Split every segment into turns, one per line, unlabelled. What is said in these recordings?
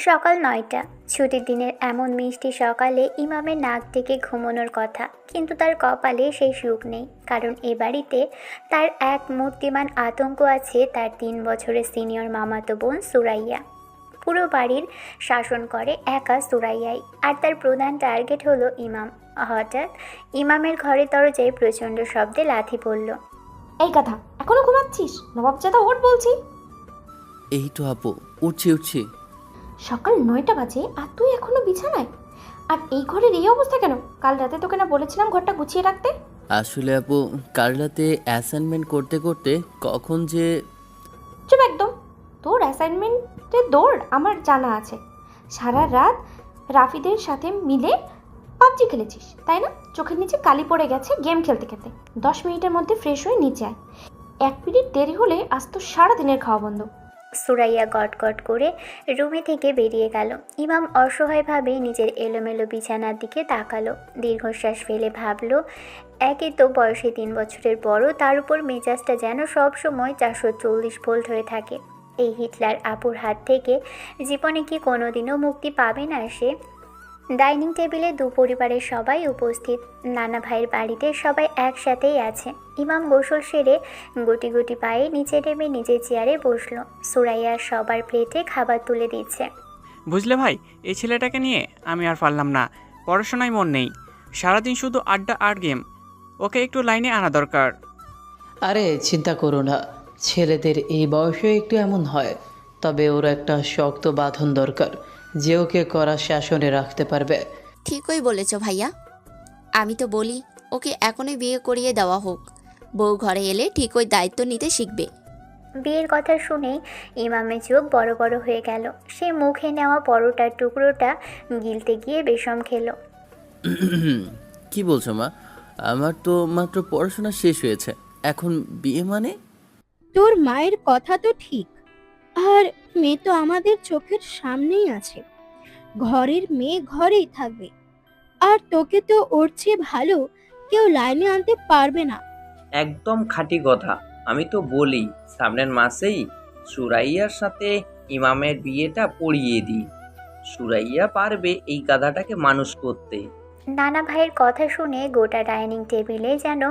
সকাল ৯টা। ছুটির দিনের এমন মিষ্টি সকালে ইমামের নাক ডেকে ঘুমানোর কথা, কিন্তু তার কপালে সেই সুখ নেই। কারণ এ বাড়িতে তার এক মূর্তিমান আতঙ্ক আছে, তার ৩ বছরের সিনিয়র মামাতো বোন সুরাইয়া। পুরো বাড়ির শাসন করে একা সুরাইয়াই, আর তার প্রধান টার্গেট হলো ইমাম। হঠাৎ ইমামের ঘরের দরজায় প্রচণ্ড শব্দে লাথি পড়ল।
এই কথা, এখনো ঘুমাচ্ছিস? নবাবজাদা ওঠ বলছি।
এই তো আপু, উঠছি উঠছি।
সকাল ৯টা বাজে আর তুই এখনো বিছানায়? আর এই ঘরের এই অবস্থা কেন? কাল রাতে তোকে না বলেছিলাম ঘরটা গুছিয়ে রাখতে?
আসলে আপু, কাল রাতে অ্যাসাইনমেন্ট করতে করতে কখন যে...
চুপ একদম। তোর অ্যাসাইনমেন্টের দৌড় আমার জানা আছে। সারা রাত রাফিদের সাথে মিলে পাবজি খেলেছিস, তাই না? চোখের নিচে কালি পড়ে গেছে গেম খেলতে খেলতে। ১০ মিনিটের মধ্যে ফ্রেশ হয়ে নিচে আয়। ১ মিনিট দেরি হলে আজ তো সারাদিনের খাওয়া বন্ধ।
সুরাইয়া গটগট করে রুমে থেকে বেরিয়ে গেল। ইমাম অসহায়ভাবে নিজের এলোমেলো বিছানার দিকে তাকালো, দীর্ঘশ্বাস ফেলে ভাবল, একে তো বয়সে ৩ বছরের বড়, তার উপর মেজাজটা যেন সব সময় ৪৪০ ভোল্ট হয়ে থাকে। এই হিটলার আপুর হাত থেকে জীবনে কি কোনোদিনও মুক্তি পাবে না সে? ডাইনিং টেবিলে দুপরিবারের সবাই উপস্থিত। নানা ভাইয়ের বাড়িতে সবাই একসাথেই আছে। ইমাম গোসল সেরে গুটি গুটি পায়ে নিচে নেমে নিজের চেয়ারে বসলো। সুরাইয়া সবার প্লেটে খাবার তুলে দিচ্ছে।
বুঝলে ভাই, এই ছেলেটাকে নিয়ে আমি আর পারলাম না। পড়াশোনায় মন নেই, সারাদিন শুধু আড্ডা আর গেম। ওকে একটু লাইনে আনা দরকার।
আরে চিন্তা করো না, ছেলেদের এই বয়সে একটু এমন হয়। তবে ওর একটা শক্ত বাঁধন দরকার, যে ওকে কড়া শাসনে রাখতে পারবে।
ঠিকই বলেছ ভাইয়া। আমি তো বলি ওকে এখনই বিয়ে করিয়ে দেওয়া হোক। বউ ঘরে এলে ঠিক ওই দায়িত্ব নিতে শিখবে।
বিয়ের কথা শুনেই ইমামের চোখ বড় বড় হয়ে গেল। সে মুখে নেওয়া পরোটার টুকরোটা গিলতে গিয়ে বেশম খেলো।
কি বলছো মা? আমার তো মাত্র পড়াশোনা শেষ হয়েছে, এখন বিয়ে মানে?
তোর মায়ের কথা তো ঠিক, আর মেয়ে তো আমাদের চোখের সামনেই আছে। ঘরের মেয়ে ঘরেই থাকবে, আর তোকে তো ওর চেয়ে ভালো কেউ লাইনে আনতে পারবে না।
একদম খাঁটি কথা। আমি তো বলি সামনের মাসেই সুরাইয়ার সাথে ইমামের বিয়েটা পড়িয়ে দিই। সুরাইয়া পারবে এই গাধাটাকে মানুষ করতে।
নানা ভাইয়ের কথা শুনে গোটা ডাইনিং টেবিলে যেন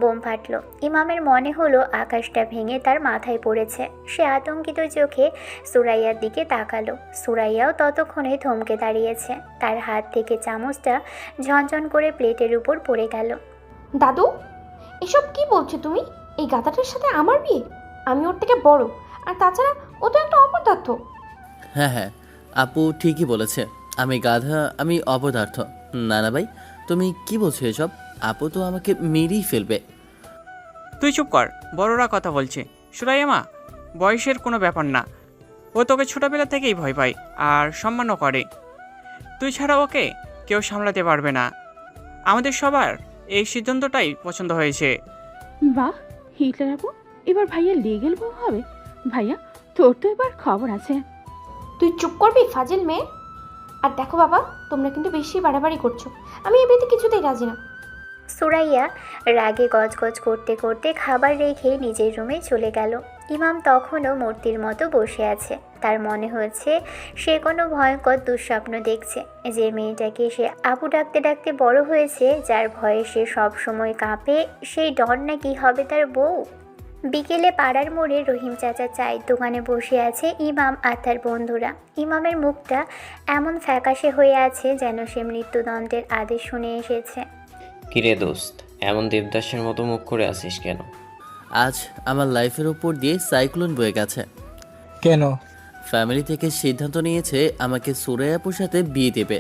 বোম ফাটল। ইমামের মনে হলো আকাশটা ভেঙে তার মাথায় পড়েছে। সে আতঙ্কিত চোখে সুরাইয়ার দিকে তাকালো। সুরাইয়াও ততক্ষণে থমকে দাঁড়িয়েছে। তার হাত থেকে চামচটা ঝনঝন করে প্লেটের উপর পড়ে গেল।
দাদু, এসব কি বলছো তুমি? এই গাধাটার সাথে আমার বিয়ে? আমি ওর থেকে বড়, আর তাছাড়া ও তো একটা অপদার্থ।
হ্যাঁ হ্যাঁ, আপু ঠিকই বলেছে। আমি গাধা, আমি অপদার্থ। না ভাই, তুমি কি বলছো এসব? আপু তো আমাকে মেরেই ফেলবে।
তুই চুপ কর, বড়রা কথা বলছে। সুরাইয়া মা, বয়সের কোনো ব্যাপার না। ও তোকে ছোটবেলা থেকেই ভয় পায় আর সম্মানও করে। তুই ছাড়া ওকে কেউ সামলাতে পারবে না। আমাদের সবার এই সিদ্ধান্তটাই পছন্দ হয়েছে।
বাহ, হিটলার আপু এবার ভাইয়া লিগেল বউ হবে। ভাইয়া, তোর তো এবার খবর আছে।
তুই চুপ করবি ফাজিল মেয়ে? আর দেখো বাবা, তোমরা কিন্তু বেশি বাড়াবাড়ি করছো। আমি এই বিয়েতে কিছুতেই রাজি না।
সুরাইয়া রাগে গজগজ করতে করতে খাবার রেখে নিজের রুমে চলে গেল। ইমাম তখনও মূর্তির মতো বসে আছে। তার মনে হচ্ছে সে কোনো ভয়ঙ্কর দুঃস্বপ্ন দেখছে। যে মেয়েটাকে সে আপু ডাকতে ডাকতে বড় হয়েছে, যার ভয়ে সে সব সময় কাঁপে, সেই ডন নাকি হবে তার বউ। বিকেলে পাড়ার মোড়ে রহিম চাচার চায়ের দোকানে বসে আছে ইমাম আর তার বন্ধুরা। ইমামের মুখটা এমন ফ্যাকাশে হয়ে আছে যেন সে মৃত্যুদণ্ডের আদেশ শুনে এসেছে।
কিরে দোস্ত, এমন দেবদাসের মতো মুখ করে আসিস কেন?
আজ আমার লাইফের ওপর দিয়ে সাইক্লোন বয়ে গেছে।
কেন?
ফ্যামিলি থেকে সিদ্ধান্ত নিয়েছে আমাকে সুরাইয়া আপুর সাথে বিয়ে দেবে।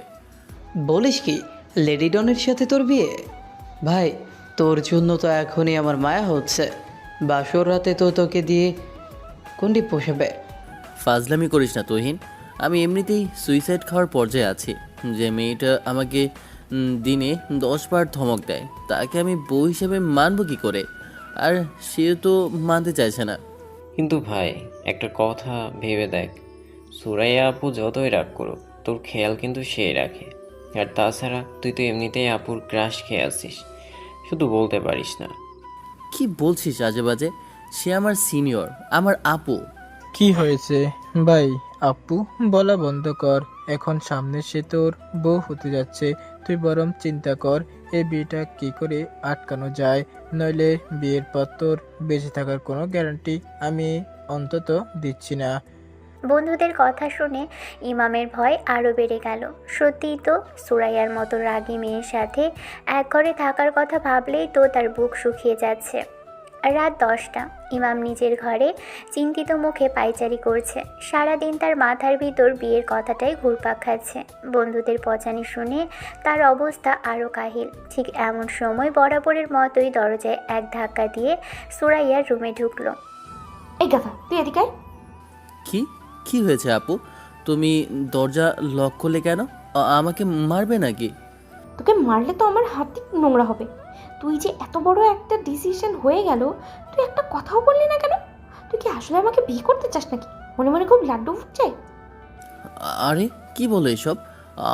বলিস কি, লেডি ডনের সাথে তোর বিয়ে? ভাই, তোর জন্য তো এখনই আমার মায়া হচ্ছে। বাসর রাতে তো তোকে দিয়ে কোনটি পোষাবে?
ফাজলামি করিস না তুহিন, আমি এমনিতেই সুইসাইড খাওয়ার পর্যায়ে আছি। যে মেয়েটা আমাকে দিনে 10 বার ধমক দেয়, তাকে আমি বউ হিসেবে মানব কি করে? আর সে তো মানতে চাইছে না।
কিন্তু ভাই, একটা কথা ভেবে দেখ, সুরাইয়া আপু যতই রাগ করুক, তোর খেয়াল কিন্তু সেই রাখে। আর তাছাড়া তুই তো এমনিতেই আপুর ক্রাশ খেয়ে আসিস, শুধু বলতে পারিস না।
কি বলছিস আজে বাজে? সে আমার সিনিয়র, আমার আপু।
কি হয়েছে ভাই? আপু, বলা বন্ধ কর। এখন সামনে সে তোর বউ হতে যাচ্ছে। তুই বরং চিন্তা কর এই বিয়েটা কি করে আটকানো যায়। নইলে বিয়ের পর তোর বেঁচে থাকার কোনো গ্যারান্টি আমি অন্তত দিচ্ছি না।
বন্ধুদের কথা শুনে ইমামের ভয় আরও বেড়ে গেল। সত্যিই তো, সুরাইয়ার মতো রাগী মেয়ের সাথে এক ঘরে থাকার কথা ভাবলেই তো তার বুক শুকিয়ে যাচ্ছে। রাত 10টা। ইমাম নিজের ঘরে চিন্তিত মুখে পায়চারি করছে। সারাদিন তার মাথার ভিতর বিয়ের কথাটাই ঘুরপাক খাচ্ছে। বন্ধুদের পচানি শুনে তার অবস্থা আরও কাহিল। ঠিক এমন সময় বরাবরের মতোই দরজায় এক ধাক্কা দিয়ে সুরাইয়ার রুমে ঢুকলো।
এই গাধা, তুই এদিকে আয়।
কি কি হয়েছে আপু? তুমি দরজা লক করলে কেন? আমাকে মারবে নাকি?
তোকে মারলে তো আমার হাত নোংরা হবে। তুই যে এত বড় একটা ডিসিশন হয়ে গেল, তুই একটা কথাও বললি না কেন? তুই কি আসলে আমাকে বিয়ে করতে চাস নাকি? মনে মনে খুব লাড্ডু ফুটছে।
আরে কি বলো এসব?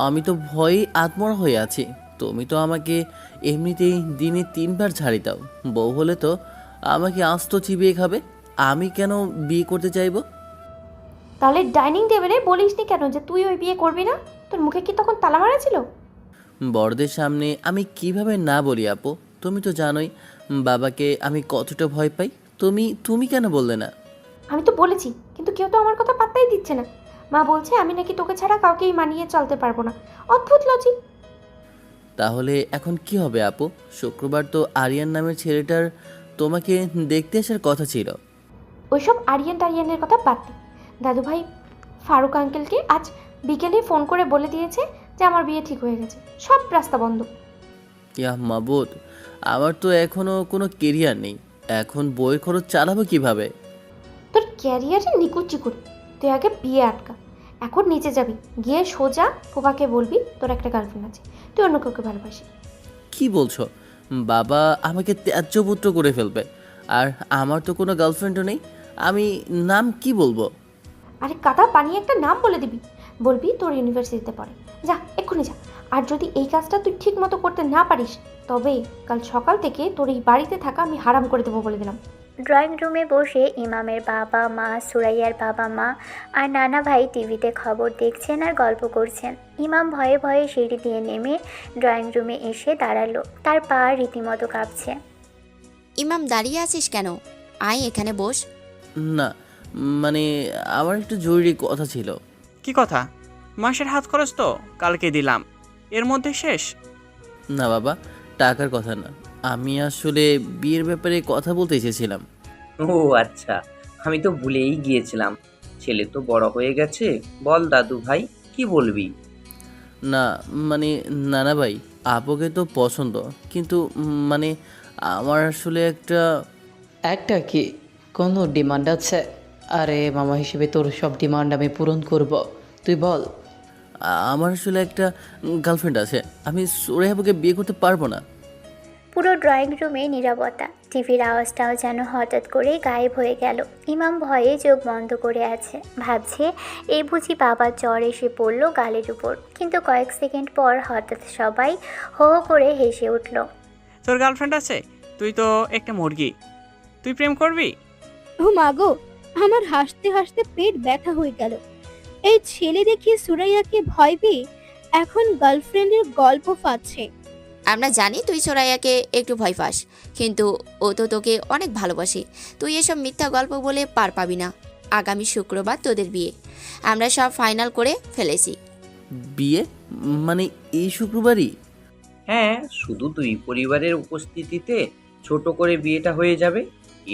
আমি তো ভয়ে আত্মরা হয়ে আছি। তুমি তো আমাকে এমনিতেই দিনে 3বার ছাড়ি দাও। বউ হলে তো আমাকে আস্ত চিবিয়ে খাবে। আমি কেন বিয়ে করতে চাইবো?
তাহলে ডাইনিং টেবিলে বলিসনি কেন যে তুই ওই বিয়ে করবি না? তোর মুখে কি তখন তালা মারা ছিল?
বড়দের সামনে আমি কিভাবে না বলি আপু? তুমি তো জানোই বাবাকে আমি কতটা ভয় পাই। তুমি কেন বললে না?
আমি তো বলেছি, কিন্তু কেউ তো আমার কথা পাত্তাই দিচ্ছে না। মা বলছে আমি নাকি তোকে ছাড়া কাউকেই মানিয়ে চলতে পারবো না। অদ্ভুত লজিক।
তাহলে এখন কি হবে আপু? শুক্রবার তো আরিয়ান নামের ছেলেটার তোমাকে দেখতে আসার কথা ছিল।
ওইসব আরিয়ান টারিয়ানের কথা বাদ দে। দাদুভাই ফারুক আঙ্কেলকে আজ বিকেলে ফোন করে বলে দিয়েছে যে আমার বিয়ে ঠিক হয়ে গেছে। সব রাস্তা বন্ধ।
ইয়া মাবুদ, আমার তো এখনো কোনো কেরিয়ার নেই। এখন বইয়ের খরচ চালাবো কিভাবে?
তোর ক্যারিয়ারে নিকুচি করে তুই আগে বিয়ে আটকা। এখন নিচে যাবি, গিয়ে সোজা ফুপাকে বলবি তোর একটা গার্লফ্রেন্ড আছে, তুই অন্য কাউকে ভালোবাসি।
কি বলছো? বাবা আমাকে ত্যায্য পুত্র করে ফেলবে। আর আমার তো কোনো গার্লফ্রেন্ডও নেই। আমি নাম কি বলবো?
আরে কাদা বানিয়ে একটা নাম বলে দিবি। বলবি তোর ইউনিভার্সিটিতে পড়ে। যা, এক্ষুনি যা। আর যদি এই কাজটা তুই ঠিক মতো করতে না পারিস, তবে কাল সকাল থেকে তোর এই বাড়িতে থাকা আমি হারাম করে দেবো বলে দিলাম।
ড্রয়িং রুমে বসে ইমামের বাবা মা, সুরাইয়ার বাবা মা আর নানা ভাই টিভিতে খবর দেখছেন আর গল্প করছেন। ইমাম ভয়ে ভয়ে সিঁড়ি দিয়ে নেমে ড্রয়িং রুমে এসে দাঁড়ালো। তার পা রীতিমতো কাঁপছে।
ইমাম দাঁড়িয়ে আছিস কেন? আয় এখানে বস।
না, মানে আমার একটু জরুরি কথা ছিল।
কি কথা? মাসের হাত খরচ তো কালকে দিলাম, এর মধ্যে শেষ?
না বাবা, টাকার কথা না। আমি আসলে বিয়ের ব্যাপারে কথা বলতে এসেছিলাম।
ও আচ্ছা, আমি তো ভুলেই গিয়েছিলাম। ছেলে তো বড় হয়ে গেছে। বল দাদু ভাই, কি বলবি?
না মানে নানা ভাই, আপুকে তো পছন্দ, কিন্তু মানে আমার আসলে
একটা কি কোনো ডিমান্ড আছে? আরে মামা হিসেবে তোর সব ডিমান্ড আমি পূরণ করব, তুই বল।
আমার আসলে একটা গার্লফ্রেন্ড আছে। আমি সুরাইয়া আপুকে বিয়ে করতে পারবো না।
পুরো ড্রয়িং রুমে নীরবতা। টিভির আওয়াজটাও যেন হঠাৎ করে গায়েব হয়ে গেল। ইমাম ভয়ে চোখ বন্ধ করে আছে। ভাবছে এই বুঝি বাবার জ্বর এসে পড়ল গালের উপর। কিন্তু কয়েক সেকেন্ড পর হঠাৎ সবাই হো হো করে হেসে উঠল।
তোর গার্লফ্রেন্ড আছে? তুই তো একটা মুরগি। তুই প্রেম করবি?
ও মাগো, আমার হাসতে হাসতে পেট ব্যথা হয়ে গেল। এই ছেলে দেখিয়ে সুরাইয়াকে ভয় পেয়ে এখন গার্লফ্রেন্ডের গল্প পাচ্ছে।
আমরা জানি তুই সোরাইয়াকে একটু ভয় পাস, কিন্তু ও তো তোকে অনেক ভালোবাসে। তুই এসব মিথ্যা গল্প বলে পার পাবি না। আগামী শুক্রবার তোদের বিয়ে আমরা সব ফাইনাল করে ফেলেছি।
বিয়ে মানে এই শুক্রবারই?
হ্যাঁ, শুধু দুই পরিবারের উপস্থিতিতে ছোট করে বিয়েটা হয়ে যাবে।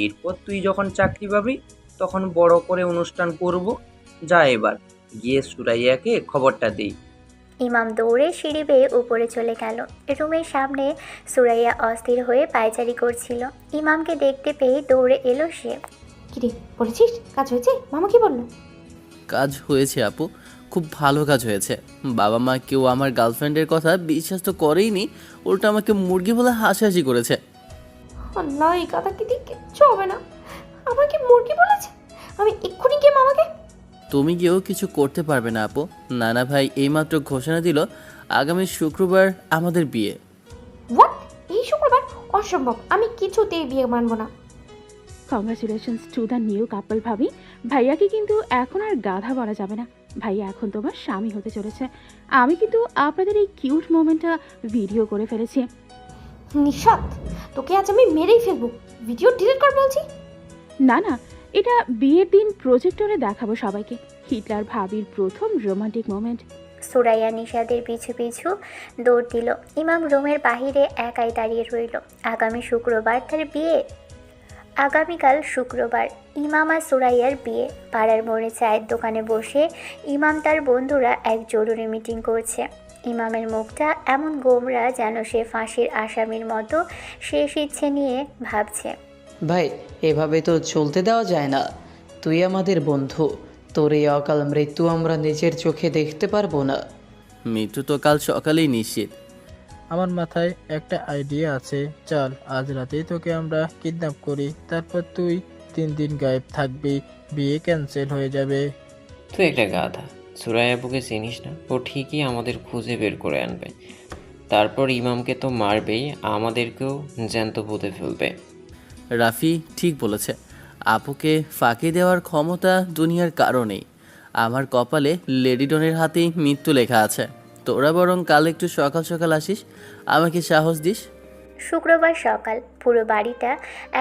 এরপর তুই যখন চাকরি পাবি তখন বড় করে অনুষ্ঠান করব। যা এবার গিয়ে সুরাইয়াকে খবরটা দেই।
ইমাম দৌড়ে সিঁড়ি বেয়ে উপরে চলে গেল। রুমের সামনে সুরাইয়া অস্থির হয়ে পায়চারি করছিল। ইমামকে দেখতে পেয়ে দৌড়ে এলো সে।
কিরে, বলেছিস কাজ হয়েছে? মামা কি বললো?
কাজ হয়েছে আপু, খুব ভালো কাজ হয়েছে। বাবা মা কেউ আমার গার্লফ্রেন্ডের কথা বিশ্বাস তো করেইনি, উল্টো আমাকে মুরগি বলে হাসাহাসি করেছে।
আল্লাহ, এই কথা কি দিয়ে কিচ্ছু হবে না। আমাকে মুরগি বলেছে? আমি এক্ষুনি গিয়ে মামাকে।
তুমি গিয়েও কিছু করতে পারবে না আপু। নানা ভাই এইমাত্র ঘোষণা দিল আগামী শুক্রবার আমাদের বিয়ে।
হোয়াট? এই শুক্রবার? অসম্ভব, আমি কিছুতেই বিয়ে মানবো না।
কংগ্রাচুলেশনস টু দ্য নিউ কাপল ভাবি। ভাইয়াকে কিন্তু এখন আর গাধা বলা যাবে না। ভাইয়া এখন তোমার স্বামী হতে চলেছে। আমি কিন্তু আপনাদের এই কিউট মোমেন্টটা ভিডিও করে ফেলেছি।
নিশাত, তোকে আজ আমি মেরেই ফেলবো। ভিডিও ডিলিট কর বলছি।
না না, এটা বিয়ের দিন প্রজেক্টরে দেখাবো সবাইকে। হিটলার ভাবির প্রথম রোমান্টিক মোমেন্ট।
সুরাইয়া নিশাদের পিছু পিছু দৌড় দিল। ইমাম রুমের বাহিরে একাই দাঁড়িয়ে রইল। আগামী শুক্রবার তার বিয়ে। আগামীকাল শুক্রবার ইমাম আর সুরাইয়ার বিয়ে। পাড়ার মোড়ে চায়ের দোকানে বসে ইমাম তার বন্ধুরা এক জরুরি মিটিং করছে। ইমামের মুখটা এমন গোমরা যেন সে ফাঁসির আসামির মতো শেষ ইচ্ছে নিয়ে ভাবছে।
ভাই, এভাবে তো চলতে দেওয়া যায় না। তুই আমাদের বন্ধু, তোর এই অকাল মৃত্যু আমরা নিজের চোখে দেখতে পারবো না।
মৃত্যু তো কাল সকালেই নিশ্চিত।
আমার মাথায় একটা আইডিয়া আছে। চল আজ রাতেই তোকে আমরা কিডন্যাপ করি, তারপর তুই 3 দিন গায়েব থাকবি, বিয়ে ক্যান্সেল হয়ে যাবে।
তুই একটা গাধা। সুরাইয়া আপুকে চিনিস না? ও ঠিকই আমাদের খুঁজে বের করে আনবে। তারপর ইমামকে তো মারবেই, আমাদেরকেও জ্যান্ত পুঁতে ফেলবে।
রাফি ঠিক বলেছে। আপুকে ফাঁকি দেওয়ার ক্ষমতা দুনিয়ার কারণেই। আমার কপালে লেডি ডনের হাতেই মৃত্যু লেখা আছে। তোরা বরং কাল একটু সকাল সকাল আসিস, আমাকে সাহস দিস।
শুক্রবার সকাল। পুরো বাড়িটা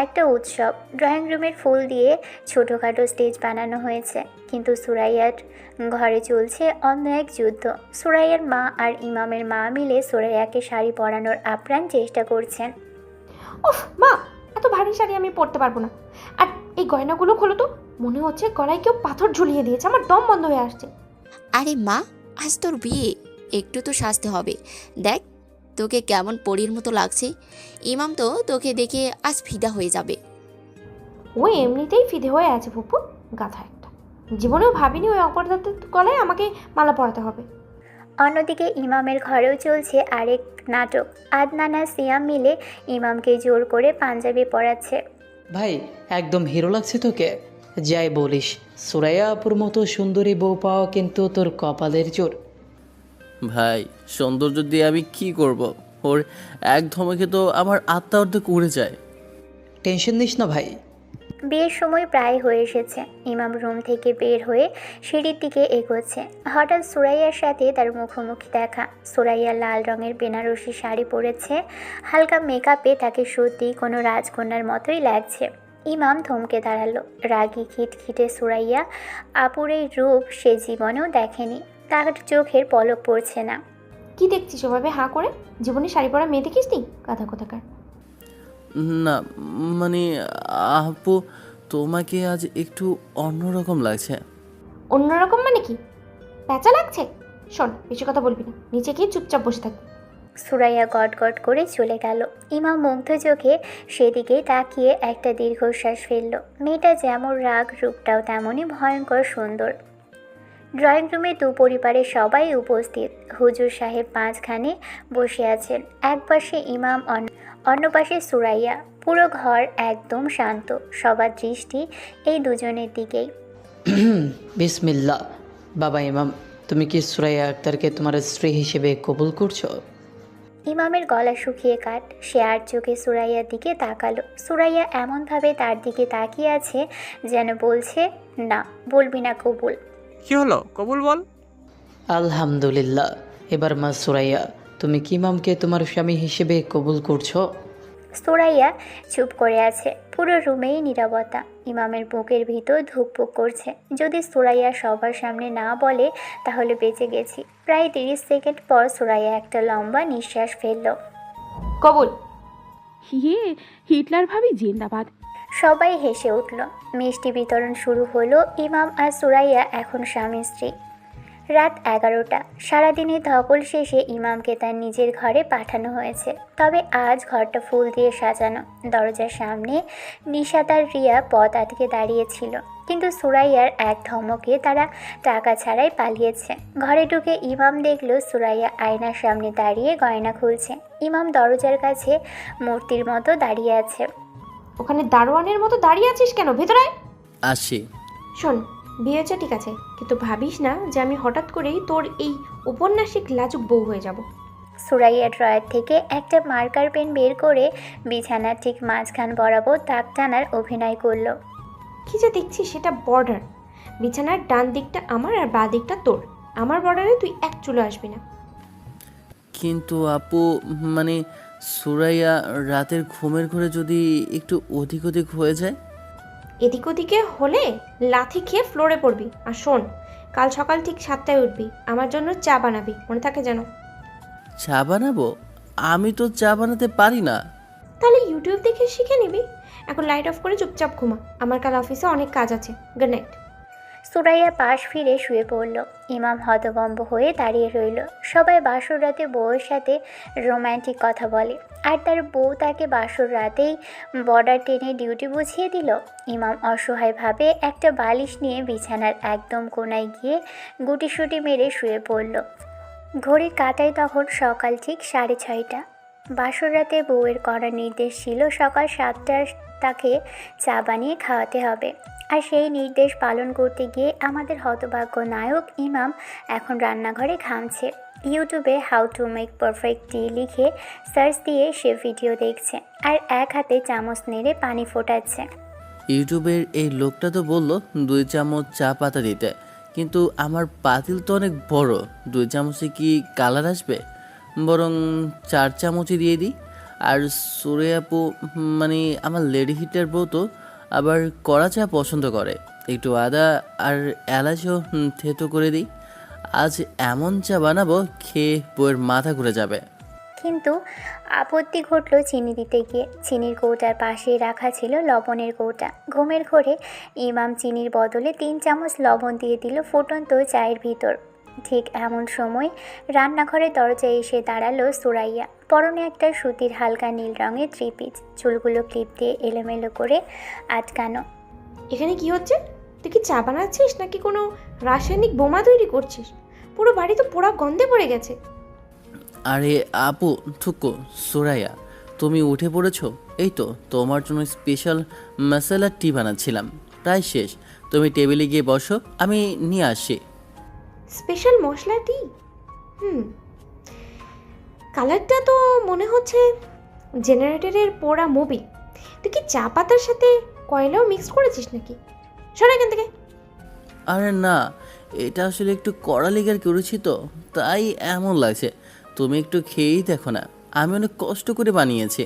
একটা উৎসব। ড্রয়িং রুমের ফুল দিয়ে ছোটোখাটো স্টেজ বানানো হয়েছে, কিন্তু সুরাইয়ার ঘরে চলছে অন্য এক যুদ্ধ। সুরাইয়ার মা আর ইমামের মা মিলে সুরাইয়াকে শাড়ি পরানোর আপ্রাণ চেষ্টা করছেন।
উফ মা, এত ভারী শাড়ি আমি পরতে পারবো না। আর এই গয়নাগুলো খোলো তো, মনে হচ্ছে গলায় কেউ পাথর ঝুলিয়ে দিয়েছে। আমার দম বন্ধ হয়ে আসছে।
আরে মা, আজ তোর বিয়ে, একটু তো সাজতে হবে। দেখ তোকে কেমন পরীর মতো লাগছে। ইমাম তো তোকে দেখে আজ ফিদা হয়ে যাবে।
ও এমনিতেই ফিদে হয়ে আছে ফুপু, গাধা একটা। জীবনেও ভাবিনি ওই অপরাধের গলায় আমাকে মালা পরাতে হবে।
অন্যদিকে ইমামের ঘরেও চলছে আরেক নাটক। আদনান আর সিয়াম মিলে ইমামকে জোর করে পাঞ্জাবি পরাচ্ছে।
ভাই, একদম হিরো লাগছে তোকে। যাই বলিস, সুরাইয়া আপুর মতো সুন্দরী বউ পাওয়া কিন্তু তোর কপালের জোর।
ভাই, সৌন্দর্য দিয়ে আমি কি করব? ওর এক ধমকে তো আমার আত্মা অর্ধেক উড়ে যায়।
টেনশন নিস না ভাই।
বিয়ের সময় প্রায় হয়ে এসেছে। ইমাম রুম থেকে বের হয়ে সিঁড়ির দিকে এগোচ্ছে। হঠাৎ সুরাইয়ার সাথে তার মুখোমুখি দেখা। সুরাইয়া লাল রঙের বেনারসি শাড়ি পরেছে। হালকা মেকআপে তাকে সত্যি কোনো রাজকন্যার মতোই লাগছে। ইমাম থমকে দাঁড়ালো। রাগী খিটখিটে সুরাইয়া আপুর এই রূপ সে জীবনেও দেখেনি। তার চোখের পলক পড়ছে না।
কি দেখছিস ওভাবে হাঁ করে? জীবনে শাড়ি পরা মেয়ে দেখিস নি? গাধা কোথাকার।
না মানে আপু, তোমাকে আজ একটু অন্যরকম লাগছে।
অন্যরকম মানে কি? প্যাঁচা লাগছে? শোন, বেশি কথা বলবি না, নিচে গিয়ে চুপচাপ বসে থাকবি।
সুরাইয়া গটগট করে চলে গেল। ইমাম মুগ্ধ চোখে সেদিকেই তাকিয়ে একটা দীর্ঘশ্বাস ফেলল। মেয়েটা যেমন রাগ, রূপটাও তেমনই ভয়ঙ্কর সুন্দর। ড্রয়িং রুমে দু পরিবারের সবাই উপস্থিত। হুজুর সাহেব মাঝখানে বসে আছেন। এক পাশে ইমাম, অন্য পাশে সুরাইয়া। পুরো ঘর একদম শান্ত। সবার দৃষ্টি এই দুজনের দিকেই।
বিসমিল্লাহ। বাবা ইমাম, তুমি কি সুরাইয়া আক্তারকে তোমার স্ত্রী হিসেবে কবুল করছো?
ইমামের গলা শুকিয়ে কাট। সে আর চোখে সুরাইয়ার দিকে তাকালো। সুরাইয়া এমনভাবে তার দিকে তাকিয়ে আছে যেন বলছে, না, বলবি না কবুল।
কি হলো, কবুল বল।
আলহামদুলিল্লাহ। এবার মা সুরাইয়া, তুমি কি ইমামকে তোমার স্বামী হিসেবে কবুল করছো?
সুরাইয়া চুপ করে আছে। পুরো রুমেই নীরবতা। ইমামের বুকের ভিতর ধুকপুক করছে। যদি সুরাইয়া সবার সামনে না বলে তাহলে বেঁচে গেছি। প্রায় 30 সেকেন্ড পর সুরাইয়া একটা লম্বা নিঃশ্বাস ফেলল।
কবুল।
হিটলার ভাবি জিন্দাবাদ।
সবাই হেসে উঠল। মিষ্টি বিতরণ শুরু হলো। ইমাম আর সুরাইয়া এখন স্বামী স্ত্রী। রাত 11টা। সারাদিনের ধকল শেষে ইমামকে তার নিজের ঘরে পাঠানো হয়েছে। তবে আজ ঘরটা ফুল দিয়ে সাজানো। দরজার সামনে নিশাত আর রিয়া পথ আটকে দাঁড়িয়েছিল, কিন্তু সুরাইয়ার এক ধমকে তারা টাকা ছাড়াই পালিয়েছে। ঘরে ঢুকে ইমাম দেখল সুরাইয়া আয়নার সামনে দাঁড়িয়ে গয়না খুলছে। ইমাম দরজার কাছে মূর্তির মতো দাঁড়িয়ে আছে।
ওখানে দারোয়ানের মতো দাঁড়িয়ে আছিস কেন? ভেতরে
আসি।
শোন, বিয়ে হচ্ছে ঠিক আছে, কিন্তু ভাবিস না যে আমি হঠাৎ করেই তোর এই উপন্যাসিক লাজুক বউ হয়ে যাব।
সুরাইয়া ড্রয়ার থেকে একটা মার্কার পেন বের করে বিছানার ঠিক মাঝখান বরাবর দাগ টানার অভিনয় করলো।
কি যে দেখছি সেটা বর্ডার, বিছানার ডান দিকটা আমার আর বাঁ দিকটা তোর। আমার বর্ডারে তুই এক চুলো আসবি না।
কিন্তু আপু, মানে সুরাইয়া রাতের ঘুমের ঘরে যদি একটু অধিক অধিক হয়ে যায়?
এদিক ওদিকে হলে লাথি খেয়ে ফ্লোরে পড়বি। আর শোন, কাল সকাল ঠিক 7টায় উঠবি, আমার জন্য চা বানাবি, মনে থাকে যেন।
চা বানাবো? আমি তো চা বানাতে পারি না।
তাহলে ইউটিউব দেখে শিখে নিবি। এখন লাইট অফ করে চুপচাপ ঘুমা, আমার কাল অফিসে অনেক কাজ আছে। Good night.
সুরাইয়া পাশ ফিরে শুয়ে পড়ল। ইমাম হতভম্ব হয়ে দাঁড়িয়ে রইল। সবাই বাসর রাতে বউয়ের সাথে রোম্যান্টিক কথা বলে, আর তার বউ তাকে বাসর রাতেই বর্ডার টেনে ডিউটি বুঝিয়ে দিল। ইমাম অসহায়ভাবে একটা বালিশ নিয়ে বিছানার একদম কোনায় গিয়ে গুটিসুটি মেরে শুয়ে পড়ল। ঘড়ির কাঁটায় তখন সকাল ঠিক 6:30। বাসর রাতে বউয়ের করা নির্দেশ ছিল সকাল 7টায় তাকে চা বানিয়ে খাওয়াতে হবে। আর সেই নির্দেশ পালন করতে গিয়ে আমাদের হতভাগ্য নায়ক ইমাম এখন রান্নাঘরে ঘামছে। ইউটিউবে হাউ টু মেক পারফেক্ট টি লিখে সার্চ দিয়ে সে ভিডিও দেখছে, আর এক হাতে চামচ নেড়ে পানি ফোটাচ্ছে।
ইউটিউবের এই লোকটা তো বললো 2 চামচ চা পাতা দিতে, কিন্তু আমার পাতিল তো অনেক বড়, 2 চামচে কি কালার আসবে? বরং 4 চামচই দিয়ে দিই। আর সুরে আপু, মানে আমার লেডি হিটার বউ তো আবার কড়া চা পছন্দ করে, একটু আদা আর এলাচও থেতো করে দিই। আজ এমন চা বানাবো খেয়ে বউয়ের মাথা ঘুরে যাবে।
কিন্তু আপত্তি ঘটল চিনি দিতে গিয়ে। চিনির কৌটার পাশে রাখা ছিল লবণের কৌটা। ঘুমের ঘোরে ইমাম চিনির বদলে 3 চামচ লবণ দিয়ে দিল ফুটন্ত চায়ের ভিতর। ঠিক এমন সময় রান্নাঘরের দরজায় এসে দাঁড়ালো সুরাইয়া। পরনে একটা সুতির হালকা নীল রঙের 3 পিস, চুলগুলো ক্লিপ দিয়ে এলোমেলো করে আটকানো।
এখানে কি হচ্ছে? তুই কি চা বানাচ্ছিস নাকি কোনো রাসায়নিক বোমা তৈরি করছিস? পুরো বাড়ি তো পোড়া গন্ধে পড়ে গেছে।
আরে আপু, থুকো সুরাইয়া, তুমি উঠে পড়েছো? এই তো তোমার জন্য স্পেশাল মশলা টি বানাচ্ছিলাম, প্রায় শেষ। তুমি টেবিলে গিয়ে বসো, আমি নিয়ে আসি।
স্পেশাল মশলা টি? কালারটা তো মনে হচ্ছে জেনারেটরের পোড়া মুভি। তুই কি চা পাতার সাথে কয়লাও মিক্স করেছিস নাকি? সর এখান থেকে।
আরে না, এটা আসলে একটু কড়া লেগে করেছি তো, তাই এমন লাগছে। তুমি একটু খেয়েই দেখো না, আমি অনেক কষ্ট করে বানিয়েছি।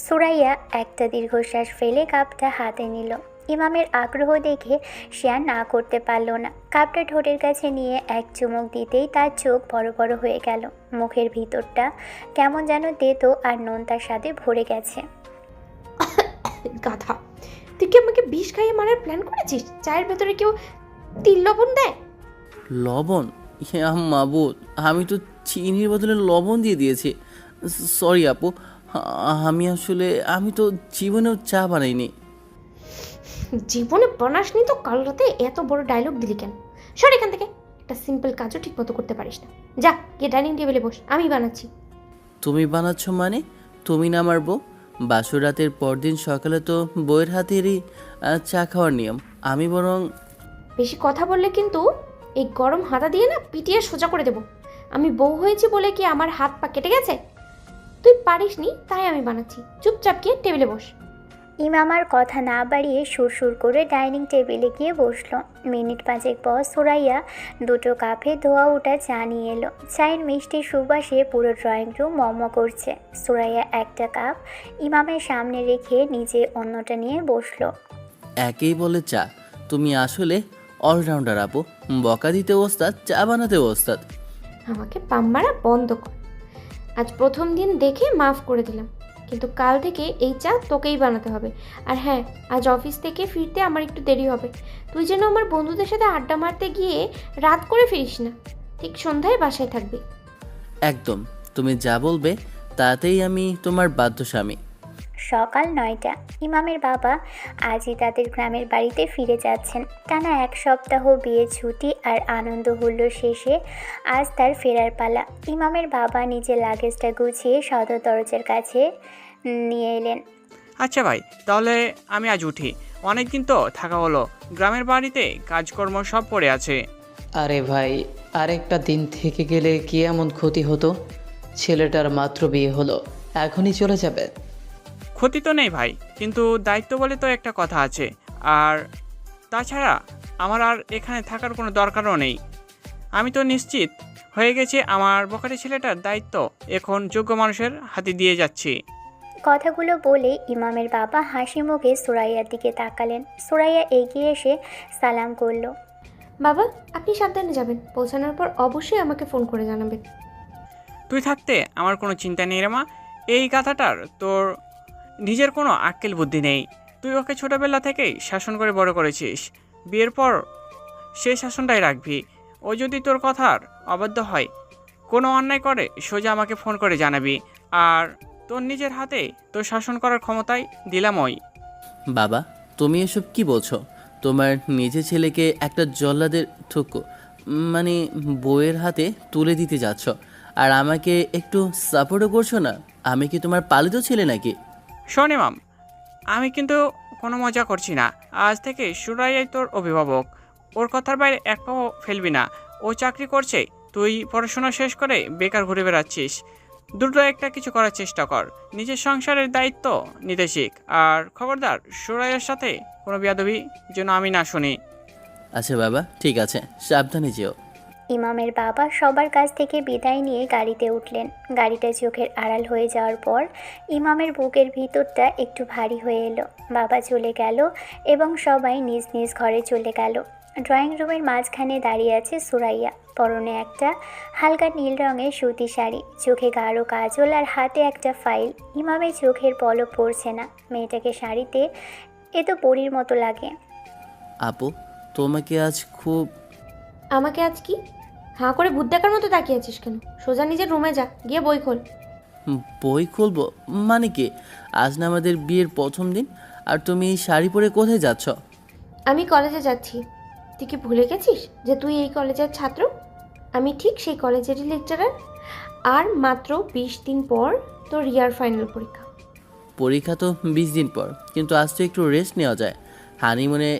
সুরাইয়া একটা দীর্ঘশ্বাস ফেলে কাপটা হাতে নিল। ইমামের আগ্রহ দেখে সে আর না করতে পারল না। কাপটা ঠোঁটের কাছে নিয়ে এক চুমুক দিতেই তার চোখ বড় বড় হয়ে গেল। মুখের ভিতরটা কেমন যেন তেতো আর নোনতার সাথে ভরে গেছে।
গাধা, তুই কি আমাকে বিষ খাইয়ে মারার প্ল্যান করেছিস? চায়ের ভেতরে কেউ তিল লবণ দেয়?
লবণ? ইয়া মাবুদ, আমি তো চিনির বদলে লবণ দিয়ে দিয়েছি। সরি আপু, আমি তো জীবনেও চা বানাইনি।
জীবনে বানাসনি তো কাল রাতে এত বড় ডায়লগ দিলি কেন? সর এখান থেকে। একটা সিম্পল কাজও ঠিক মতো করতে পারিস না। যা গিয়ে ডাইনিং টেবিলে বস, আমি বানাচ্ছি।
তুমি বানাচ্ছ মানে? তুমি না আমার বউ? বাসর রাতের পরদিন সকালে তো বউয়ের হাতেরই চা খাওয়ার নিয়ম। আমি বরং...
বেশি কথা বললে কিন্তু এই গরম হাতা দিয়ে না পিটিয়ে সোজা করে দেবো। আমি বউ হয়েছি বলে কি আমার হাত পা কেটে গেছে? তুই পারিসনি তাই আমি বানাচ্ছি। চুপচাপ গিয়ে টেবিলে বস।
ইমাম আর কথা না বাড়িয়ে সুরসুর করে ডাইনিং টেবিলে গিয়ে বসলো। মিনিট 5 পর সুরাইয়া 2 কাপে ধোয়া ওঠা চা নিয়ে এলো। চায়ের মিষ্টি সুবাসে পুরো ড্রয়িং রুম মম করছে। সুরাইয়া একটা কাপ ইমামের সামনে রেখে নিজে অন্যটা নিয়ে বসলো।
একেই বলে চা, তুমি আসলে অলরাউন্ডার আপু। বকা দিতে ওস্তাদ, চা বানাতে ওস্তাদ।
আমাকে পাম্মারা বন্ধ কর। আজ প্রথম দিন দেখে মাফ করে দিলাম, কিন্তু কাল থেকে এই চা তোকেই বানাতে হবে। আর হ্যাঁ, আজ অফিস থেকে ফিরতে আমার একটু দেরি হবে। তুই যেন আমার বন্ধুদের সাথে আড্ডা মারতে গিয়ে রাত করে ফিরিস না। ঠিক সন্ধ্যায় বাসায় থাকবি।
একদম, তুমি যা বলবে তাতেই আমি তোমার বাধ্য স্বামী।
সকাল 9টা। ইমামের বাবা আজই তাদের গ্রামের বাড়িতে ফিরে যাচ্ছেন। টানা 1 সপ্তাহ বিয়ের ছুটি আর আনন্দ হুল্লোড় শেষে আজ তার ফেরার পালা। ইমামের বাবা নিজের লাগেজটা গুছিয়ে সদর দরজার কাছে নিয়ে এলেন।
আচ্ছা ভাই, তাহলে আমি আজ উঠি। অনেকদিন তো থাকা হলো, গ্রামের বাড়িতে কাজকর্ম সব পড়ে আছে।
আরে ভাই, আরেকটা দিন থেকে গেলে কি এমন ক্ষতি হতো? ছেলেটার মাত্র বিয়ে হলো, এখনই চলে যাবে?
ক্ষতি তো নেই ভাই, কিন্তু দায়িত্ব বলে তো একটা কথা আছে। আর তাছাড়া আমার আর এখানে থাকার কোনো দরকারও নেই। আমি তো নিশ্চিত হয়ে গেছি আমার বখাটে ছেলেটার দায়িত্ব এখন যোগ্য মানুষের হাতে দিয়ে যাচ্ছি।
কথাগুলো বলে ইমামের বাবা হাসি মুখে সুরাইয়ার দিকে তাকালেন। সুরাইয়া এগিয়ে এসে সালাম করলো।
বাবা, আপনি সাবধানে যাবেন, পৌঁছানোর পর অবশ্যই আমাকে ফোন করে জানাবেন।
তুই থাকতে আমার কোনো চিন্তা নেই রে মা। এই গাধাটার তোর নিজের কোনো আক্কেল বুদ্ধি নেই। তুই ওকে ছোটোবেলা থেকেই শাসন করে বড় করেছিস, বিয়ের পর সেই শাসনটাই রাখবি। ও যদি তোর কথার অবাধ্য হয়, কোনো অন্যায় করে, সোজা আমাকে ফোন করে জানাবি। আর তোর নিজের হাতে তোর শাসন করার ক্ষমতাই দিলাম ওই।
বাবা, তুমি এসব কি বলছো? তোমার নিজের ছেলেকে একটা জল্লাদের মানে বউয়ের হাতে তুলে দিতে যাচ্ছ, আর আমাকে একটু সাপোর্টও করছো না? আমি কি তোমার পালিত ছেলে নাকি?
শোন ইমাম, আমি কিন্তু কোনো মজা করছি না। আজ থেকে সুরাইয়াই তোর অভিভাবক। ওর কথার বাইরে এক পাও ফেলবি না। ও চাকরি করছে, তুই পড়াশোনা শেষ করে বেকার ঘুরে বেড়াচ্ছিস। দ্রুত একটা কিছু করার চেষ্টা কর, নিজের সংসারের দায়িত্ব নিতে শিখ। আর খবরদার, সুরাইয়ার সাথে কোনো বেয়াদবি যেন আমি না শুনি।
আচ্ছা বাবা, ঠিক আছে, সাবধানে যেও।
ইমামের বাবা সবার কাছ থেকে বিদায় নিয়ে গাড়িতে উঠলেন। গাড়িটা চোখের আড়াল হয়ে যাওয়ার পর ইমামের বুকের ভিতরটা একটু ভারী হয়ে এলো। বাবা চলে গেল এবং সবাই নিজ নিজ ঘরে চলে গেল। ড্রয়িং রুমের মাঝখানে দাঁড়িয়ে আছে সুরাইয়া, পরনে একটা হালকা নীল রঙের সুতি শাড়ি, চোখে গাঢ় কাজল আর হাতে একটা ফাইল। ইমামের চোখের পলক পড়ছে না। মেয়েটাকে শাড়িতে এ তো পরীর মতো লাগে।
আপু, তোমাকে আজ খুব...
আমাকে আজ কি? হাঁ করে ভূত দেখার মতো তাকিয়ে আছিস কেন? সোজা নিজের রুমে যা, গিয়ে বই খোল।
বই খুলবো মানে কি? আজ না আমাদের বিয়ের প্রথম দিন, আর তুমি এই শাড়ি পরে কোথায় যাচ্ছ?
আমি কলেজে যাচ্ছি। তুই কি ভুলে গেছিস যে তুই এই কলেজের ছাত্র? আমি ঠিক সেই কলেজেরই লেকচারার। আর মাত্র 20 দিন পর তোর ইয়ার ফাইনাল পরীক্ষা।
পরীক্ষা তো 20 দিন পর, কিন্তু আজ তো একটু রেস্ট নেওয়া যায়। হানিমুনে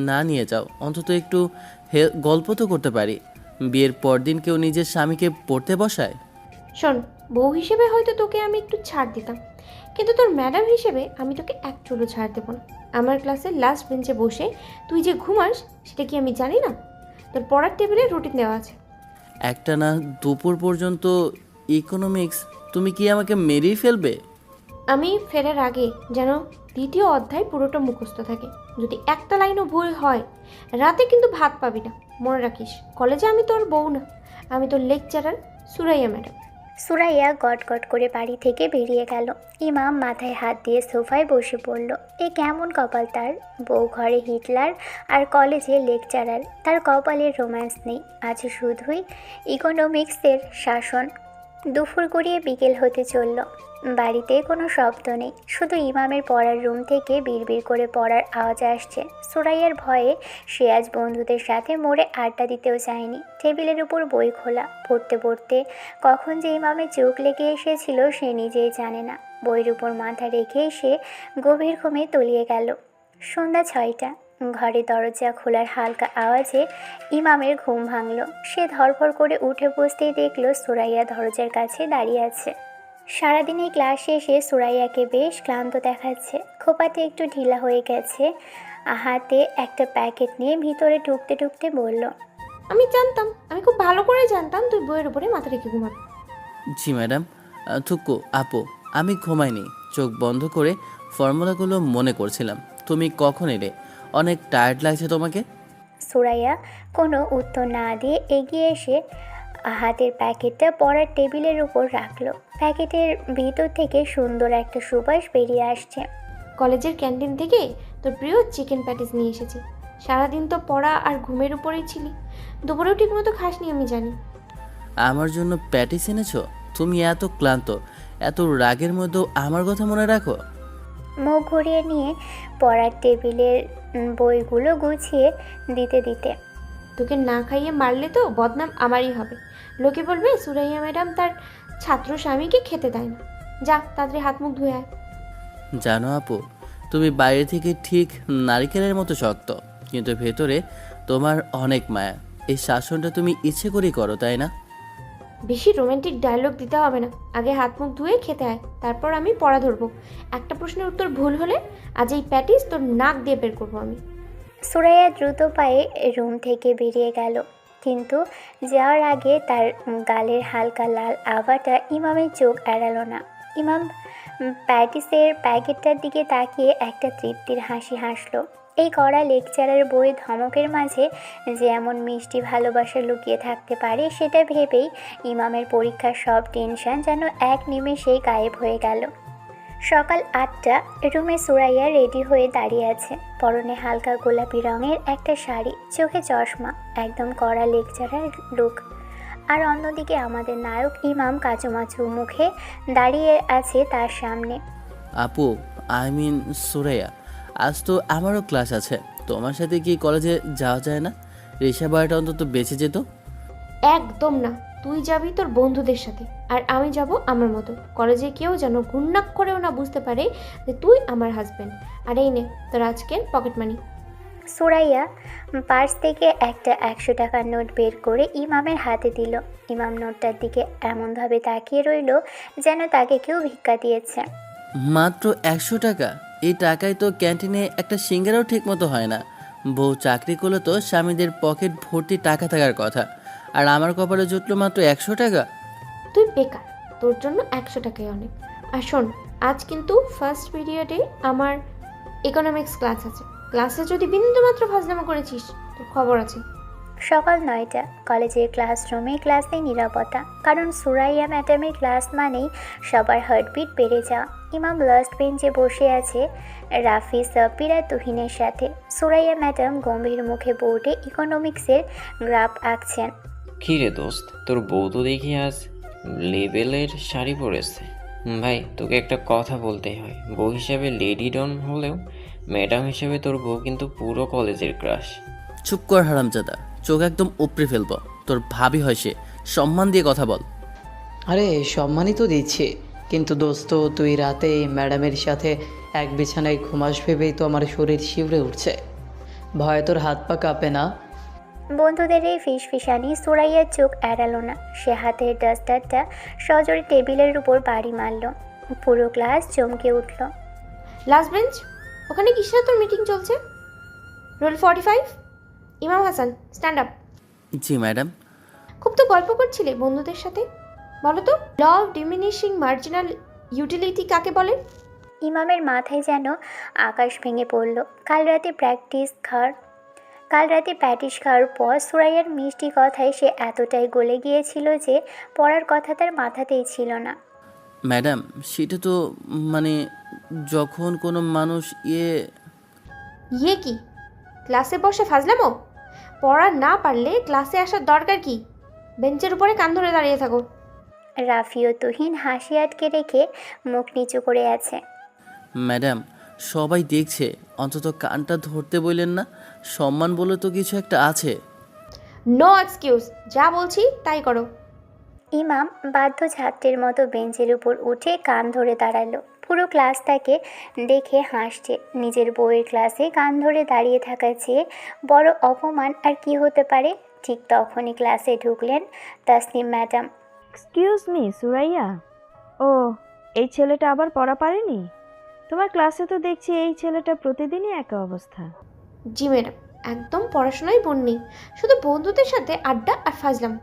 না নিয়ে যাও, অন্তত একটু গল্প তো করতে পারি। বিয়ের পর দিন কেউ নিজের স্বামীকে পড়তে বসায়?
শোন, বউ হিসেবে হয়তো তোকে আমি একটু ছাড় দিতাম, কিন্তু তোর ম্যাডাম হিসেবে আমি তোকে এক চুলো ছাড় দেবো না। আমার ক্লাসের লাস্ট বেঞ্চে বসে তুই যে ঘুমাস সেটা কি আমি জানি না? তোর পড়ার টেবিলে রুটিন দেওয়া আছে।
একটা না দুপুর পর্যন্ত ইকোনমিক্স, তুমি কি আমাকে মেরেই ফেলবে?
আমি ফেরার আগে যেন দ্বিতীয় অধ্যায় পুরোটা মুখস্থ থাকে। যদি একটা লাইনও ভুল হয়, রাতে কিন্তু ভাত পাবি না। মনে রাখিস, কলেজে আমি তোর বউ না, আমি তোর lecturer Suraiya madam.
Suraiya goat goat করে বাড়ি থেকে বেরিয়ে গেল। ইমাম মাথায় হাত দিয়ে সোফায় বসে পড়ল। এ কেমন কপাল তার! বউ ঘরে হিটলার আর কলেজে লেকচারার। তার কপালের রোম্যান্স নেই, আছে শুধুই ইকোনমিক্সের শাসন। দুপুর গড়িয়ে বিকেল হতে চলল। বাড়িতে কোনো শব্দ নেই, শুধু ইমামের পড়ার রুম থেকে বিড়বিড় করে পড়ার আওয়াজ আসছে। সুরাইয়ার ভয়ে সে আজ বন্ধুদের সাথে মোড়ে আড্ডা দিতেও চায়নি। টেবিলের উপর বই খোলা, পড়তে পড়তে কখন যে ইমামের চোখ লেগে এসেছিল সে নিজেই জানে না। বইয়ের উপর মাথা রেখেই সে গভীর ঘুমে তলিয়ে গেল। সন্ধ্যা 6টা। ঘরে দরজা খোলার হালকা আওয়াজে ইমামের ঘুম ভাঙল। সে ধরফর করে উঠে বসতেই দেখল সুরাইয়া দরজার কাছে দাঁড়িয়ে আছে। সারাদিন এই ক্লাস শেষে সুরাইয়াকে বেশ ক্লান্ত দেখাচ্ছে। খোপাতে একটু ঢিলা হয়ে গেছে। হাতে একটা প্যাকেট নিয়ে ভিতরে ঢুকতে ঢুকতে বলল,
আমি জানতাম, আমি খুব ভালো করে জানতাম তুই বইয়ের উপরে মাথা রেখে ঘুমাবি।
জি ম্যাডাম। থুকু আপু, আমি ঘুমাইনি, চোখ বন্ধ করে ফর্মুলাগুলো মনে করছিলাম। তুমি কখন এলে? অনেক টায়ার্ড লাগছে তোমাকে?
সুরাইয়া কোনো উত্তর না দিয়ে এগিয়ে এসে হাতের প্যাকেটটা পড়ার টেবিলের উপর রাখলো। প্যাকেটের ভিতর থেকে সুন্দর একটা সুবাস বেরিয়ে আসছে।
কলেজের ক্যান্টিন থেকে তোর প্রিয় চিকেন প্যাটিস নিয়ে এসেছি। সারাদিন তো পড়া আর ঘুমের উপরেই ছিলি, দুপুরেও ঠিক মতো খাসনি আমি জানি।
আমার জন্য প্যাটিস এনেছো? তুমি এত ক্লান্ত, এত রাগের মধ্যেও আমার কথা মনে রাখো?
মুখ ঘুরিয়ে নিয়ে পড়ার টেবিলের বইগুলো গুছিয়ে দিতে দিতে,
তোকে না খাইয়ে মারলে তো বদনাম আমারই হবে। লোকে বলবে সুরাইয়া ম্যাডাম তার ছাত্র স্বামীকে খেতে দেয় না। যা তাড়াতাড়ি হাত মুখ ধুয়ে আয়।
জানো আপু, তুমি বাইরে থেকে ঠিক নারকেলের মতো শক্ত, কিন্তু ভেতরে তোমার অনেক মায়া। এই শাসনটা তুমি ইচ্ছে করেই করো, তাই না?
বেশি রোমান্টিক ডায়লগ দিতে হবে না। আগে হাত মুখ ধুয়ে খেতে আয়, তারপর আমি পড়া ধরবো। একটা প্রশ্নের উত্তর ভুল হলে আজ এই প্যাটিস তোর নাক দিয়ে বের করবো আমি।
সুরাইয়া দ্রুত পায়ে রুম থেকে বেরিয়ে গেল, কিন্তু যাওয়ার আগে তার গালের হালকা লাল আভাটা ইমামের চোখ এড়ালো না। ইমাম প্যাটিসের প্যাকেটটার দিকে তাকিয়ে একটা তৃপ্তির হাসি হাসলো। এই কড়া লেকচারের বই ধমকের মাঝে যে এমন মিষ্টি ভালোবাসা লুকিয়ে থাকতে পারে সেটা ভেবেই ইমামের পরীক্ষার সব টেনশন যেন এক নিমেষেই গায়েব হয়ে গেল। সকাল 8টা, রুমে সুরাইয়া রেডি হয়ে দাঁড়িয়ে আছে। পরনে হালকা গোলাপি রঙের একটা শাড়ি, চোখে চশমা, একদম কড়া লেকচারার লুক। আর অন্যদিকে আমাদের নায়ক ইমাম কাচুমাচু মুখে দাঁড়িয়ে আছে তার সামনে।
আপু, আই মিন সুরাইয়া, আজ তো আমারও ক্লাস আছে। তোমার সাথে কি কলেজে যাওয়া যায় না? রিক্সা ভাড়াটা অন্তত বেঁচে যেত।
একদম না, তুই যাবি তোর বন্ধুদের সাথে আর আমি যাব আমার মতো। কলেজে কেউ যেন ঘুণাক করেও না বুঝতে পারে যে তুই আমার হাজব্যান্ড। আর এই নে তোর আজকের পকেট মানি।
সুরাইয়া পার্স থেকে একটা 100 টাকার নোট বের করে ইমামের হাতে দিল। ইমাম নোটটার দিকে এমনভাবে তাকিয়ে রইল যেন তাকে কেউ ভিক্ষা দিয়েছে।
মাত্র 100 টাকা? এই টাকায় তো ক্যান্টিনে একটা সিঙ্গারাও ঠিক মতো হয় না। বউ চাকরি করলে তো স্বামীদের পকেট ভর্তি টাকা থাকার কথা, আর আমার কপালে জুটলো মাত্র 100 টাকা।
তুই বেকার, তোর জন্য 100 টাকাই অনেক। আর শোন, আজ কিন্তু ফার্স্ট পিরিয়ডে আমার ইকোনমিক্স ক্লাস আছে। ক্লাসে যদি বিন্দুমাত্র ফাজলামো করেছিস তোর খবর আছে।
সকাল 9টা, কলেজের ক্লাসরুমে ক্লাসে নিরাপত্তা, কারণ সুরাইয়া ম্যাডামের ক্লাস মানেই সবার হার্টবিট বেড়ে যাওয়া। ইমাম লাস্ট বেঞ্চে বসে আছে রাফি, সাব্বির আর তুহিনের সাথে। সুরাইয়া ম্যাডাম গম্ভীর মুখে বোর্ডে ইকোনমিক্সের গ্রাফ আঁকছেন।
কী রে দোস্ত, তোর বউ তো দেখি আজ লেবেলের শাড়ি পরেছে। ভাই, তোকে একটা কথা বলতেই হয়। বউ হিসাবে লেডি ডন হলেও ম্যাডাম হিসেবে তোর বউ কিন্তু পুরো কলেজের ক্রাশ।
চুপ কর হারামজাদা, চোখ একদম উপড়ে ফেলবো। তোর ভাবি হয় সে, সম্মান দিয়ে কথা বল।
আরে সম্মানই তো দিচ্ছি, কিন্তু দোস্ত তুই রাতে ম্যাডামের সাথে এক বিছানায় ঘুমাস ভেবেই তো আমার শরীর শিউরে উঠছে। ভয়ে তোর হাত পা কাঁপে না?
বন্ধুদের এই ফিসফিসানি সুরাইয়ার চোখ এড়ালো না। সে হাতের ডাস্টারটা সজোরে টেবিলের উপর বাড়ি মারল। পুরো ক্লাস চমকে উঠল।
লাস্ট বেঞ্চ, ওখানে কিসের তোর মিটিং চলছে? Roll 45, Imam Hasan stand up.
জি ম্যাডাম।
খুব তো গল্প করছিলে বন্ধুদের সাথে, বলো তো law of diminishing marginal utility কাকে বলে?
ইমামের মাথায় যেন আকাশ ভেঙে পড়ল। কাল রাতে প্যাটিস খাওয়ার পর সুরাইয়ার মিষ্টি কথায় সে এতটাই গলে গিয়েছিল যে পড়ার কথা তার মাথাতেই ছিল না।
ম্যাডাম, সেটা তো মানে যখন কোনো মানুষ
ইয়ে কি? ক্লাসে বসে ফাজলামো? পড়া না পারলে ক্লাসে আসার দরকার কি? বেঞ্চের উপরে কান ধরে দাঁড়িয়ে থাকো।
রাফি ও তুহিন হাসি আটকে রেখে মুখ নিচু করে আছে।
ম্যাডাম, সবাই দেখছে, অন্তত কানটা ধরতে বললেন না? সম্মান বলে তো কিছু একটা আছে।
নো এক্সকিউজ, যা বলছি তাই করো।
ইমাম বাধ্য ছাত্রের মতো বেঞ্চের উপর উঠে কান ধরে দাঁড়ালো। পুরো ক্লাস তাকে দেখে হাসছে। নিজের বউয়ের ক্লাসে কান ধরে দাঁড়িয়ে থাকার চেয়ে বড় অপমান আর কি হতে পারে। ঠিক তখনই ক্লাসে ঢুকলেন Tasnim madam.
Excuse me Suraiya. ও, এই ছেলেটা আবার পড়া পারেনি? তোমার ক্লাসে তো দেখছি এই ছেলেটা প্রতিদিনই একা অবস্থা।
জি ম্যাডাম, একদম পড়াশোনায় মন নেই, শুধু বন্ধুদের সাথে আড্ডা আর ফাজলাম।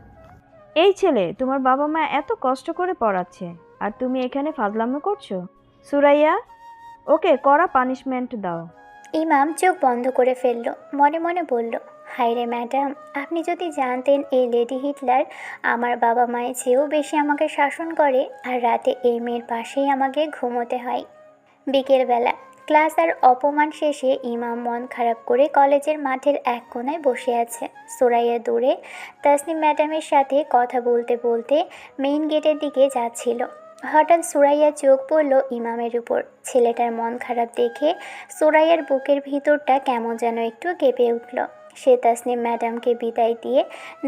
এই ছেলে তোমার বাবা মা এত কষ্ট করে পড়াচ্ছে আর তুমি এখানে ফাজলামো করছো? সুরাইয়া, ওকে কড়া পানিশমেন্ট দাও।
ইমাম চোখ বন্ধ করে ফেলল, মনে মনে বলল, হায়রে ম্যাডাম, আপনি যদি জানতেন এই লেডি হিটলার আমার বাবা মায়ের চেয়েও বেশি আমাকে শাসন করে, আর রাতে এই মেয়ের পাশেই আমাকে ঘুমোতে হয়। বিকেলবেলা ক্লাস আর অপমান শেষে ইমাম মন খারাপ করে কলেজের মাঠের এক কোণায় বসে আছে। সুরাইয়া দূরে তাসনিম ম্যাডামের সাথে কথা বলতে বলতে মেইন গেটের দিকে যাচ্ছিল। হঠাৎ সুরাইয়ার চোখ পড়ল ইমামের উপর। ছেলেটার মন খারাপ দেখে সুরাইয়ার বুকের ভিতরটা কেমন যেন একটু কেঁপে উঠল। সে তাসনিম ম্যাডামকে বিদায় দিয়ে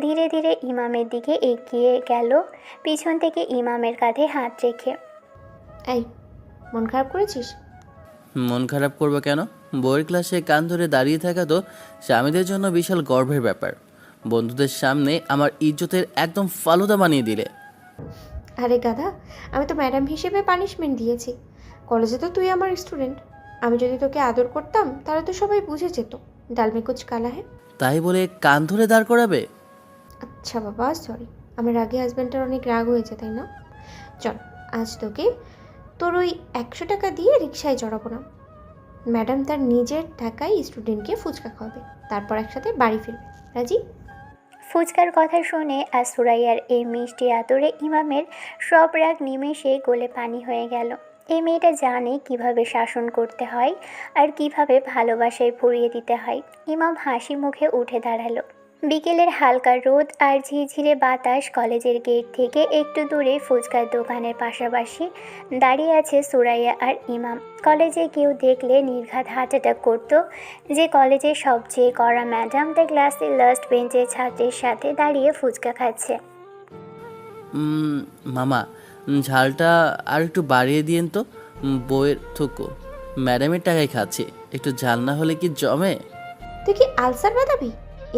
ধীরে ধীরে ইমামের দিকে এগিয়ে গেল, পিছন থেকে ইমামের কাঁধে হাত রেখে।
এই, মন খারাপ করেছিস?
মন খারাপ করবো কেন? বইয়ের ক্লাসে কান ধরে দাঁড়িয়ে থাকা তো স্বামীদের জন্য বিশাল গর্বের ব্যাপার। বন্ধুদের সামনে আমার ইজ্জতের একদম ফালুদা বানিয়ে দিলে।
আরে গাধা, আমি তো ম্যাডাম হিসেবে পানিশমেন্ট দিয়েছি। কলেজে তো তুই আমার স্টুডেন্ট। আমি যদি তোকে আদর করতাম তাহলে তো সবাই বুঝে যেত ডাল মে কুচ কালা হ্যায়।
তাই বলে কান ধরে দাঁড় করাবে?
আচ্ছা বাবা, সরি। আমার আগে হাজব্যান্ডটার অনেক রাগ হয়েছে, তাই না? চল, আজ তোকে তোর ওই 100 টাকা দিয়ে রিক্সায় চড়াবো না। ম্যাডাম তার নিজের টাকায় স্টুডেন্টকে ফুচকা খাওয়াবে, তারপর একসাথে বাড়ি ফিরবে। রাজি?
ফুচকার কথা শুনে আর সুরাইয়ার এই মিষ্টি আদরে ইমামের সব রাগ নিমেষে গলে পানি হয়ে গেল। এই মেয়েটা জানে কিভাবে শাসন করতে হয় আর কিভাবে ভালোবাসায় ভরিয়ে দিতে হয়। ইমাম হাসি মুখে উঠে দাঁড়ালো। বিকেলের হালকা রোদ আর ঝিরঝিরে বাতাস। কলেজের গেট থেকে একটু দূরে ফুচকার দোকানের পাশাপাশি দাঁড়িয়ে আছে সুরাইয়া আর ইমাম। কলেজে কেউ দেখলে নির্ঘাত হার্ট অ্যাটাক করতো যে কলেজের সবচেয়ে কড়া ম্যাডাম তার ক্লাসের লাস্ট বেঞ্চের ছাত্রের সাথে দাঁড়িয়ে ফুচকা খাচ্ছে।
মামা, ঝালটা আর একটু বাড়িয়ে দিয়েন তো। বইয়ের থুকো, ম্যাডামের টাকায় খাচ্ছি, একটু ঝাল না হলে কি জমে?
তুই কি আলসার বাঁধাবি?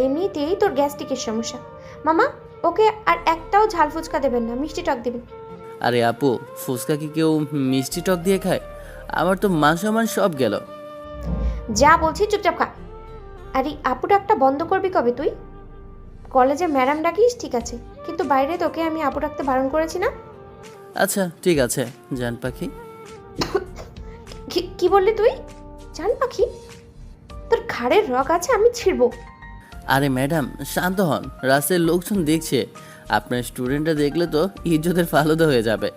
এমনিতেই তোর গ্যাস্ট্রিকের সমস্যা। মামা, ওকে আর একটাও ঝাল ফুচকা দেবেন না, মিষ্টি টক দেবেন।
আরে আপু, ফুচকা কি কেউ মিষ্টি টক দিয়ে খায়? আমার তো মান সম্মান সব গেল।
যা বলছি চুপচাপ খা। আর এই আপু ডাকটা বন্ধ করবি কবে তুই? কলেজে ম্যাডাম ডাকিস ঠিক আছে, কিন্তু বাইরে তোকে আমি আপু ডাকতে বারণ করেছি না?
আচ্ছা ঠিক আছে, জান পাখি।
কি বললি তুই? জান পাখি? তোর ঘাড়ের রগ আছে, আমি ছিড়বো।
আরে ম্যাডাম শান্ত হন, রাস্তায় লোকজন দেখছে, আপনার স্টুডেন্টরা দেখলে তো ইজ্জতের ফালুদা হয়ে যাবে।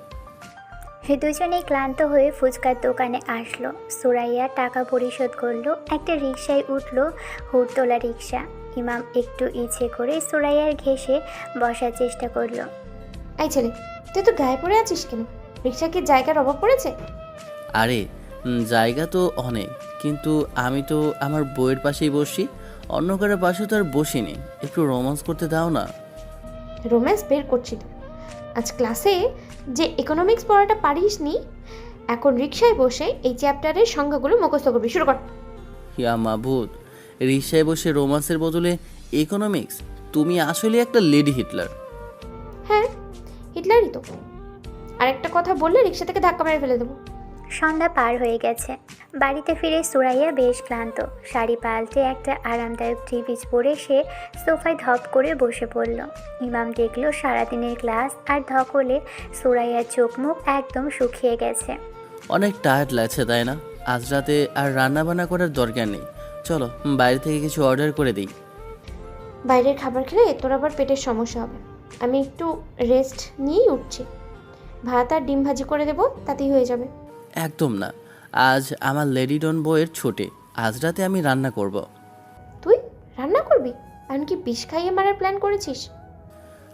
দুজনেই ক্লান্ত হয়ে ফুচকার দোকানে আসলো। সুরাইয়া টাকা পরিশোধ করলো, একটা রিকশায় উঠলো, হুড়তোলা রিকশা। ইমাম একটু ইচ্ছে করে সুরাইয়ার ঘেঁষে বসার চেষ্টা করলো।
এই ছেলে, তুই তো গায়ে পড়ে আছিস কেন? রিক্সা কি জায়গার অভাব পড়েছে?
আরে জায়গা তো অনেক, কিন্তু আমি তো আমার বইয়ের পাশেই বসি, অন্য কারোর পাশে তো আর বসিনি। একটু রোমান্স করতে দাও না।
রোম্যান্স বের করছি তো। আজ ক্লাসে যে ইকোনমিক্স পড়াটা পারিস নি, এখন রিক্সায় বসে এই চ্যাপ্টারের সংখ্যাগুলো মুখস্থ করবি। শুরু কর।
হিয়া মাবুদ, রিক্সায় বসে রোমান্সের বদলে ইকোনমিক্স? তুমি আসলে একটা লেডি হিটলার।
হ্যাঁ, হিটলারই তো। আর একটা কথা বললে রিক্সা থেকে ধাক্কা মেরে ফেলে দেবো।
সন্ধ্যা পার হয়ে গেছে। বাড়িতে ফিরে সুরাইয়া বেশ ক্লান্ত। শাড়ি পাল্টে একটা আরামদায়ক থ্রি-পিস পরে সে সোফায় ধপ করে বসে পড়ল। ইমাম দেখলো সারাদিনের ক্লাস আর ধকলে সুরাইয়ার চোখ মুখ একদম শুকিয়ে গেছে।
অনেক টায়ার্ড লাগছে তাই না? আজ রাতে আর রান্না বান্না করার দরকার নেই, চলো বাইরে থেকে কিছু অর্ডার করে দিই।
বাইরের খাবার খেলে তোর আবার পেটের সমস্যা হবে। আমি একটু রেস্ট নিয়েই উঠছি। ভাত আর ডিম ভাজি করে দেবো, তাতেই হয়ে যাবে।
একদম না, আজ আমার লেডি ডন বইয়ের ছোটে, আজ রাতে আমি রান্না করব।
তুই রান্না করবি? এমনকি বিষ খাইয়ে মারার প্ল্যান করেছিস?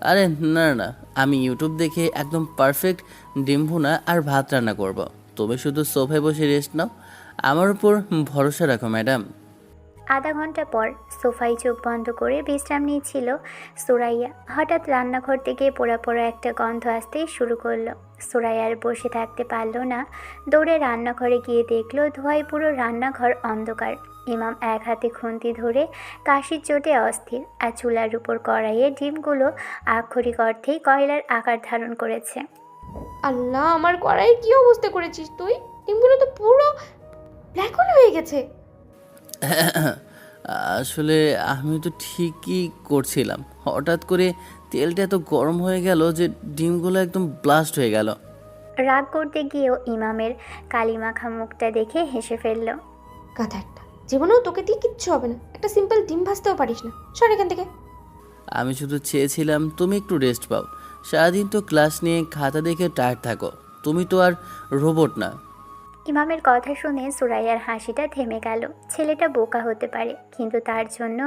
আরে না না, আমি ইউটিউব দেখে একদম পারফেক্ট ডিম ভুনা আর ভাত রান্না করব। তুমি শুধু সোফায় বসে রেস্ট নাও, আমার উপর ভরসা রাখো ম্যাডাম।
আধা ঘন্টা পর সোফায় চোখ বন্ধ করে বিশ্রাম নিচ্ছিল সুরাইয়া। হঠাৎ রান্নাঘর থেকে পোড়া পোড়া একটা গন্ধ আসতে শুরু করলো। সুরাইয়া আর বসে থাকতে পারলো না, দৌড়ে রান্নাঘরে গিয়ে দেখলো ধোঁয়ায় পুরো রান্নাঘর অন্ধকার। ইমাম এক হাতে খুন্তি ধরে কাশির চোটে অস্থির, আর চুলার উপর কড়াইয়ে ডিমগুলো আক্ষরিক অর্থেই কয়লার আকার ধারণ করেছে।
আল্লাহ, আমার কড়াইয়ের কি অবস্থা করেছিস তুই? ডিমগুলো তো পুরো ব্ল্যাক হোল হয়ে গেছে।
আসলে আমি তো ঠিকই করছিলাম, হঠাৎ করে তেলটা এত গরম হয়ে গেল যে ডিমগুলো একদম ব্লাস্ট হয়ে গেল।
রাগ করতে গিয়েও ইমামের কালিমাখা মুখটা দেখে হেসে ফেলল।
কথা একটা, জীবনেও তোকে দিয়ে কিচ্ছু হবে না। একটা সিম্পল ডিম ভাজতেও পারিস না। সর এখান থেকে।
আমি শুধু চেয়েছিলাম তুমি একটু রেস্ট পাও, সারাদিন তো ক্লাস নিয়ে খাতা দেখে টায়ার্ড থাকো, তুমি তো আর রোবট না।
ইমামের কথা শুনে সুরাইয়ার হাসিটা থেমে গেল। ছেলেটা বোকা হতে পারে, কিন্তু তার জন্য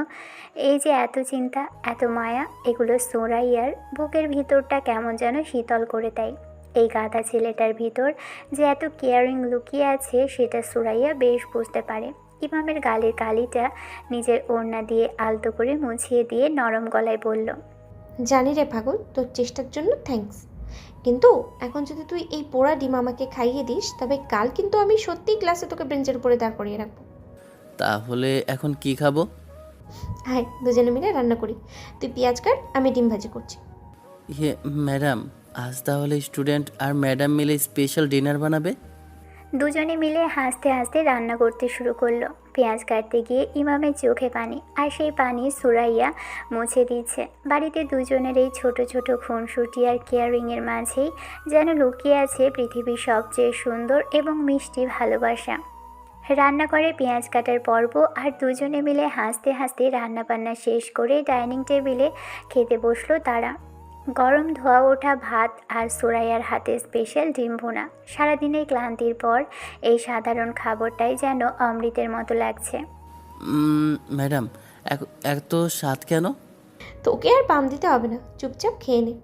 এই যে এত চিন্তা, এত মায়া, এগুলো সুরাইয়ার বুকের ভিতরটা কেমন যেন শীতল করে দেয়। এই গাধা ছেলেটার ভিতর যে এত কেয়ারিং লুকিয়ে আছে সেটা সুরাইয়া বেশ বুঝতে পারে। ইমামের গালের কালিটা নিজের ওড়না দিয়ে আলতো করে মুছিয়ে দিয়ে নরম গলায় বলল,
জানি রে পাগল, তোর চেষ্টার জন্য থ্যাঙ্কস, কিন্তু এখন যদি তুই এই পোড়া ডিম আমাকে খাইয়ে দিস, তবে কাল কিন্তু আমি সত্যিই ক্লাসে তোকে বেঞ্চের উপরে দাঁড় করিয়ে রাখবো।
তাহলে এখন কি খাবো?
হাই, দুজনে মিলে রান্না করি। তুই পেঁয়াজ কাট, আমি ডিম ভাজি করছি।
ইয়ে ম্যাডাম, আজ তাহলে স্টুডেন্ট আর ম্যাডাম মিলে স্পেশাল ডিনার বানাবে?
দুজনে মিলে হাসতে হাসতে রান্না করতে শুরু করলো। পেঁয়াজ কাটতে গিয়ে ইমামের চোখে পানি, আর সেই পানি সুরাইয়া মুছে দিচ্ছে। বাড়িতে দুজনের এই ছোট ছোট খুনসুটি আর কেয়ারিংয়ের মাঝেই যেন লুকিয়ে আছে পৃথিবীর সবচেয়ে সুন্দর এবং মিষ্টি ভালোবাসা। রান্নাঘরে পেঁয়াজ কাটার পর্ব, আর দুজনে মিলে হাসতে হাসতে রান্নাবান্না শেষ করে ডাইনিং টেবিলে খেতে বসলো তারা। গরম ধোয়া ওঠা ভাত আর সুরাইয়ার হাতে স্পেশাল ডিম ভুনা। সারাদিনের ক্লান্তির পর এই সাধারণ খাবারটাই যেন অমৃতের মতো লাগছে।
ম্যাডাম, এত স্বাদ কেন?
তোকে আর পাম দিতে হবে না, চুপচাপ খেয়ে নে।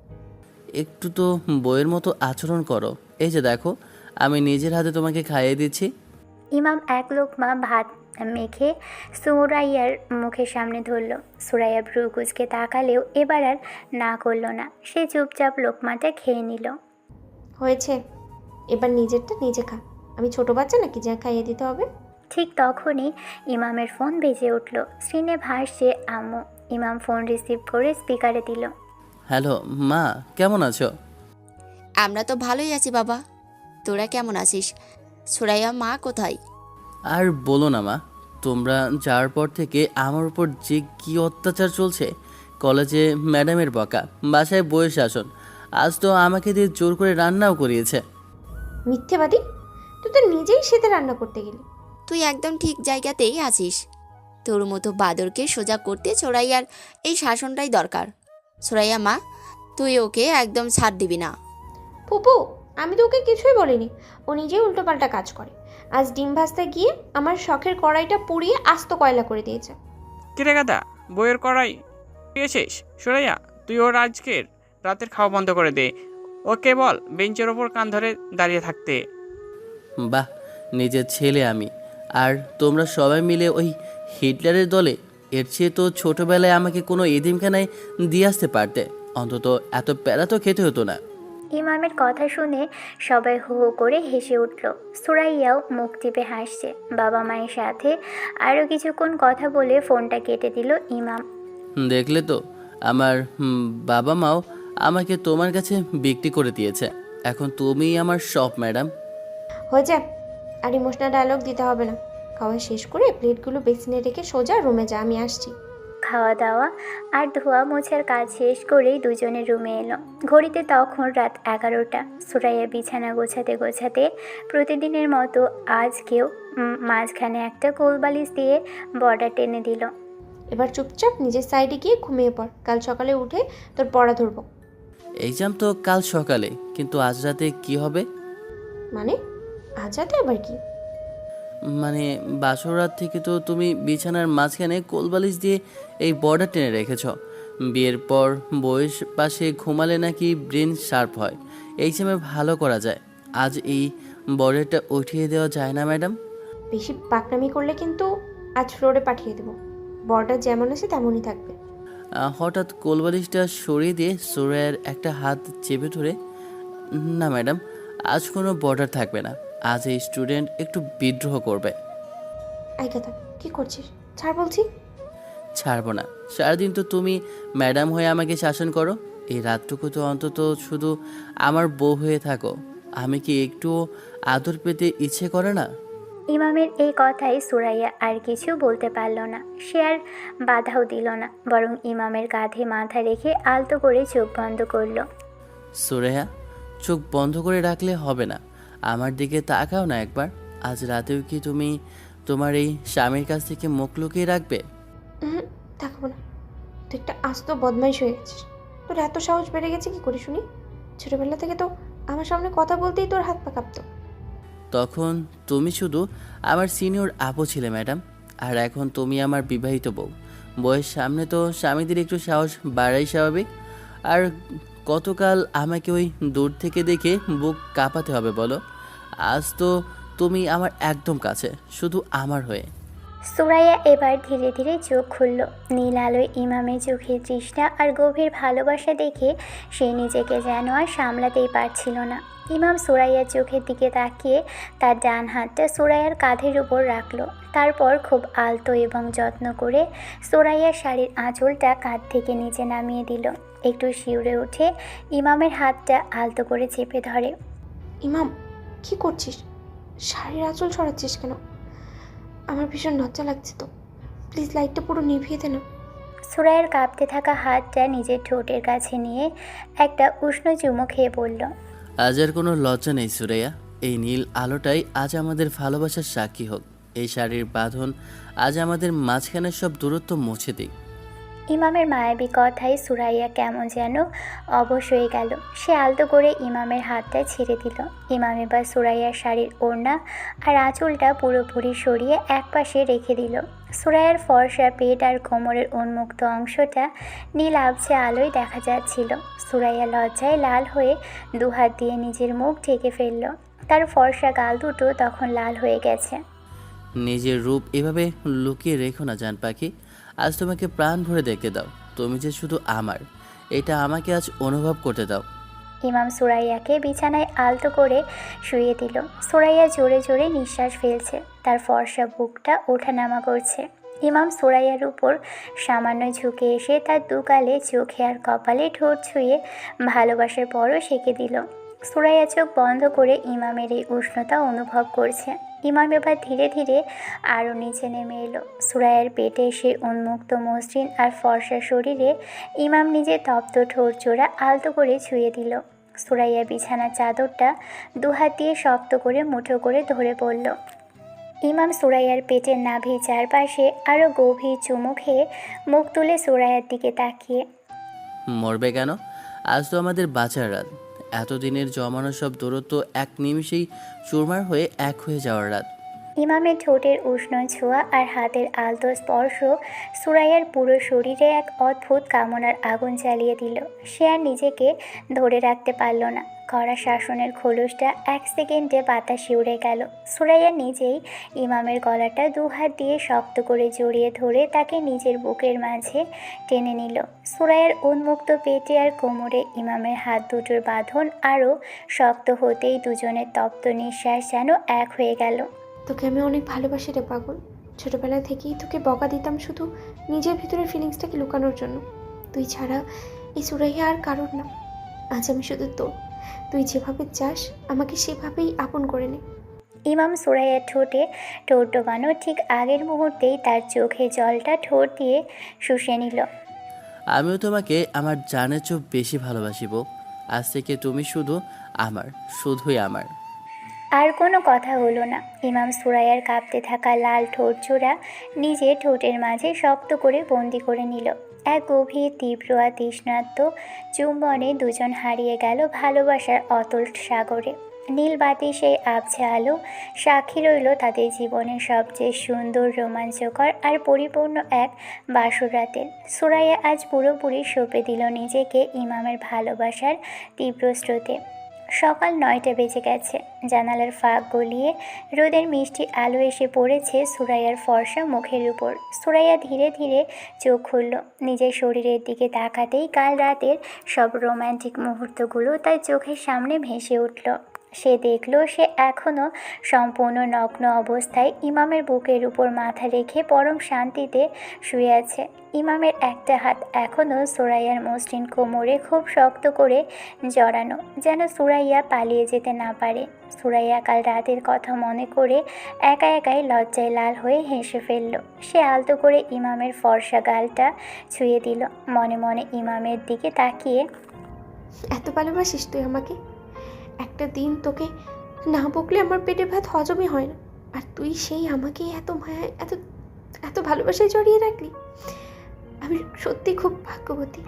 একটু তো বইয়ের মতো আচরণ করো। এই যে দেখো, আমি নিজের হাতে তোমাকে খাইয়ে দিচ্ছি।
ইমাম এক লোকমা ভাত মেখে সুরাইয়ার মুখের সামনে ধরল। সুরাইয়া ভ্রু কুচকে তাকালেও এবার আর না করলো না, সে চুপচাপ লোকমাটা খেয়ে নিল।
হয়েছে, এবার নিজেরটা নিজে খা। আমি ছোট বাচ্চা নাকি যা খাইয়ে দিতে হবে?
ঠিক তখনই ইমামের ফোন বেজে উঠল। স্ক্রিনে ভাসছে আম্মু। ইমাম ফোন রিসিভ করে স্পিকারে দিল।
হ্যালো মা, কেমন আছো?
আমরা তো ভালোই আছি বাবা, তোরা কেমন আছিস? সুরাইয়া মা কোথায়?
আর বলো না মা, তোমরা যাওয়ার পর থেকে আমার উপর যে কি অত্যাচার চলছে। কলেজে ম্যাডামের বকা, বাসায় বইয়ের শাসন, আজ তো আমাকে দিয়ে জোর করে রান্নাও করিয়েছে।
মিথ্যেবাদী, তুই তো নিজেই শীতে রান্না করতে গেলি।
তুই একদম ঠিক জায়গাতেই আছিস। তোর মতো বাদরকে সোজা করতে সুরাইয়ার এই শাসনটাই দরকার। সুরাইয়া মা, তুই ওকে একদম ছাড় দিবি না।
ফুপু, আমি তো ওকে কিছুই বলিনি, ও নিজেই উল্টোপাল্টা কাজ করে। আজ ডিম ভাজতে গিয়ে আমার শখের কড়াইটা পুড়িয়ে আস্ত কয়লা করে দিয়েছে।
কিরে গাদা, বইয়ের কড়াই পেয়েছিস? সুরাইয়া, তুই ওর আজকের রাতের খাওয়া বন্ধ করে দে। ওকে বল বেঞ্চের ওপর কান ধরে দাঁড়িয়ে থাকতে।
বাহ, নিজের ছেলে আমি, আর তোমরা সবাই মিলে ওই হিটলারের দলে। এর চেয়ে তো ছোটোবেলায় আমাকে কোনো এতিমখানায় দিয়ে আসতে পারতে, অন্তত এত প্যারা তো খেতে হতো না।
ইমামের কথা শুনে সবাই হো হো করে হেসে উঠল। সুরাইয়াও মুখ টিপে হাসছে। বাবা মায়ের সাথে আরও কিছুক্ষণ কথা বলে ফোনটা কেটে দিল ইমাম।
দেখলে তো, আমার বাবা মাও আমাকে তোমার কাছে বিক্রি করে দিয়েছে। এখন তুমিই আমার সব ম্যাডাম।
হয়েছে, আর ইমোশনাল ডায়লগ দিতে হবে না। খাওয়া শেষ করে প্লেটগুলো বেসিনে রেখে সোজা রুমে যা, আমি আসছি।
খাওয়া দাওয়া আর ধোয়া মোছার কাজ শেষ করেই দুজনে রুমে এলো। ঘড়িতে তখন রাত 11টা। সুরাইয়া বিছানা গোছাতে গোছাতে প্রতিদিনের মতো আজকেও মাঝখানে একটা কোলবালিশ দিয়ে বর্ডার টেনে দিল।
এবার চুপচাপ নিজের সাইডে গিয়ে ঘুমিয়ে পড়, কাল সকালে উঠে তোর পড়া ধরবো।
এক্সাম তো কাল সকালে, কিন্তু আজ রাতে কি হবে?
মানে আজ রাতে আবার কি?
মানে বাসর রাত থেকে তো তুমি বিছানার মাঝখানে কোলবালিশ দিয়ে এই বর্ডার টেনে রেখেছ। বিয়ের পর বয়স পাশে ঘুমালে নাকি ব্রেন শার্প হয়, এই সময় ভালো করা যায়। আজ এই বর্ডারটা উঠিয়ে দেওয়া যায় না ম্যাডাম?
বেশি পাকনামি করলে কিন্তু আজ ফ্লোরে পাঠিয়ে দেবো। বর্ডার যেমন আছে তেমনই থাকবে।
হঠাৎ কোলবালিশটা সরিয়ে দিয়ে সুরাইয়ার একটা হাত চেপে ধরে, না ম্যাডাম, আজ কোনো বর্ডার থাকবে না। আজ এই স্টুডেন্ট একটু বিদ্রোহ করবে।
এই কথা কি করছিস? ছাড় বলছি।
ছাড়বো না। সারাদিন তো তুমি ম্যাডাম হয়ে আমাকে শাসন করো, এই রাতটুকু তো অন্তত শুধু আমার বউ হয়ে থাকো। আমি কি একটু আদর পেতে ইচ্ছে করে না?
ইমামের এই কথায় সুরাইয়া আর কিছু বলতে পারল না। সে আর বাধাও দিল না, বরং ইমামের কাঁধে মাথা রেখে আলতো করে চোখ বন্ধ করলো।
সুরাইয়া, চোখ বন্ধ করে রাখলে হবে না, আমার দিকে তাকাও না একবার। আজ রাতেও কি তুমি তোমার এই স্বামীর কাছ থেকে মুখ লুকিয়ে রাখবে?
থাকবো না। তুই একটা আস্ত বদমাইশ হয়ে গেছিস। তোর এত সাহস বেড়ে গেছে কি করে শুনি? ছোটবেলা থেকে তো আমার সামনে কথা বলতেই তোর হাত পা কাঁপতো।
তখন তুমি শুধু আমার সিনিয়র আপু ছিলে ম্যাডাম, আর এখন তুমি আমার বিবাহিত বউ। বউয়ের সামনে তো স্বামীদের একটু সাহস বাড়াই স্বাভাবিক। আর গতকাল আমাকে ওই দূর থেকে দেখে বুক কাঁপাতে হবে বলো? আজ তো তুমি আমার একদম কাছে, শুধু আমার হয়ে।
সুরাইয়া এবার ধীরে ধীরে চোখ খুলল। নীল আলোয় ইমামের চোখের তৃষ্ণা আর গভীর ভালোবাসা দেখে সে নিজেকে যেন আর সামলাতেই পারছিল না। ইমাম সুরাইয়ার চোখের দিকে তাকিয়ে তার ডান হাতটা সুরাইয়ার কাঁধের উপর রাখলো। তারপর খুব আলতো এবং যত্ন করে সুরাইয়ার শাড়ির আঁচলটা কাঁধ থেকে নিচে নামিয়ে দিল। একটু শিউরে উঠে ইমামের হাতটা আলতো করে চেপে ধরে।
ইমাম, কি করছিস? শাড়ির আঁচল ছড়াচ্ছিস কেন? আমার ভীষণ লজ্জা লাগছে তো, প্লিজ লাইটটা পুরো নিভিয়ে দে না।
সুরাইয়ার কাঁপতে থাকা হাতটা নিজের ঠোঁটের কাছে নিয়ে একটা উষ্ণ চুমু খেয়ে বলল,
আজ আর কোনো লজ্জা নেই সুরাইয়া। এই নীল আলোটাই আজ আমাদের ভালোবাসার সাক্ষী হোক। এই শাড়ির বাঁধন আজ আমাদের মাঝখানের সব দূরত্ব মুছে দিক।
ইমামের মায়াবী কথায় সুরাইয়া কেমন যেন অবশ হয়ে গেল। সে আলতো করে ইমামের হাতটা ছেড়ে দিল। ইমাম এবার সুরাইয়ার শাড়ির ওড়না আর আঁচলটা পুরোপুরি সরিয়ে একপাশে রেখে দিল। সুরাইয়ার ফর্সা পেট আর কোমরের উন্মুক্ত অংশটা নীল আবছে আলোয় দেখা যাচ্ছিল। সুরাইয়া লজ্জায় লাল হয়ে দুহাত দিয়ে নিজের মুখ ঢেকে ফেলল। তার ফর্সা গাল দুটো তখন লাল হয়ে গেছে।
নিজের রূপ এভাবে লুকিয়ে রেখো না জান পাখি। আজ তোমাকে প্রাণ ভরে দেখতে দাও। তুমি যে শুধু আমার, এটা আমাকে আজ অনুভব করতে দাও।
ইমাম সুরাইয়াকে বিছানায় আলতো করে শুইয়ে দিল। সুরাইয়া জোরে জোরে নিঃশ্বাস ফেলছে, তার ফর্সা বুকটা ওঠানামা করছে। ইমাম সুরাইয়ার উপর সামান্য ঝুঁকে এসে তার দুগালে, চোখে আর কপালে ঠোঁট ছুঁয়ে ভালোবাসার পরও সেঁকে দিল। সুরাইয়া চোখ বন্ধ করে ইমামের এই উষ্ণতা অনুভব করছে। ইমাম এবার ধীরে ধীরে আরও নিচে নেমে এলো। সুরাইয়ার পেটে সে উন্মুক্ত মসৃণ আর ফর্সা শরীরে ইমাম নিজের তপ্ত ঠোঁট জোড়া আলতো করে ছুঁয়ে দিল। সুরাইয়া বিছানার চাদরটা দুহাত দিয়ে শক্ত করে মুঠো করে ধরে পড়ল। ইমাম সুরাইয়ার পেটের নাভির চারপাশে আরও গভীর চুমু খেয়ে মুখ তুলে সুরাইয়ার দিকে তাকিয়ে,
মরবে কেন? আজ তো আমাদের বাঁচার রাত। এতদিনের জমানো সব দূরত্ব এক নিমিষেই চুরমার হয়ে এক হয়ে যাওয়ার রাত।
ইমামের ঠোঁটের উষ্ণ ছোঁয়া আর হাতের আলতো স্পর্শ সুরাইয়ার পুরো শরীরে এক অদ্ভুত কামনার আগুন জ্বালিয়ে দিল। সে আর নিজেকে ধরে রাখতে পারল না। কড়া শাসনের খোলসটা এক সেকেন্ডে বাতাসে উড়ে গেল। সুরাইয়া নিজেই ইমামের গলাটা দুহাত দিয়ে শক্ত করে জড়িয়ে ধরে তাকে নিজের বুকের মাঝে টেনে নিল। সুরাইয়ার উন্মুক্ত পেটে আর কোমরে ইমামের হাত দুটোর বাঁধন আরও শক্ত হতেই দুজনের তপ্ত নিঃশ্বাস যেন এক হয়ে গেল।
তোকে আমি অনেক ভালোবাসি রে পাগল। ছোটবেলা থেকেই তোকে বকা দিতাম শুধু নিজের ভিতরের ফিলিংসটাকে লুকানোর জন্য। তুই ছাড়া এই সুরাইয়া আর কারোর না। আজ আমি শুধু তোর। তুই যেভাবে চাস আমাকে সেভাবেই আপন করে নে।
ইমাম সুরাইয়ার ঠোঁটে ঠোঁট ডোবানো ঠিক আগের মুহূর্তেই তার চোখে জলটা ঠোঁট দিয়ে শুষে নিল।
আমিও তোমাকে আমার জানের চেয়েও বেশি ভালোবাসিব। আজ থেকে তুমি শুধু আমার, শুধুই আমার।
আর কোনো কথা হলো না। ইমাম সুরাইয়ার কাঁপতে থাকা লাল ঠোঁট জোড়া নিজের ঠোঁটের মাঝে শক্ত করে বন্দি করে নিল। এক গভীর তীব্র আর তৃষ্ণার্ত চুম্বনে দুজন হারিয়ে গেল ভালোবাসার অতল সাগরে। নীলবাতি সেই আবছা আলো সাক্ষী রইল তাদের জীবনের সবচেয়ে সুন্দর, রোমাঞ্চকর আর পরিপূর্ণ এক বাসর রাতে। সুরাইয়া আজ পুরোপুরি সঁপে দিল নিজেকে ইমামের ভালোবাসার তীব্র স্রোতে। সকাল 9টা বেজে গেছে। জানালার ফাঁক গলিয়ে রোদের মিষ্টি আলো এসে পড়েছে সুরাইয়ার ফর্সা মুখের উপর। সুরাইয়া ধীরে ধীরে চোখ খুলল। নিজের শরীরের দিকে তাকাতেই কাল রাতের সব রোম্যান্টিক মুহূর্তগুলো তার চোখের সামনে ভেসে উঠল। সে দেখল সে এখনও সম্পূর্ণ নগ্ন অবস্থায় ইমামের বুকের উপর মাথা রেখে পরম শান্তিতে শুয়ে আছে। ইমামের একটা হাত এখনও সুরাইয়ার মসৃণ কোমরে খুব শক্ত করে জড়ানো, যেন সুরাইয়া পালিয়ে যেতে না পারে। সুরাইয়া কাল রাতের কথা মনে করে একা একাই লজ্জায় লাল হয়ে হেসে ফেলল। সে আলতো করে ইমামের ফর্সা গালটা ছুঁয়ে দিল। মনে মনে ইমামের দিকে তাকিয়ে,
এত ভালোবাসিস তুই আমাকে? একটা দিন তোকে না বকলে আমার পেটে ভাত হজমই হয় না, আর তুই সেই আমাকে এত মায়া, এত এত ভালোবাসায় জড়িয়ে রাখলি। আমি সত্যি খুব ভাগ্যবতী।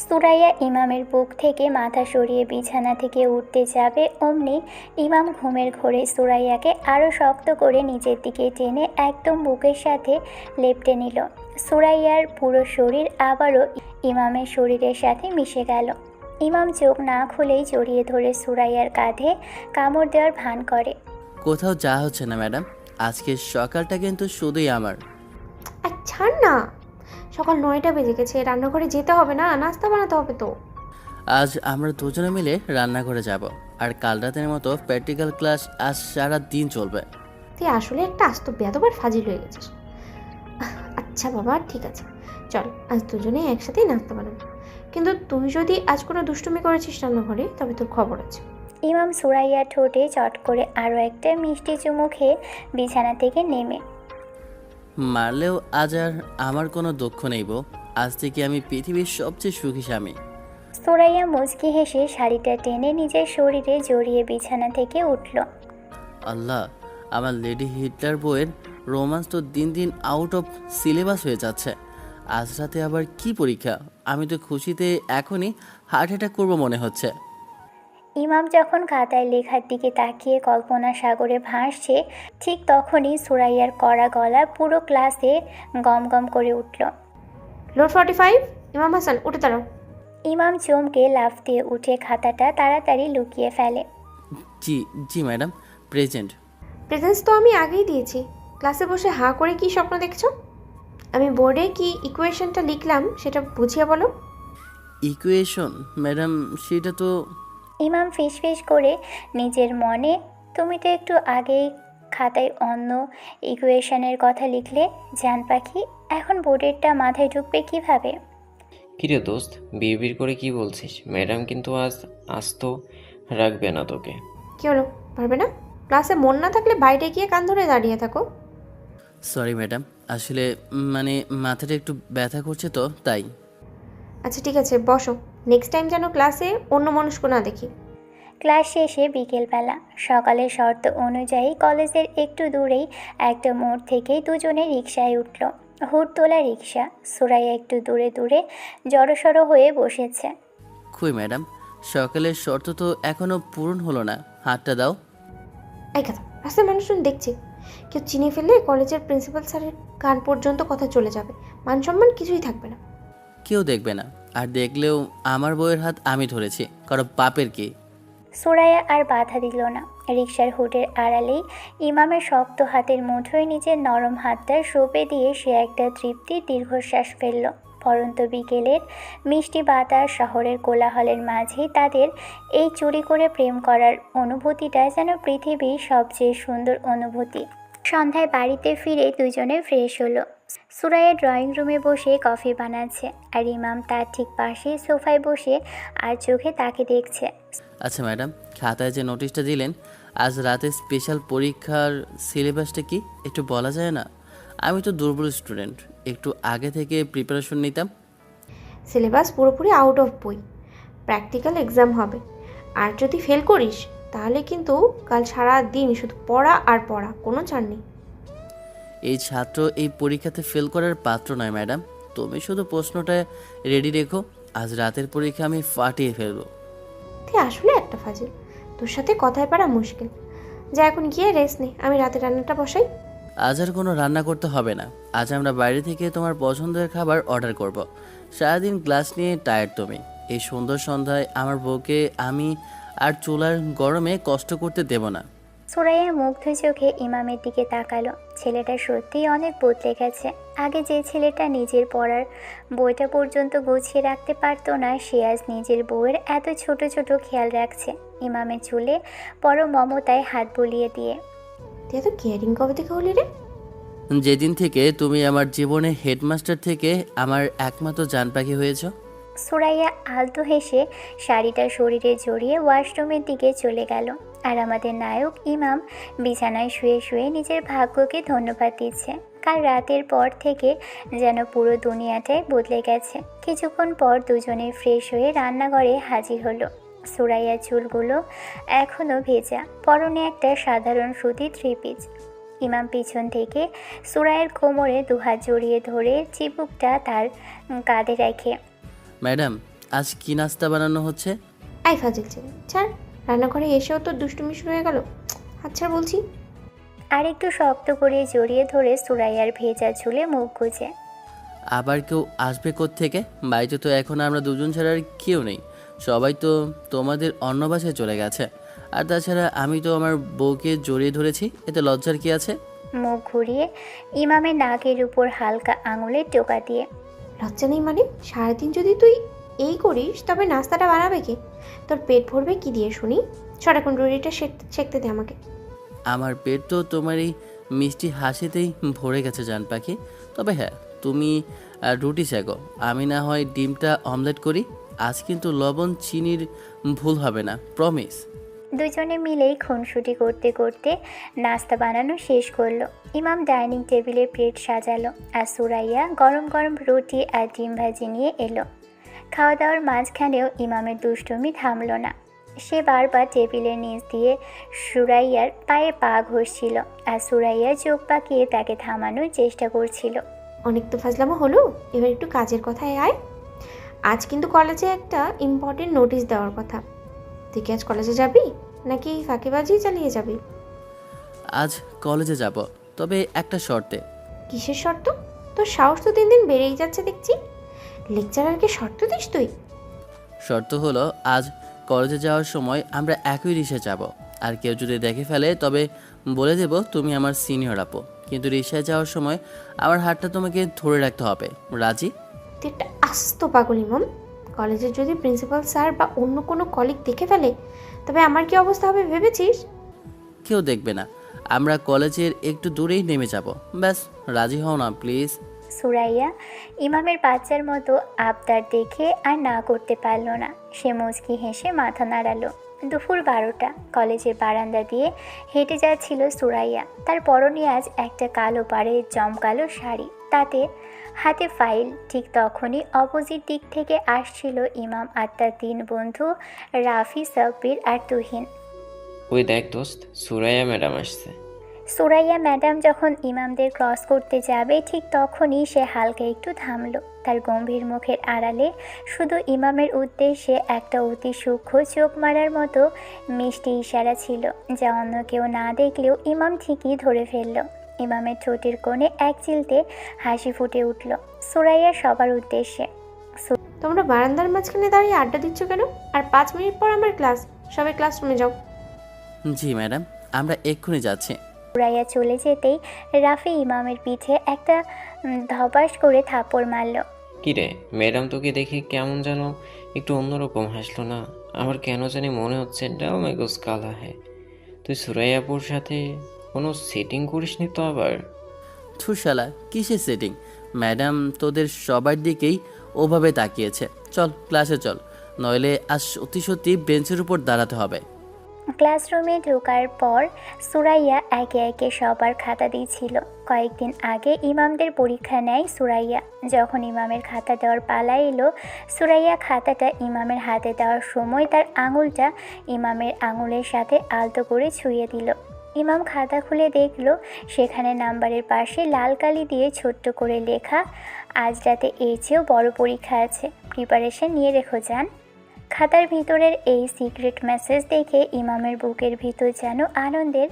সুরাইয়া ইমামের বুক থেকে মাথা সরিয়ে বিছানা থেকে উঠতে যাবে, অমনি ইমাম ঘুমের ঘোরে সুরাইয়াকে আরও শক্ত করে নিজের দিকে টেনে একদম বুকের সাথে লেপ্টে নিল। সুরাইয়ার পুরো শরীর আবারও ইমামের শরীরের সাথে মিশে গেল। ইমাম চোখ না খুলেই জড়িয়ে ধরে সুরাইয়ার কাঁধে কামড় দেওয়ার ভান করে।
কোথাও যা হচ্ছে না ম্যাডাম, আজকের সকালটা কিন্তু শুধুই আমার।
আর ছাড় না, সকাল 9টা বেজে গেছে, রান্নাঘরে যেতে হবে না? নাস্তা বানাতে হবে তো।
আজ আমরা দুজনে মিলে রান্নাঘরে যাব, আর কাল রাতের মতো প্র্যাকটিক্যাল ক্লাস আজ সারা দিন চলবে।
তুই আসলে একটা আস্ত বেয়াদবের ফাজিল হয়ে গেছিস। আচ্ছা বাবা, ঠিক আছে, চল আজ দুজনে একসাথেই নাস্তা বানাবো। কিন্তু তুই যদি আজ কোনো দুষ্টুমি করেছিস রান্নাঘরে, তবে তোর খবর আছে।
ইমাম সুরাইয়ার ঠোঁটে চট করে আরও একটা মিষ্টি চুমু খেয়ে বিছানা থেকে নেমে,
মারলেও আজ আর আমার কোনো দুঃখ নেই বউ। আজ থেকে আমি পৃথিবীর সবচেয়ে সুখী স্বামী।
সুরাইয়া মুচকি হেসে শাড়িটা টেনে নিজের শরীরে জড়িয়ে বিছানা থেকে উঠল।
আল্লাহ, আমার লেডি হিটলার বইয়ের রোমান্স তো দিন দিন আউট অফ সিলেবাস হয়ে যাচ্ছে। আজ রাতে আবার কি পরীক্ষা? আমি তো খুশিতে এখনই হার্ট অ্যাটাক করবো মনে হচ্ছে।
ইমাম যখন খাতায় লেখার দিকে তাকিয়ে কল্পনা সাগরে ভাসছে, ঠিক তখনই সুরাইয়ার কড়া গলা পুরো ক্লাসে গম গম করে উঠল।
লোড 45, ইমাম হাসান উঠে দাঁড়াও।
ইমাম চমকে লাফ দিয়ে উঠে খাতাটা তাড়াতাড়ি লুকিয়ে ফেলে।
জি জি ম্যাডাম, প্রেজেন্ট।
প্রেজেন্স তো আমি আগেই দিয়েছি। ক্লাসে বসে হাঁ করে কি স্বপ্ন দেখছো? আমি বোর্ডে কি ইকুয়েশনটা লিখলাম সেটা বুঝিয়ে বলো।
ইকুয়েশন ম্যাডাম, সেটা তো
ইমাম ফিসফিস করে নিজের মনে, তুমি তো একটু আগেই খাতায় অন্য ইকুয়েশনের কথা লিখলে জান পাখি, এখন বোর্ডেরটা মাথায় ঢুকবে কিভাবে?
কিরে দোস্ত, বিড়বিড় করে কি বলছিস? ম্যাডাম কিন্তু আজ তো রাখবে না তোকে।
কি হলো, পারবে না? ক্লাসে মন না থাকলে বাইরে গিয়ে কান ধরে দাঁড়িয়ে থাকো।
সরি ম্যাডাম, আসলে মানে মাথাটা একটু ব্যথা করছে তো তাই।
আচ্ছা ঠিক আছে, বসো। নেক্সট টাইম যেন ক্লাসে অন্য মনস্ক না দেখি।
ক্লাস শেষে বিকেলবেলা সকালের শর্ত অনুযায়ী কলেজের একটু দূরেই একটা মোড় থেকে দুজনে রিকশায় উঠল। হুড তোলা রিকশা। সুরাইয়া একটু দূরে দূরে জড়সড় হয়ে বসেছে।
কই ম্যাডাম, সকালের শর্ত তো এখনো পূরণ হলো না, হাতটা দাও।
এই কথা, রাস্তায় মানুষজন দেখছে। কেউ চিনে ফেললে কলেজের প্রিন্সিপাল স্যারের কান পর্যন্ত কথা চলে যাবে, মান সম্মান কিছুই থাকবে না।
কেউ দেখবে না, আর দেখলেও আমার বউয়ের হাত আমি ধরেছি, কারো বাপের কি।
সুরাইয়া আর বাধা দিল না। রিকশার হুডের আড়ালেই ইমামের শক্ত হাতের মুঠোয় নিজের নরম হাতটা সঁপে দিয়ে সে একটা তৃপ্তির দীর্ঘশ্বাস ফেলল। পরন্ত বিকেলের মিষ্টি বাতাস, শহরের কোলাহলের মাঝেই তাদের এই চুরি করে প্রেম করার অনুভূতিটা যেন পৃথিবীর সবচেয়ে সুন্দর অনুভূতি। সন্ধ্যায় বাড়িতে ফিরে দুজনে ফ্রেশ হলো। সুরাইয়া ড্রয়িং রুমে বসে কফি বানাচ্ছে, আর ইমাম তার ঠিক পাশে সোফায় বসে আর চোখে তাকে দেখছে।
আচ্ছা ম্যাডাম, খাতায় যে নোটিশটা দিলেন আজ রাতে স্পেশাল পরীক্ষার সিলেবাসটা কি একটু বলা যায় না? আমি তো দুর্বল স্টুডেন্ট, একটু আগে থেকে প্রিপারেশন নিতাম।
সিলেবাস পুরোপুরি আউট অফ বই। প্র্যাকটিক্যাল এক্সাম হবে, আর যদি ফেল করিস তাহলে কিন্তু কাল সারা দিন শুধু পড়া আর পড়া, কোনো ছাড় নেই।
এই ছাত্র এই পরীক্ষাতে ফেল করার পাত্র নয় ম্যাডাম, তুমি শুধু প্রশ্নটা রেডি রেখো, আজ রাতের পরীক্ষা আমি ফাটিয়ে ফেলবো।
তুই আসলে একটা ফাজিল, তোর সাথে কথায় পারা মুশকিল। যা এখন গিয়ে রেস্ট নে, আমি রাতে রান্নাটা বসাই।
আজ আর কোনো রান্না করতে হবে না, আজ আমরা বাইরে থেকে তোমার পছন্দের খাবার অর্ডার করব। সারাদিন ক্লাস নিয়ে টায়ার্ড তুমি, এই সুন্দর সন্ধ্যায় আমার বউকে আমি আর চুলার গরমে কষ্ট করতে দেব না।
সুরাইয়া মুগ্ধ চোখে ইমামের দিকে তাকালো। ছেলেটা সত্যিই অনেক বদলে গেছে। আগে যে ছেলেটা নিজের পড়ার বইটা পর্যন্ত গুছিয়ে রাখতে পারতো না, সে আজ নিজের বউয়ের এত ছোট ছোট খেয়াল রাখছে। ইমামের চুলে পরম মমতায় হাত বুলিয়ে দিয়ে।
তুই এত কেয়ারিং কবে থেকে হলি রে?
যেদিন থেকে তুমি আমার জীবনে হেডমাস্টার থেকে আমার একমাত্র জান পাখি হয়েছ।
সুরাইয়া আলতো হেসে শাড়িটা শরীরে জড়িয়ে ওয়াশরুমের দিকে চলে গেল। আর আমাদের নায়ক ইমাম বিছানায় শুয়ে শুয়ে নিজের ভাগ্যকে ধন্যবাদ দিচ্ছে। কাল রাতের পর থেকে যেন পুরো দুনিয়াটাই বদলে গেছে। কিছুক্ষণ পর দুজনে ফ্রেশ হয়ে রান্নাঘরে হাজির হলো। সুরাইয়ার চুলগুলো এখনও ভেজা, পরনে একটা সাধারণ সুতির থ্রি পিস। ইমাম পিছন থেকে সুরাইয়ের কোমরে দুহাত জড়িয়ে ধরে চিবুকটা তার কাঁধে রেখে,
ম্যাডাম আজ কি নাস্তা বানানো হচ্ছে?
আই ফাজিল ছেলে, ছাড়। রান্নাঘরে এসেও তোর দুষ্টুমি শুরু হয়ে গেল। আচ্ছা বলছি।
আর একটু শক্ত করে জড়িয়ে ধরে সুরাইয়ার ভেজা চুলে মুখ গুজে।
আবার কেউ আসবে কোত্থেকে? বাড়িতে তো এখন আমরা দুজন ছাড়া আর কেউ নেই, সবাই তো তোমাদের অন্য বাসায় চলে গেছে। আর তাছাড়া আমি তো আমার বউকে জড়িয়ে ধরেছি, এতে লজ্জার কি আছে?
মুখ ঘুরিয়ে ইমামের নাকের উপর হালকা আঙুলের টোকা দিয়ে।
লজ্জা নেই মানে? সারাদিন যদি তুই এই করিস তবে নাস্তাটা বানাবে কে? তোর পেট ভরবে কি দিয়ে শুনি? সর এখন রুটিটা সেঁকতে দে আমাকে।
আমার পেট তো তোমার এই মিষ্টি হাসিতেই ভরে গেছে জান পাখি। তবে হ্যাঁ, তুমি রুটি শেখো, আমি না হয় ডিমটা অমলেট করি। আজ কিন্তু লবণ চিনির ভুল হবে না, প্রমিস।
দুজনে মিলেই খুনসুটি করতে করতে নাস্তা বানানো শেষ করলো। ইমাম ডাইনিং টেবিলে প্লেট সাজালো আর সুরাইয়া গরম গরম রুটি আর ডিম ভাজি নিয়ে এলো। খাওয়া দাওয়ার মাঝখানেও ইমামের দুষ্টুমি থামল না। সে বারবার টেবিলের নিচ দিয়ে সুরাইয়ার পায়ে পা ঘষছিল আর সুরাইয়া চোখ পাকিয়ে তাকে থামানোর চেষ্টা করছিল।
অনেক তো ফাজলামো হলো, এবার একটু কাজের কথায় আয়। আজ কিন্তু কলেজে একটা ইম্পর্টেন্ট নোটিশ দেওয়ার কথা। তুই কি আজ কলেজে যাবি নাকি ফাঁকিবাজি চালিয়ে যাবি?
আজ কলেজে যাব, তবে একটা শর্তে।
কিসের শর্ত? তোর সাহস তো দিন দিন বেড়েই যাচ্ছে দেখছি। লেকচারারকে শর্ত দিস তুই?
শর্ত হলো আজ কলেজে যাওয়ার সময় আমরা একই রিক্সায় যাব, আর কেউ যদি দেখে ফেলে তবে বলে দেব তুমি আমার সিনিয়র আপু, কিন্তু রিক্সায় যাওয়ার সময় আমার হাতটা তোমাকে ধরে রাখতে হবে। রাজি?
তুই একটা আস্ত পাগল ইমাম। কলেজের যদি প্রিন্সিপাল স্যার বা অন্য কোনো কলিগ দেখে ফেলে তবে আমার কি অবস্থা হবে ভেবেছিস?
কেউ দেখবে না, আমরা কলেজের একটু দূরেই নেমে যাব। ব্যাস, রাজি হও না প্লিজ।
সুরাইয়া ইমামের বাচ্চার মতো আবদার দেখে আর না করতে পারল না। সে মুচকি হেসে মাথা নাড়ালো। দুপুর 12টা। কলেজের বারান্দা দিয়ে হেঁটে যাচ্ছিল সুরাইয়া। তার পরনে আজ একটা কালো পাড়ের জমকালো শাড়ি, তাতে হাতে ফাইল। ঠিক তখনই অপোজিট দিক থেকে আসছিল ইমাম আর তার 3 বন্ধু রাফি, সাব্বির আর তুহিন।
ওই দেখ দোস্ত, সুরাইয়া ম্যাডাম আসছে।
সুরাইয়া ম্যাডাম যখন ইমামদের ক্রস করতে যাবে ঠিক তখনই সে হালকা একটু থামলো। তার গম্ভীর মুখের আড়ালে শুধু ইমামের উদ্দেশ্যে একটা অতি সূক্ষ্ম চোখ মারার মতো মিষ্টি ইশারা ছিল, যা অন্য কেউ না দেখলেও ইমাম ঠিকই ধরে ফেলল। ইমামের ঠোঁটের কোণে এক চিলতে হাসি ফুটে উঠল সুরাইয়া সবার উদ্দেশ্যে।
তোমরা বারান্দার মাঝখানে দাঁড়িয়ে আড্ডা দিচ্ছ কেন? আর 5 মিনিট পর আমার ক্লাস, সবাই ক্লাসরুমে যাও।
জি ম্যাডাম, আমরা এক্ষুনি যাচ্ছি।
সুরাইয়া চলে যেতেই রাফি ইমামের পিঠে একটা ধপাস করে থাপ্পড় মারল।
কিরে ম্যাডাম, তোকে দেখে কেমন যেন একটু অন্যরকম হাসলো না? আমার কেন জানি মনে হচ্ছে ডাল মেগোস কালা হ্যাঁ। তুই সুরাইয়াপুর সাথে কোনো সেটিং করিসনি তো আবার?
ছুশালা, কিসের সেটিং? ম্যাডাম তোদের সবার দিকেই ওভাবে তাকিয়েছে। চল ক্লাসে চল, নইলে আজ সত্যি সত্যি বেঞ্চের উপর দাঁড়াতে হবে।
ক্লাসরুমে ঢোকার পর সুরাইয়া একে একে সবার খাতা দিয়েছিল। কয়েকদিন আগে ইমামদের পরীক্ষা নেয় সুরাইয়া। যখন ইমামের খাতা দেওয়ার পালা এলো, সুরাইয়া খাতাটা ইমামের হাতে দেওয়ার সময় তার আঙুলটা ইমামের আঙুলের সাথে আলতো করে ছুঁয়ে দিল। ইমাম খাতা খুলে দেখল সেখানে নাম্বারের পাশে লাল কালি দিয়ে ছোট্ট করে লেখা, আজ রাতে এর চেয়েও বড় পরীক্ষা আছে, প্রিপারেশন নিয়ে রেখো যান। খাতার ভিতরের এই সিক্রেট মেসেজ দেখে ইমামের বুকের ভিতর যেন আনন্দের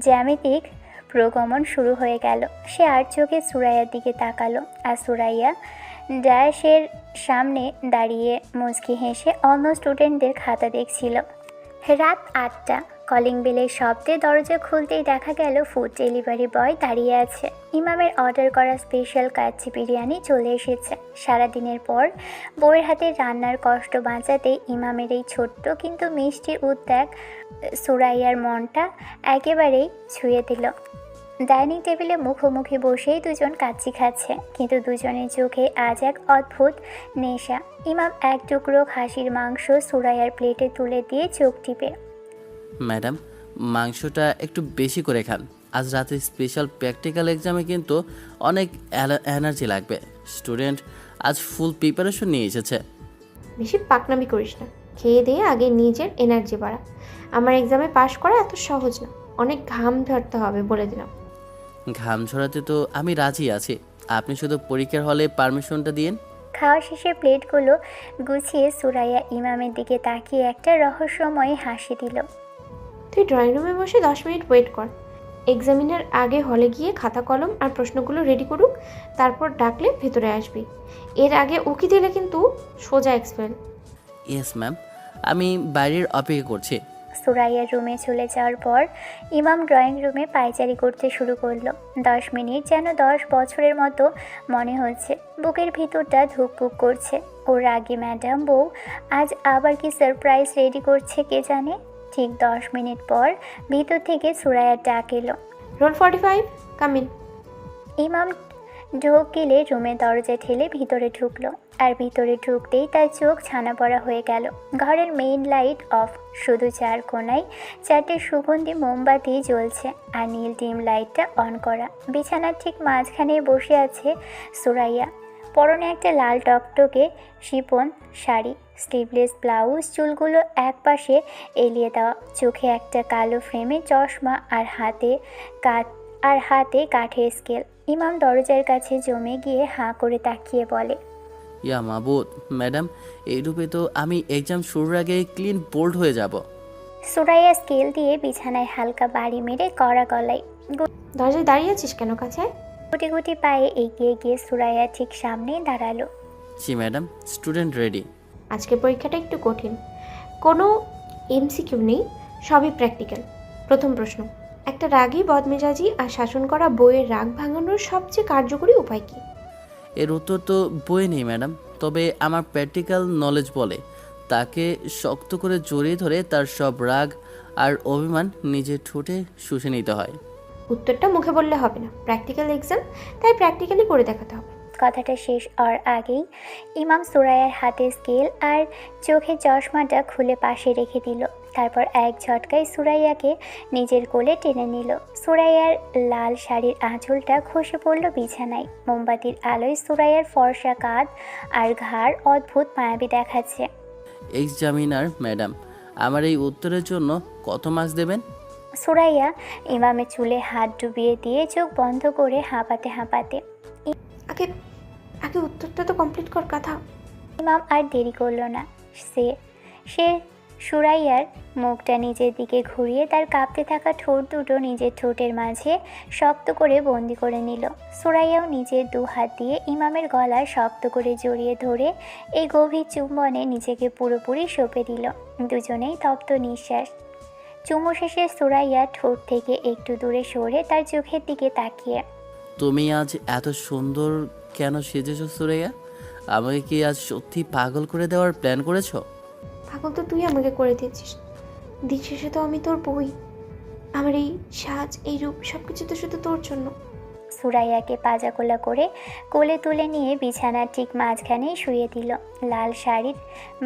জ্যামিতিক প্রগমন শুরু হয়ে গেল। সে আর চোখে সুরাইয়ার দিকে তাকালো, আর সুরাইয়া ডায়াসের সামনে দাঁড়িয়ে মুচকি হেসে অন্য স্টুডেন্টদের খাতা দেখছিল। রাত 8টা। কলিং বেলের শব্দে দরজা খুলতেই দেখা গেল ফুড ডেলিভারি বয় দাঁড়িয়ে আছে। ইমামের অর্ডার করা স্পেশাল কাচ্চি বিরিয়ানি চলে এসেছে। সারাদিনের পর বউয়ের হাতে রান্নার কষ্ট বাঁচাতে ইমামের এই ছোট্ট কিন্তু মিষ্টি উদ্যোগ সুরাইয়ার মনটা একেবারেই ছুঁয়ে দিল। ডাইনিং টেবিলে মুখোমুখি বসেই দুজন কাচ্চি খাচ্ছে, কিন্তু দুজনের চোখে আজ এক অদ্ভুত নেশা। ইমাম এক টুকরো খাসির মাংস সুরাইয়ার প্লেটে তুলে দিয়ে চোখ টিপে,
ম্যাডাম মাংসটা একটু বেশি করে খান, আজ রাতে স্পেশাল প্র্যাকটিক্যাল এক্সামে কিন্তু অনেক এনার্জি লাগবে। স্টুডেন্ট আজ ফুল প্রিপারেশন নিয়ে এসেছে।
বেশি পাকনামি করিস না, খেয়ে দিয়ে আগে নিজের এনার্জি বাড়া। আমার এক্সামে পাশ করা এত সহজ না, অনেক ঘাম ঝরতে হবে বলে দিলাম।
ঘাম ঝরাতে তো আমি রাজি আছি, আপনি শুধু পরীক্ষার হলে পারমিশনটা দিন।
খাওয়া শেষে প্লেটগুলো গুছিয়ে সুরাইয়া ইমামের দিকে তাকিয়ে একটা রহস্যময় হাসি দিল।
তুই ড্রয়িং রুমে বসে 10 মিনিট ওয়েট কর। এক্সামিনার আগে হলে গিয়ে খাতা কলম আর প্রশ্নগুলো রেডি করুক, তারপর ডাকলে ভেতরে আসবি। এর আগে উকি দিলে কিন্তু সোজা এক্সপেল।
ইয়েস ম্যাম, আমি বাইরের অপেক্ষা করছি।
সুরাইয়ার রুমে চলে যাওয়ার পর ইমাম ড্রয়িং রুমে পায়চারি করতে শুরু করলো। 10 মিনিট যেন 10 বছরের মতো মনে হচ্ছে। বুকের ভিতরটা ধুকপুক করছে। ওর রাগী ম্যাডাম বউ আজ আবার কি সারপ্রাইজ রেডি করছে কে জানে। ঠিক 10 মিনিট পর ভিতর থেকে সুরাইয়ার ডাক এলো,
রোল 45 কাম ইন।
ইমাম ঢোক গেলে রুমের দরজা ঠেলে ভিতরে ঢুকলো, আর ভিতরে ঢুকতেই তার চোখ ছানা পড়া হয়ে গেল। ঘরের মেইন লাইট অফ, শুধু চার কোণায় 4টে সুগন্ধি মোমবাতি জ্বলছে আর নীল ডিম লাইটটা অন করা। বিছানার ঠিক মাঝখানে বসে আছে সুরাইয়া, পরনে একটা লাল টকটকে শিফন শাড়ি, স্লিভলেস ব্লাউজ, চুলগুলো একপাশে এলিয়ে দেওয়া, চোখে একটা কালো ফ্রেমে চশমা আর হাতে কাঠের স্কেল। ইমাম দরজার কাছে জমে গিয়ে হাঁ করে তাকিয়ে বলে,
ইয়া মাবুদ, ম্যাডাম এই রূপে তো আমি এক্সাম শুরুর আগে ক্লিন বোল্ড হয়ে যাব।
সুরাইয়া স্কেল দিয়ে বিছানায় হালকা বাড়ি মেরে কড়া গলায়
দরজায় দাঁড়িয়ে আছিস কেন কাছে?
গুটি গুটি পায়ে এগিয়ে গিয়ে সুরাইয়া ঠিক সামনেই দাঁড়ালো।
জি ম্যাডাম, স্টুডেন্ট রেডি।
আজকের পরীক্ষাটা একটু কঠিন, কোনো এমসিকিউ নেই, সবই প্র্যাকটিক্যাল। প্রথম প্রশ্ন, একটা রাগী বদমেজাজি আর শাসন করা বইয়ের রাগ ভাঙানোর সবচেয়ে কার্যকরী উপায় কী?
এর উত্তর তো বই নেই ম্যাডাম, তবে আমার প্র্যাকটিক্যাল নলেজ বলে তাকে শক্ত করে জড়িয়ে ধরে তার সব রাগ আর অভিমান নিজের ঠোঁটে শুষে নিতে হয়।
উত্তরটা মুখে বললে হবে না, প্র্যাকটিক্যাল এক্সাম, তাই প্র্যাকটিক্যালি করে দেখাতে হবে।
কথাটা শেষ হওয়ার আগেই ইমাম সুরাইয়ার হাতে স্কেল আর চোখে চশমাটা খুলে পাশে রেখে দিল। তারপর এক ঝটকায় সুরাইয়াকে নিজের কোলে টেনে নিল। সুরাইয়ার লাল শাড়ির আঁচলটা খসে পড়ল বিছানায়। মোমবাতির আলোয় সুরাইয়ার ফর্সা কাঁধ আর ঘাড় অদ্ভুত মায়াবী দেখাচ্ছে।
এক্সামিনার ম্যাডাম, আমার এই উত্তরের জন্য কত মার্কস দেবেন?
সুরাইয়া ইমামের চুলে হাত ডুবিয়ে দিয়ে চোখ বন্ধ করে হাঁপাতে হাঁপাতে,
আগে আগে উত্তরটা তো কমপ্লিট কর কথা।
ইমাম আর দেরি করলো না। সে সুরাইয়ার মুখটা নিজের দিকে ঘুরিয়ে তার কাঁপতে থাকা ঠোঁট দুটো নিজের ঠোঁটের মাঝে শক্ত করে বন্দি করে নিল। সুরাইয়াও নিজের দু হাত দিয়ে ইমামের গলা শক্ত করে জড়িয়ে ধরে এই গভীর চুম্বনে নিজেকে পুরোপুরি সঁপে দিল। দুজনেই তপ্ত নিঃশ্বাস। চুমু শেষে সুরাইয়া ঠোঁট থেকে একটু দূরে সরে তার চোখের দিকে তাকিয়ে,
তুমি আজ এত সুন্দর কেন সেজেছো সুরাইয়া? আমাকে কি আজ সত্যি পাগল করে দেওয়ার প্ল্যান করেছো?
পাগল তো তুই আমাকে করে দিয়েছিস, দিন শেষে তো আমি তোর বই। আমার এই সাজ, এই রূপ সব কিছু তো শুধু তোর জন্য।
সুরাইয়াকে পাজাকোলা করে কোলে তুলে নিয়ে বিছানার ঠিক মাঝখানেই শুয়ে দিল। লাল শাড়ির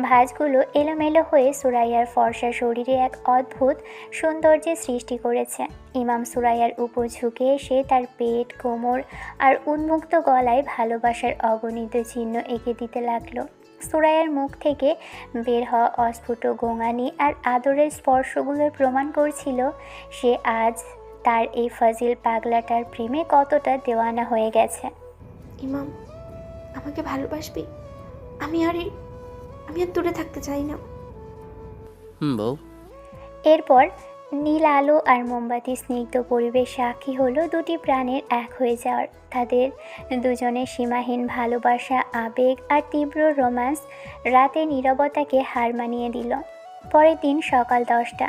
ভাঁজগুলো এলোমেলো হয়ে সুরাইয়ার ফর্সা শরীরে এক অদ্ভুত সৌন্দর্যের সৃষ্টি করেছে। ইমাম সুরাইয়ার উপর ঝুঁকে এসে তার পেট, কোমর আর উন্মুক্ত গলায় ভালোবাসার অগণিত চিহ্ন এঁকে দিতে লাগলো। সুরাইয়ার মুখ থেকে বের হওয়া অস্ফুট গোঙানি আর আদরের স্পর্শগুলোর প্রমাণ করছিল সে আজ তার এই ফাজিল পাগলাটার প্রেমে কতটা দেওয়ানা হয়ে গেছে।
ইমাম, আমাকে ভালোবাসবি? আমি আর দূরে থাকতে চাই না।
বউ।
এরপর নীল আলো আর মোমবাতি স্নিগ্ধ পরিবেশ সাক্ষী হলো দুটি প্রাণের এক হয়ে যাওয়ার। তাদের দুজনের সীমাহীন ভালোবাসা, আবেগ আর তীব্র রোম্যান্স রাতের নীরবতাকে হার মানিয়ে দিল। পরের দিন সকাল 10টা,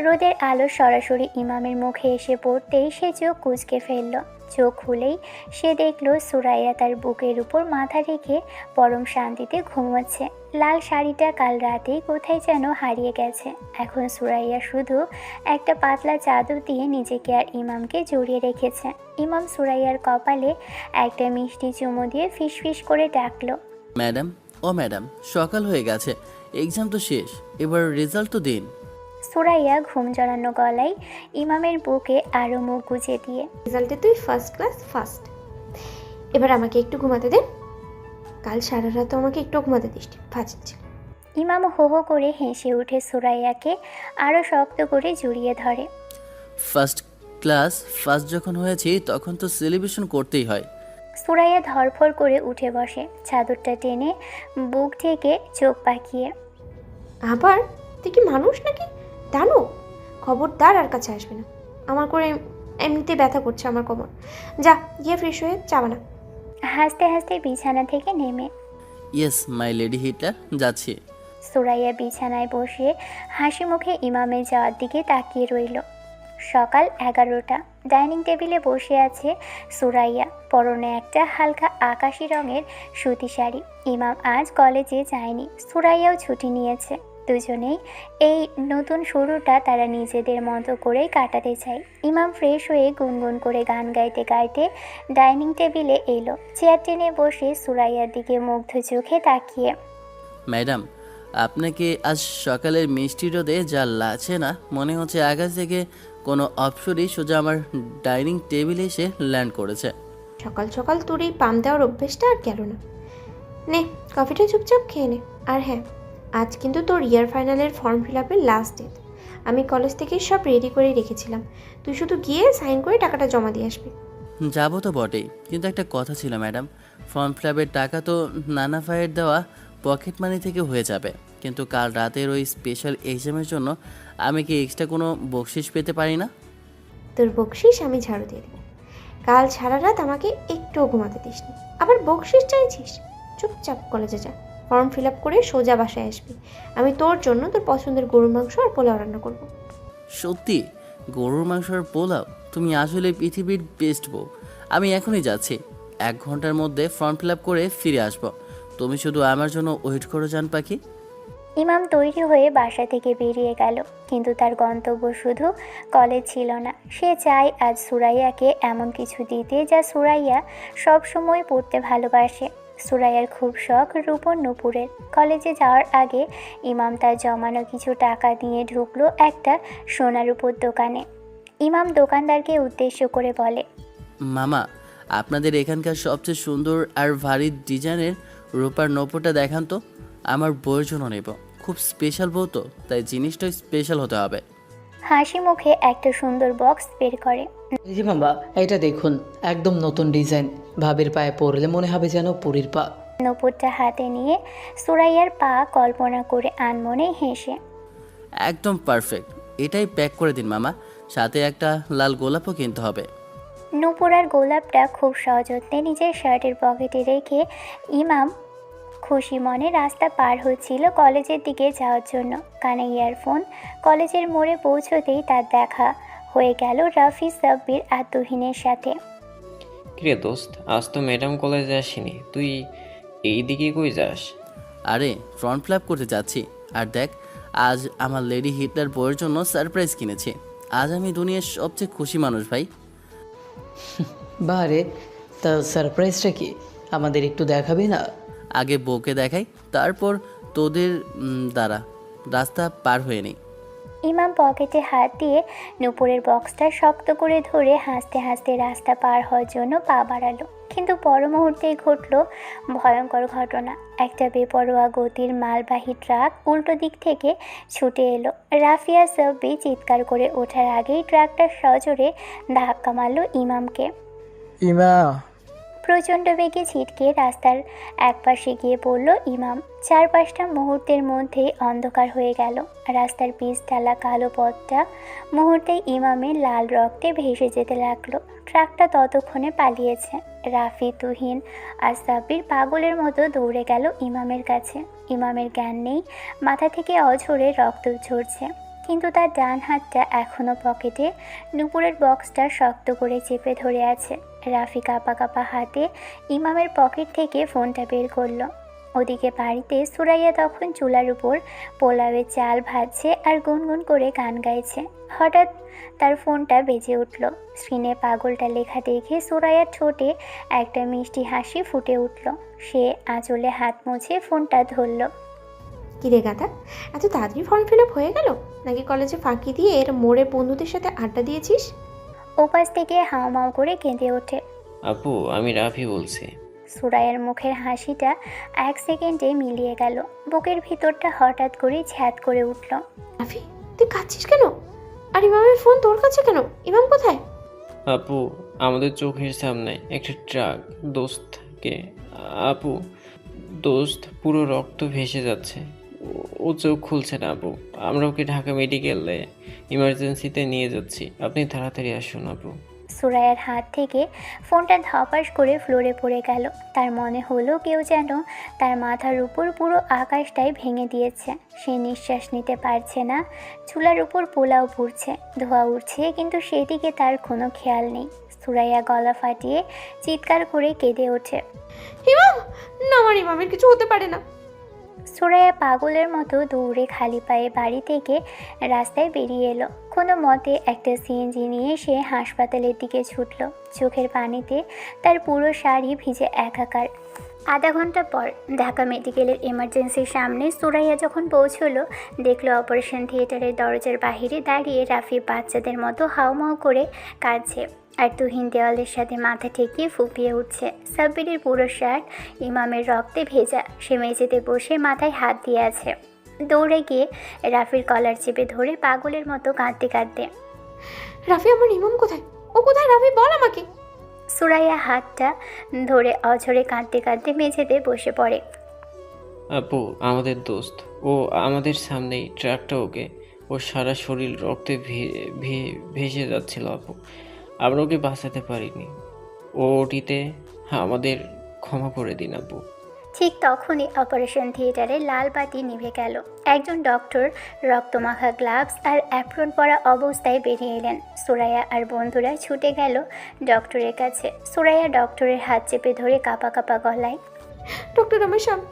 রোদের আলো সরাসরি ইমামের মুখে এসে পড়তেই সে চোখ কুঁচকে ফেলল। চোখ খুলেই সে দেখল সুরাইয়া তার বুকের উপর মাথা রেখে পরম শান্তিতে ঘুমোচ্ছে। লাল শাড়িটা কাল রাতেই কোথায় যেন হারিয়ে গেছে। এখন সুরাইয়া শুধু একটা পাতলা চাদর দিয়ে নিজেকে আর ইমামকে জড়িয়ে রেখেছে। ইমাম সুরাইয়ার কপালে একটা মিষ্টি চুমু দিয়ে ফিসফিস করে ডাকলো,
ম্যাডাম, ও ম্যাডাম, সকাল হয়ে গেছে, এক্সাম তো শেষ, এবার রেজাল্ট তো দিন।
সুরাইয়া ঘুম জড়ানো গলায় ইমামের বুকে আরও মুখ গুজে দিয়ে,
রেজাল্টে তুই ফার্স্ট ক্লাস ফার্স্ট। এবার আমাকে একটু ঘুমাতে দে, কাল সারা রাত আমাকে একটু ঘুমাতে দিস। ফাঁচিচ্ছে।
ইমাম হো হো করে হেসে উঠে সুরাইয়াকে আরও শক্ত করে জড়িয়ে ধরে।
ফার্স্ট ক্লাস ফার্স্ট যখন হয়েছি তখন তো সেলিব্রেশন করতেই হয়।
সুরাইয়া ধরফর করে উঠে বসে, চাদরটা টেনে বুক থেকে চোখ পাকিয়ে,
আবার তুই কি মানুষ নাকি দানো? খবরদার আর কাছে আসবে না। আমার করে এমনিতে ব্যথা করছে আমার কোমর। যা গিয়ে ফ্রেশ হয়ে চা বানা।
হাসতে হাসতে বিছানা থেকে নেমে,
ইয়েস মাই লেডি হিটলার, যাচ্ছি।
সুরাইয়া বিছানায় বসে হাসি মুখে ইমামের যাওয়ার দিকে তাকিয়ে রইল। সকাল 11টা, ডাইনিং টেবিলে বসে আছে সুরাইয়া, পরনে একটা হালকা আকাশি রঙের সুতি শাড়ি। ইমাম আজ কলেজে যায়নি, সুরাইয়াও ছুটি নিয়েছে। দুজনেই এই নতুন শুরুটা তারা নিজেদের মতো করেই কাটাতে চায়। ইমাম ফ্রেশ হয়ে গুনগুন করে গান গাইতে গাইতে ডাইনিং টেবিলে এলো। চেয়ার টেনে বসে সুরাইয়ার দিকে মুগ্ধ চোখে তাকিয়ে,
ম্যাডাম, আপনাকে আজ সকালের মিষ্টি রোদে যা লাগছে না, মনে হচ্ছে আকাশ থেকে কোনো অপসরই সোজা আমার ডাইনিং টেবিলে এসে ল্যান্ড করেছে।
সকাল সকাল তোর এই পাম দেওয়ার অভ্যেসটা আর গেল না। নে কফিটা চুপচাপ খেয়ে নে। আর হ্যাঁ, আজ কিন্তু তোর ইয়ার ফাইনালের ফর্ম ফিল আপের লাস্ট ডেট। আমি কলেজ থেকে সব রেডি করে রেখেছিলাম, তুই শুধু গিয়ে সাইন করে টাকাটা জমা দিয়ে আসবি।
যাবো তো বটেই, কিন্তু একটা কথা ছিল ম্যাডাম, ফর্ম ফিলাপের টাকা তো নানা ভাইয়ের দেওয়া পকেট মানি থেকে হয়ে যাবে, কিন্তু কাল রাতের ওই স্পেশাল এক্সামের জন্য আমি কি এক্সট্রা কোনো বকশিস পেতে পারি না?
তোর বকশিস আমি ঝাড়ু দিয়ে দেবো। কাল সারা রাত আমাকে একটুও ঘুমাতে দিসনি, আবার বকশিস চাইছিস? চুপচাপ কলেজে যা, ফর্ম ফিল আপ করে সোজা বাসায় আসবি। আমি তোর জন্য তোর পছন্দের গরুর মাংস আর পোলাও রান্না করবো।
সত্যি? গরুর মাংস আর পোলাও? তুমি আসলে পৃথিবীর বেস্ট বউ। আমি এখনই যাচ্ছি, 1 ঘন্টার মধ্যে ফর্ম ফিল আপ করে ফিরে আসবো। তুমি শুধু আমার জন্য ওয়েট করো জান পাখি।
ইমাম তৈরি হয়ে বাসা থেকে বেরিয়ে গেল, কিন্তু তার গন্তব্য শুধু কলেজ ছিল না। সে চায় আজ সুরাইয়াকে এমন কিছু দিতে যা সুরাইয়া সবসময় পড়তে ভালোবাসে। সুরাইয়ার খুব শখ রূপর নূপুরের। কলেজে যাওয়ার আগে ইমাম তার জমানো কিছু টাকা দিয়ে ঢুকলো একটা সোনার উপর দোকানে। ইমাম দোকানদারকে উদ্দেশ্য করে বলে,
মামা, আপনাদের এখানকার সবচেয়ে সুন্দর আর ভারী ডিজাইনের রূপার নৌপোটা দেখান তো, আমার বউয়ের জন্য নেব। খুব স্পেশাল বউ তো, তাই জিনিসটা স্পেশাল হতে হবে।
হাসি মুখে একটা সুন্দর বক্স বের করে।
এই যে মামা, এটা দেখুন, একদম নতুন ডিজাইন, ভাবির পায়ে পরলে মনে হবে যেন পুরীর পা।
নূপুরটা হাতে নিয়ে সুরাইয়ার পা কল্পনা করে আনমনে হেসে,
একদম পারফেক্ট, এটাই প্যাক করে দিন মামা, সাথে একটা লাল গোলাপও কিনতে হবে।
নূপুর আর গোলাপটা খুব সযত্নে নিজের শার্টের পকেটে রেখে ইমাম খুশি মনে রাস্তা পার হচ্ছিল কলেজের দিকে যাওয়ার জন্য। কানে ইয়ারফোন। কলেজের মোড়ে পৌঁছতেই তার দেখা হয়ে গেল রাফি, সাব্বির আর তুহিনের সাথে।
কিরে দোস্ত, আজ তো ম্যাডাম কলেজে আসেনি, তুই এই দিকে কই যাস?
আরে ফ্রন্ট ফ্ল্যাপ করতে যাচ্ছি, আর দেখ আজ আমার লেডি হিটলার বউয়ের জন্য সারপ্রাইজ কিনেছি। আজ আমি দুনিয়ার সবচেয়ে খুশি মানুষ ভাই।
বারে, তা সারপ্রাইজটা কি আমাদের একটু দেখাবি না?
আগে বউকে দেখাই, তারপর তোদের দ্বারা রাস্তা পার হয়ে নেই।
ইমাম পকেটে হাত দিয়ে নূপুরের বক্সটা শক্ত করে ধরে হাসতে হাসতে রাস্তা পার হওয়ার জন্য পা বাড়ালো, কিন্তু পর মুহূর্তেই ঘটল ভয়ঙ্কর ঘটনা। একটা বেপরোয়া গতির মালবাহী ট্রাক উল্টো দিক থেকে ছুটে এলো। রাফিয়া সাব্বি চিৎকার করে ওঠার আগেই ট্রাকটা সজোরে ধাক্কা মারল ইমামকে।
ইমা,
প্রচণ্ড বেগে ছিটকে রাস্তার একপাশে গিয়ে পড়ল ইমাম। চারপাশটা মুহূর্তের মধ্যেই অন্ধকার হয়ে গেল। রাস্তার পিচ ঢালা কালো পথটা মুহূর্তেই ইমামের লাল রক্তে ভেসে যেতে লাগলো। ট্রাকটা ততক্ষণে পালিয়েছে। রাফি, তুহিন আর সাব্বির পাগলের মতো দৌড়ে গেল ইমামের কাছে। ইমামের জ্ঞান নেই, মাথা থেকে অঝরে রক্ত ঝরছে, কিন্তু তার ডান হাতটা এখনও পকেটে নূপুরের বক্সটা শক্ত করে চেপে ধরে আছে। রাফি কাঁপা কাঁপা হাতে ইমামের পকেট থেকে ফোনটা বের করলো। ওদিকে বাড়িতে সুরাইয়া তখন চুলার উপর পোলাওয়ের চাল ভাজছে আর গুনগুন করে গান গাইছে। হঠাৎ তার ফোনটা বেজে উঠল। স্ক্রিনে পাগলটা লেখা দেখে সুরাইয়ার ঠোঁটে একটা মিষ্টি হাসি ফুটে উঠল। সে আঁচলে হাত মুছে ফোনটা ধরল।
কিরে গাদা, এত তাড়াতাড়ি ফর্ম ফিল আপ হয়ে গেল? নাকি কলেজে ফাঁকি দিয়ে এর মোড়ে বন্ধুদের সাথে আড্ডা দিয়েছিস?
ওপাশ থেকে হাউমাউ করে কেঁদে ওঠে।
আপু, আমি রাফি বলছি।
সুরাইয়ার মুখের হাসিটা 1 সেকেন্ডে মিলিয়ে গেল। বুকের ভিতরটা হঠাৎ করে ছ্যাদ করে উঠল।
রাফি, তুই কাঁদছিস কেন? আর ইমামের ফোন তোর কাছে কেন? ইমাম কোথায়?
আপু, আমাদের চোখের সামনে একটা ট্রাক দোস্তকে, আপু দোস্ত পুরো রক্ত ভেসে যাচ্ছে, ও চোখ খুলছে না আপু। আমরা ওকে ঢাকা মেডিকেলে ইমার্জেন্সিতে নিয়ে যাচ্ছি, আপনি তাড়াতাড়ি আসুন আপু।
সুরাইয়ার হাত থেকে ফোনটা ধপাস করে ফ্লোরে পড়ে গেল। তার মনে হলো কেউ যেন তার মাথার উপর পুরো আকাশটাই ভেঙে দিয়েছে। সে নিঃশ্বাস নিতে পারছে না। চুলার উপর পোলাও পুড়ছে, ধোঁয়া উঠছে, কিন্তু সেদিকে তার কোনো খেয়াল নেই। সুরাইয়া গলা ফাটিয়ে চিৎকার করে কেঁদে ওঠে।
ইমাম না, আমার ইমামের কিছু হতে পারে না।
সুরাইয়া পাগলের মতো দৌড়ে খালি পায়ে বাড়ি থেকে রাস্তায় বেরিয়ে এলো। কোনো মতে একটা সিএনজি নিয়ে সে হাসপাতালের দিকে ছুটল। চোখের পানিতে তার পুরো শাড়ি ভিজে একাকার। আধা ঘন্টা পর ঢাকা মেডিকেলের এমার্জেন্সির সামনে সুরাইয়া যখন পৌঁছলো, দেখলো অপারেশন থিয়েটারের দরজার বাহিরে দাঁড়িয়ে রাফি বাচ্চাদের মতো হাউমাউ করে কাঁদছে, আর তুহিন দেওয়ালের সাথে মাথা ঠেকিয়ে ফুপিয়ে উঠছে। সাব্বিরের পুরো শার্ট ইমামের রক্তে ভেজা, সে মেঝেতে বসে মাথায় হাত দিয়ে আছে। দৌড়ে গিয়ে রাফির কলার চেপে ধরে পাগলের মতো কাঁদতে কাঁদতে,
রাফি, আমার ইমাম কোথায়? ও কোথায় রাফি, বল আমাকে।
সুরাইয়া হাতটা ধরে অঝরে কাঁদতে কাঁদতে মেঝেতে বসে পড়ে।
আপু আমাদের দোস্ত, ও আমাদের সামনেই ট্রাকটা ওকে, ওর সারা শরীর রক্তে ভেসে যাচ্ছিল আপু। আমরা ওকে বাঁচাতে পারিনি। ওটিতে আমাদের ক্ষমা করে দিন আপু।
ঠিক তখনই অপারেশন থিয়েটারে লাল বাতি নিভে গেল। একজন ডক্টর রক্তমাখা গ্লাভস আর অ্যাপ্রন পরা অবস্থায় বেরিয়ে এলেন। সুরাইয়া আর বন্ধুরা ছুটে গেল ডক্টরের কাছে। সুরাইয়া ডক্টরের হাত চেপে ধরে কাঁপা কাঁপা গলায়,
ডক্টর, আমার স্বামী,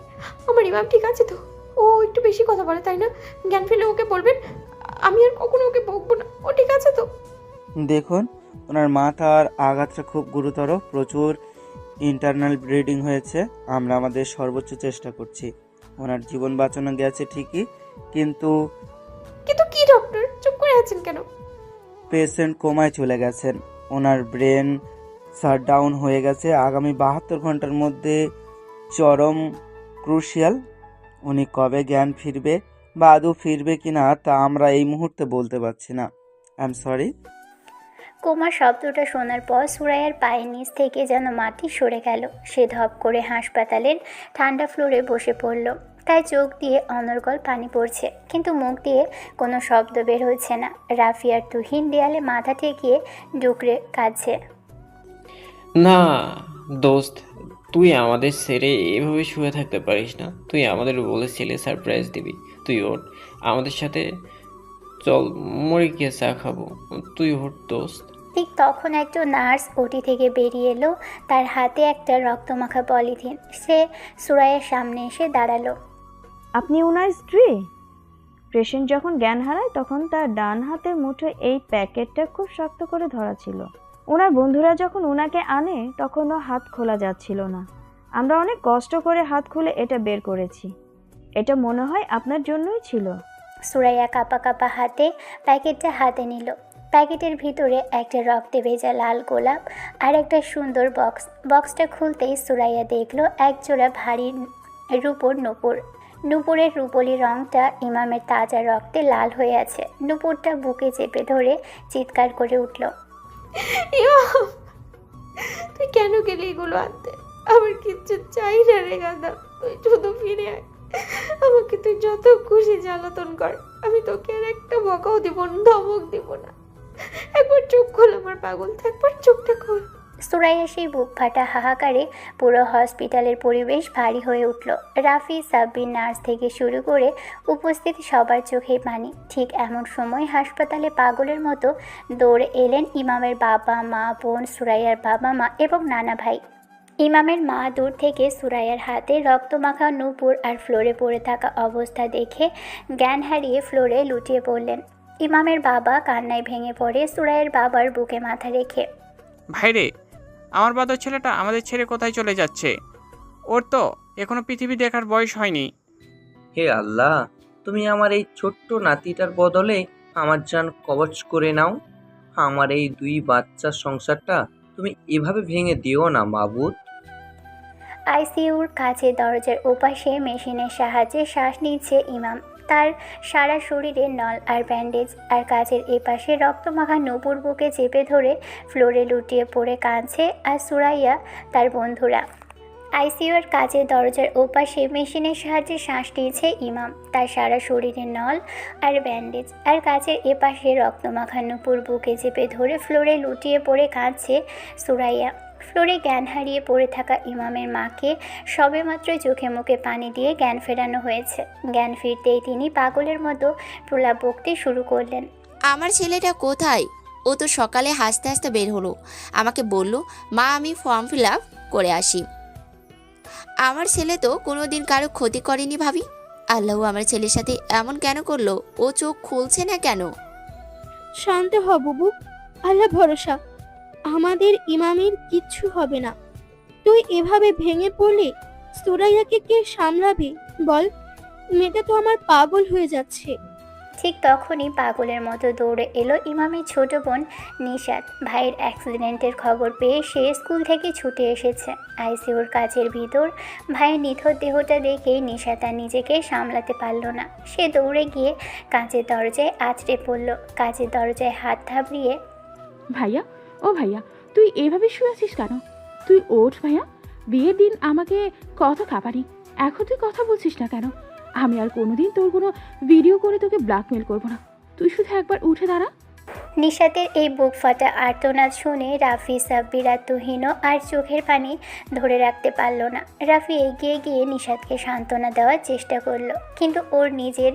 আমার ইমাম ঠিক আছে তো? ও একটু বেশি কথা বলে, তাই না? জ্ঞান ফেলে ওকে বলবেন, আমি আর কখনো ওকে বকবো না। ও ঠিক আছে তো?
দেখুন, ওনার মাথার আঘাতটা খুব গুরুতর, প্রচুর ইন্টারনাল ব্লিডিং হয়েছে। আমরা আমাদের সর্বোচ্চ চেষ্টা করছি। ওনার জীবন বাঁচানো গেছে ঠিকই, কিন্তু
কিন্তু কি ডক্টর, চুপ করে আছেন কেন?
পেশেন্ট কোমায় চলে গেছেন। ওনার ব্রেন শাটডাউন হয়ে গেছে। আগামী 72 ঘন্টার মধ্যে চরম ক্রুশিয়াল। উনি কবে জ্ঞান ফিরবে বা আদৌ ফিরবে কিনা তা আমরা এই মুহূর্তে বলতে পারছি না। I am sorry.
কোমা শব্দটা শোনার পর সুরাইয়ার পায়ের নিচ থেকে যেন মাটি সরে গেল। সে ধপ করে হাসপাতালের ঠান্ডা ফ্লোরে বসে পড়ল। তাই চোখ দিয়ে অনর্গল পানি পড়ছে, কিন্তু মুখ দিয়ে কোনো শব্দ বের হচ্ছে না। রাফি আর তুহিন দেয়ালে মাথা ঠেকিয়ে ডুকরে কাঁদছে।
না দোস্ত, তুই আমাদের ছেড়ে এভাবে শুয়ে থাকতে পারিস না। তুই আমাদের বলেছিলি সারপ্রাইজ দিবি। তুই ওঠ, আমাদের সাথে চল, মরে গিয়ে চা খাবো। তুই ওঠ দোস্ত।
ঠিক তখন একজন নার্স ওটি থেকে বেরিয়ে এলো, তার হাতে একটা রক্তমাখা পলিথিন। সে সুরাইয়ার সামনে এসে দাঁড়ালো।
আপনি ওনার স্ত্রী? পেশেন্ট যখন জ্ঞান হারায় তখন তার ডান হাতের মুঠোয় এই প্যাকেটটা খুব শক্ত করে ধরা ছিল। ওনার বন্ধুরা যখন ওনাকে আনে তখনও হাত খোলা যাচ্ছিল না। আমরা অনেক কষ্ট করে হাত খুলে এটা বের করেছি। এটা মনে হয় আপনার জন্যই ছিল।
সুরাইয়া কাঁপা কাঁপা হাতে প্যাকেটটা হাতে নিল। প্যাকেটের ভিতরে একটা রক্তে ভেজা লাল গোলাপ আর একটা সুন্দর বক্স। বক্সটা খুলতেই সুরাইয়া দেখলো একজোড়া ভারী রূপোর নূপুর। নূপুরের রূপলি রংটা ইমামের তাজা রক্তে লাল হয়ে আছে। নূপুরটা বুকে চেপে ধরে চিৎকার করে উঠল,
তুই কেন গেলি এগুলো আনতে? আমার কিচ্ছু চাই না রে গাদা, তুই শুধু ফিরে আয়। আমাকে তুই যত খুশি জ্বালাতন কর, আমি তোকে আর একটা বকাও দিব না, ধমক দিব না। একবার চোখ খোল আমার পাগল, একবার চোখটা খোল।
সুরাইয়া সেই বুক ফাটা হাহাকারে পুরো হসপিটালের পরিবেশ ভারী হয়ে উঠল। রাফি, সাব্বির, নার্স থেকে শুরু করে উপস্থিত সবার চোখে পানি। ঠিক এমন সময় হাসপাতালে পাগলের মতো দৌড়ে এলেন ইমামের বাবা, মা, বোন, সুরাইয়ার বাবা মা এবং নানা ভাই। ইমামের মা দূর থেকে সুরাইয়ার হাতে রক্তমাখা নূপুর আর ফ্লোরে পড়ে থাকা অবস্থা দেখে জ্ঞান হারিয়ে ফ্লোরে লুটিয়ে পড়লেন। ইমামের বাবা কান্নায় ভেঙে পড়ে সুরাইয়ার বাবার বুকে মাথা রেখে,
ভাইরে, আমার বাদর ছেলেটা আমাদের ছেড়ে কোথায় চলে যাচ্ছে? ওর তো এখনো পৃথিবী দেখার বয়স হয়নি।
হে আল্লাহ, তুমি আমার এই ছোট্ট নাতিটার বদলে আমার জান কবচ করে নাও। আমার এই 2 বাচ্চার সংসারটা তুমি এভাবে ভেঙে দিও না মাবুদ।
আইসিইউর কাছে দরজার ওপাশে মেশিনের সাহায্যে শ্বাস নিচ্ছে ইমাম। তার সারা শরীরে নল আর ব্যান্ডেজ, আর কাচের এপাশে রক্তমাখা নূপুর বুকে চেপে ধরে ফ্লোরে লুটিয়ে পড়ে কাঁদছে আর সুরাইয়া তার বন্ধুরা। আইসিইউর কাছে দরজার ওপাশে মেশিনের সাহায্যে শ্বাস নিয়েছে ইমাম। তার সারা শরীরে নল আর ব্যান্ডেজ, আর কাচের এপাশে রক্তমাখা নূপুর বুকে চেপে ধরে ফ্লোরে লুটিয়ে পড়ে কাঁদছে সুরাইয়া। ফ্লোরে জ্ঞান হারিয়ে পড়ে থাকা ইমামের মাকে সবেমাত্র চোখে মুখে পানি দিয়ে জ্ঞান ফেরানো হয়েছে। জ্ঞান ফিরতেই তিনি পাগলের মতো প্রলাপ বকতে শুরু করলেন,
আমার ছেলেটা কোথায়? ও তো সকালে হাসতে হাসতে বের হলো, আমাকে বলল, মা আমি ফর্ম ফিল আপ করে আসি। আমার ছেলে তো কোনোদিন কারো ক্ষতি করেনি ভাবি, আল্লাহ আমার ছেলের সাথে এমন কেন করলো? ও চোখ খুলছে না কেন?
শান্ত হ বুবু, আল্লাহ ভরসা, আমাদের ইমামের কিচ্ছু হবে না। তুই এভাবে ভেঙে পড়লে সুরাইয়াকে কে সামলাবে বল? মেয়েটা তো আমার পাগল হয়ে যাচ্ছে।
ঠিক তখনই পাগলের মতো দৌড়ে এলো ইমামের ছোট বোন নিশাত। ভাইয়ের অ্যাক্সিডেন্টের খবর পেয়ে সে স্কুল থেকে ছুটে এসেছে। আইসিইউর কাচের ভিতর ভাইয়ের নিথর দেহটা দেখে নিশাত আর নিজেকে সামলাতে পারল না। সে দৌড়ে গিয়ে কাঁচের দরজায় আছড়ে পড়ল। কাচের দরজায় হাত থাবড়িয়ে,
ভাইয়া, ও ভাইয়া, তুই এভাবে শুয়ে আছিস কেন? তুই ওঠ ভাইয়া, বিয়ের দিন আমাকে কথা খাবানি, এখন তুই কথা বলছিস না কেন? আমি আর কোনোদিন তোর কোনো ভিডিও করে তোকে ব্ল্যাকমেল করবো না, তুই শুধু একবার উঠে দাঁড়া।
নিশাতের এই বুক ফাটা আর্তনাদ শুনে রাফি, সাব্বির আর তুহিনও আর চোখের পানি ধরে রাখতে পারল না। রাফি এগিয়ে গিয়ে নিশাতকে সান্ত্বনা দেওয়ার চেষ্টা করলো, কিন্তু ওর নিজের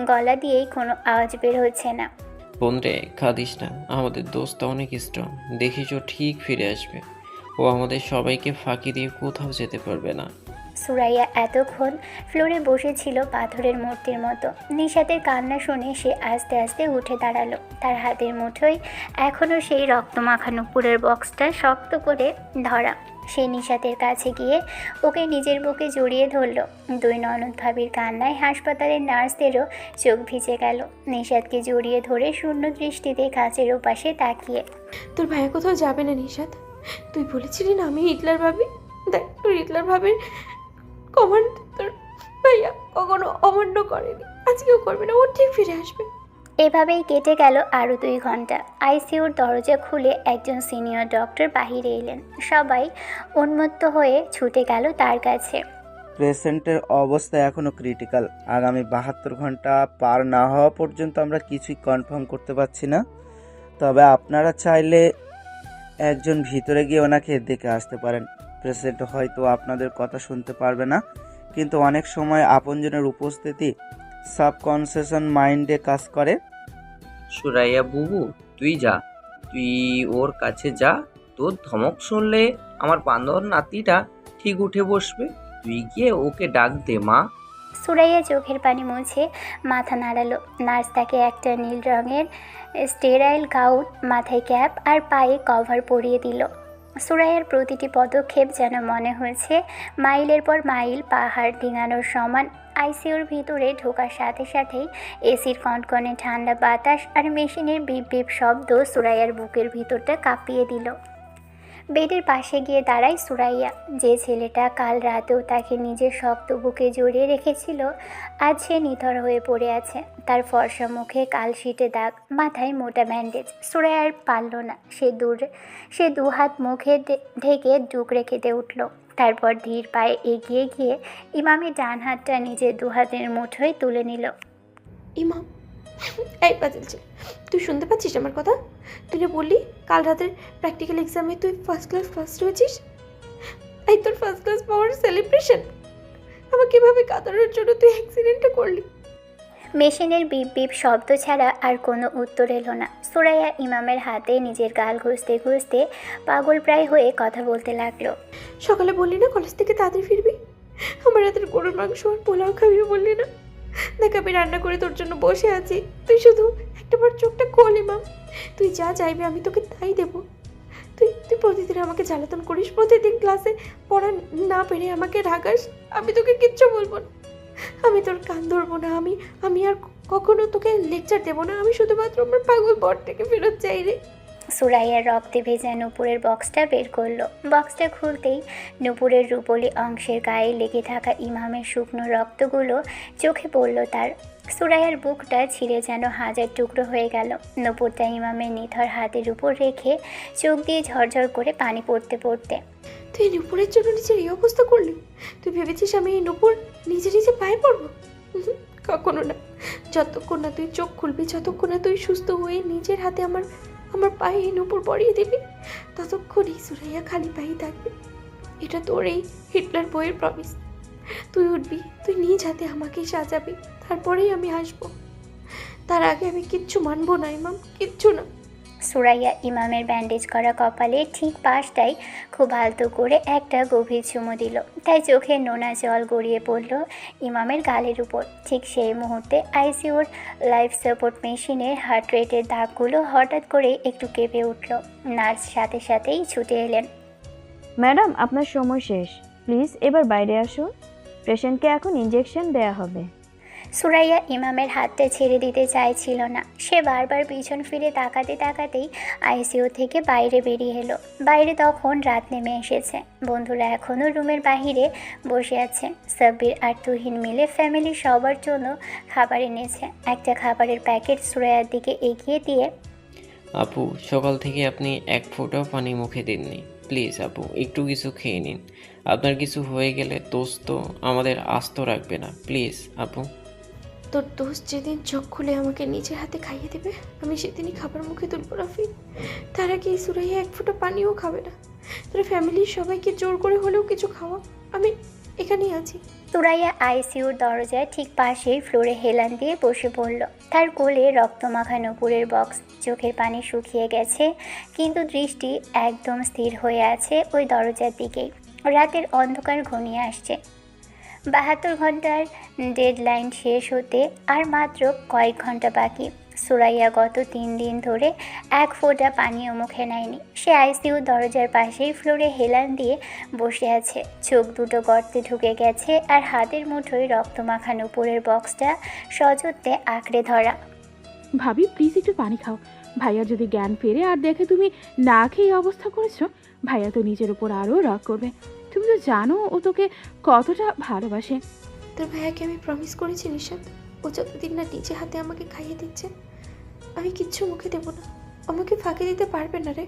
গলা দিয়েই কোনো আওয়াজ বের হচ্ছে না।
বোন রে, কাঁদিস না, আমাদের দোস্ত অনেক স্ট্রং, দেখিস ও ঠিক ফিরে আসবে। ও আমাদের সবাইকে ফাঁকি দিয়ে কোথাও যেতে পারবে না।
সুরাইয়া এতক্ষণ ফ্লোরে বসেছিল পাথরের মূর্তির মতো। নিশাতের কান্না শুনে সে আস্তে আস্তে উঠে দাঁড়ালো। তার হাতের মুঠোয় এখনও সেই রক্তমাখা নুপুরের বক্সটা শক্ত করে ধরা। সে নিশাতের কাছে গিয়ে ওকে নিজের বুকে জড়িয়ে ধরল। দুই ননদ ভাবির কান্নায় হাসপাতালের নার্সদেরও চোখ ভিজে গেল। নিশাতকে জড়িয়ে ধরে শূন্য দৃষ্টিতে কাচের ওপাশে তাকিয়ে,
তোর ভাইয়া কোথাও যাবে না নিশাত, তুই বলেছিলি না আমি হিটলার ভাবি। দেখ, তোর হিটলার ভাবির কমান্ড তোর ভাইয়া কখনো অমান্য করেনি, আজকেও করবে না, ও ঠিক ফিরে আসবে।
এভাবেই কেটে গেল আরও 2 ঘন্টা। আইসিইউর দরজা খুলে একজন সিনিয়র ডক্টর বাহিরে এলেন। সবাই উন্মত্ত হয়ে ছুটে গেল তার কাছে।
পেশেন্টের অবস্থা এখনও ক্রিটিক্যাল। আগামী 72 ঘন্টা পার না হওয়া পর্যন্ত আমরা কিছুই কনফার্ম করতে পারছি না। তবে আপনারা চাইলে একজন ভিতরে গিয়ে ওনাকে দেখে আসতে পারেন। পেশেন্ট হয়তো আপনাদের কথা শুনতে পারবে না, কিন্তু অনেক সময় আপনজনের উপস্থিতি সাবকনসিয়াস মাইন্ডে কাজ করে।
সুরাইয়া বুবু, তুই যা, তুই ওর কাছে যা। তোর ধমক শুনলে আমার বান্ধব নাতিটা ঠিক উঠে বসবে। তুই গিয়ে ওকে ডাক দে মা।
সুরাইয়া চোখের পানি মুছে মাথা নাড়ালো। নার্স তাকে একটা নীল রঙের স্টেরাইল গাউন, মাথায় ক্যাপ আর পায়ে কভার পরিয়ে দিল। সুরাইয়ার প্রতিটি পদক্ষেপ যেন মনে হয়েছে মাইলের পর মাইল পাহাড় ডিঙানোর সমান। আইসিইউর ভিতরে ঢোকার সাথে সাথেই এসির কনকনে ঠান্ডা বাতাস আর মেশিনের বিপ বিপ শব্দ সুরাইয়ার বুকের ভিতরটা কাঁপিয়ে দিল। বেডের পাশে গিয়ে দাঁড়ায় সুরাইয়া। যে ছেলেটা কাল রাতেও তাকে নিজের শক্ত বুকে জড়িয়ে রেখেছিল, আজ সে নিথর হয়ে পড়ে আছে। তার ফর্সা মুখে কালশিটে দাগ, মাথায় মোটা ব্যান্ডেজ। সুরাইয়া আর পারল না, সে দু হাত মুখে ঢেকে ডুকরে কেঁদে উঠল। তারপর ধীর পায়ে এগিয়ে গিয়ে ইমামের ডান হাতটা নিজের 2 হাতের মুঠোয় তুলে নিল।
ইমাম, এই পাজিল ছিল, তুই শুনতে পাচ্ছিস আমার কথা? তুই না বললি কাল রাতের প্র্যাকটিক্যাল এক্সামে তুই ফার্স্ট ক্লাস ফার্স্ট হয়েছিস? এই তোর ফার্স্ট ক্লাস পাওয়ার সেলিব্রেশন। আমাকে এভাবে কাঁদানোর জন্য তুই অ্যাক্সিডেন্টটা করলি।
মেশিনের বিপ বিপ শব্দ ছাড়া আর কোনো উত্তর এলো না। সুরাইয়া ইমামের হাতে নিজের গাল ঘষতে ঘষতে পাগল প্রায় হয়ে কথা বলতে লাগলো।
সকালে বললি না কলেজ থেকে তাড়াতাড়ি ফিরবি, আমার রাতের গরুর মাংস আর পোলাও খাবি বললি না? দেখ আমি রান্না করে তোর জন্য বসে আছি, তুই শুধু একটাবার চোখটা খোল ইমাম। তুই যা চাইবি আমি তোকে তাই দেবো। তুই প্রতিদিন আমাকে জ্বালাতন করিস, প্রতিদিন ক্লাসে পড়া না পেরে আমাকে রাগাস, আমি তোকে কিচ্ছু বলবো না, আমি তোর কান ধরবো না, আমি আর কখনো তোকে লেকচার দেবো না, আমি শুধুমাত্র আমার পাগল বর থেকে ফেরত চাই রে।
সুরাইয়ার রক্তে ভেজা নুপুরের বক্সটা বের করলো। বক্সটা খুলতেই নুপুরের রূপলি অংশের গায়ে লেগে থাকা ইমামের শুকনো রক্তগুলো চোখে পড়ল তার। সুরাইয়ার বুকটা ছিঁড়ে যেন 1000 টুকরো হয়ে গেল। নুপুরটা ইমামের নিথর হাতের উপর রেখে চোখ দিয়ে ঝরঝর করে পানি পড়তে পড়তে,
তুই এই নুপুরের জন্য নিজের এই অবস্থা করলি? তুই ভেবেছিস আমি এই নুপুর নিজে নিজে পায়ে পড়বো? কখনো না। যতক্ষণ না তুই চোখ খুলবি, যতক্ষণ না তুই সুস্থ হয়ে নিজের হাতে আমার পায়ে এই নুপুর পরিয়ে দিবি, ততক্ষণ এই সুরাইয়া খালি পায়ে থাকবে। এটা তোর এই হিটলার বইয়ের প্রমিস। তুই উঠবি, তুই নিজ হাতে আমাকে সাজাবি, তারপরেই আমি আসবো। তার আগে আমি কিচ্ছু মানবো না ইমাম, কিচ্ছু না।
সুরাইয়া ইমামের ব্যান্ডেজ করা কপালে ঠিক পাশটায় খুব আলতো করে একটা গভীর চুমু দিল। তাই চোখের নোনা জল গড়িয়ে পড়ল ইমামের গালের উপর। ঠিক সেই মুহূর্তে আইসিইউর লাইফ সাপোর্ট মেশিনের হার্ট রেটের দাগগুলো হঠাৎ করে একটু কেঁপে উঠল। নার্স সাথে সাথেই ছুটে এলেন।
ম্যাডাম, আপনার সময় শেষ, প্লিজ এবার বাইরে আসুন, পেশেন্টকে এখন ইঞ্জেকশন দেয়া হবে।
সুরাইয়া ইমামের হাতটা ছেড়ে দিতে চাইছিল না। সে বারবার পিছন ফিরে তাকাতে তাকাতেই আইসিইউ থেকে বাইরে বেরিয়ে এলো। বাইরে তখন রাত নেমে এসেছে। বন্ধুরা এখনও রুমের বাহিরে বসে আছে। সাব্বির আর তুহিন মিলে ফ্যামিলি সবার জন্য খাবার এনেছে। একটা খাবারের প্যাকেট সুরাইয়ার দিকে এগিয়ে দিয়ে,
আপু, সকাল থেকে আপনি এক ফোঁটাও পানি মুখে দিননি। প্লিজ আপু, একটু কিছু খেয়ে নিন। আপনার কিছু হয়ে গেলে দোস্ত আমাদের আস্ত রাখবে না। প্লিজ আপু।
তোর দোস্ত যেদিন চোখ খুলে আমাকে নিজের হাতে খাইয়ে দেবে, আমি সেদিনই খাবার মুখে তুলবো রাফি। তার আগে এই সুরাইয়া এক ফোঁটা পানিও খাবে না। তোর ফ্যামিলির সবাইকে জোর করে হলেও কিছু খাওয়া, আমি এখানেই আছি।
সুরাইয়া আইসিইউর দরজায় ঠিক পাশেই ফ্লোরে হেলান দিয়ে বসে পড়ল। তার কোলে রক্তমাখা নুপুরের বক্স। চোখের পানি শুকিয়ে গেছে, কিন্তু দৃষ্টি একদম স্থির হয়ে আছে ওই দরজার দিকেই। রাতের অন্ধকার ঘনিয়ে আসছে। 72 ঘন্টার ডেডলাইন শেষ হতে আর মাত্র কয়েক ঘন্টা বাকি। সুরাইয়া গত 3 দিন ধরে এক ফোঁটা পানিও মুখে নেয়নি। সে আইসিইউ দরজার পাশেই ফ্লোরে হেলান দিয়ে বসে আছে। চোখ দুটো গর্তে ঢুকে গেছে আর হাতের মুঠোয় রক্তমাখা নুপুরের বক্সটা সযত্নে আঁকড়ে ধরা।
ভাবি প্লিজ একটু পানি খাও। ভাইয়া যদি জ্ঞান ফেরে আর দেখে তুমি না খেয়ে এই অবস্থা করেছো, ভাইয়া তো নিজের উপর আরও রাগ করবে। তুমি তো জানো ও তোকে কতটা ভালোবাসে।
তোর ভাইয়াকে আমি প্রমিস করেছি নিশাত, ও যতদিন না নিজে হাতে আমাকে খাইয়ে দিচ্ছে আমি কিচ্ছু মুখে দেবো না। আমাকে ফাঁকি দিতে পারবে না রে,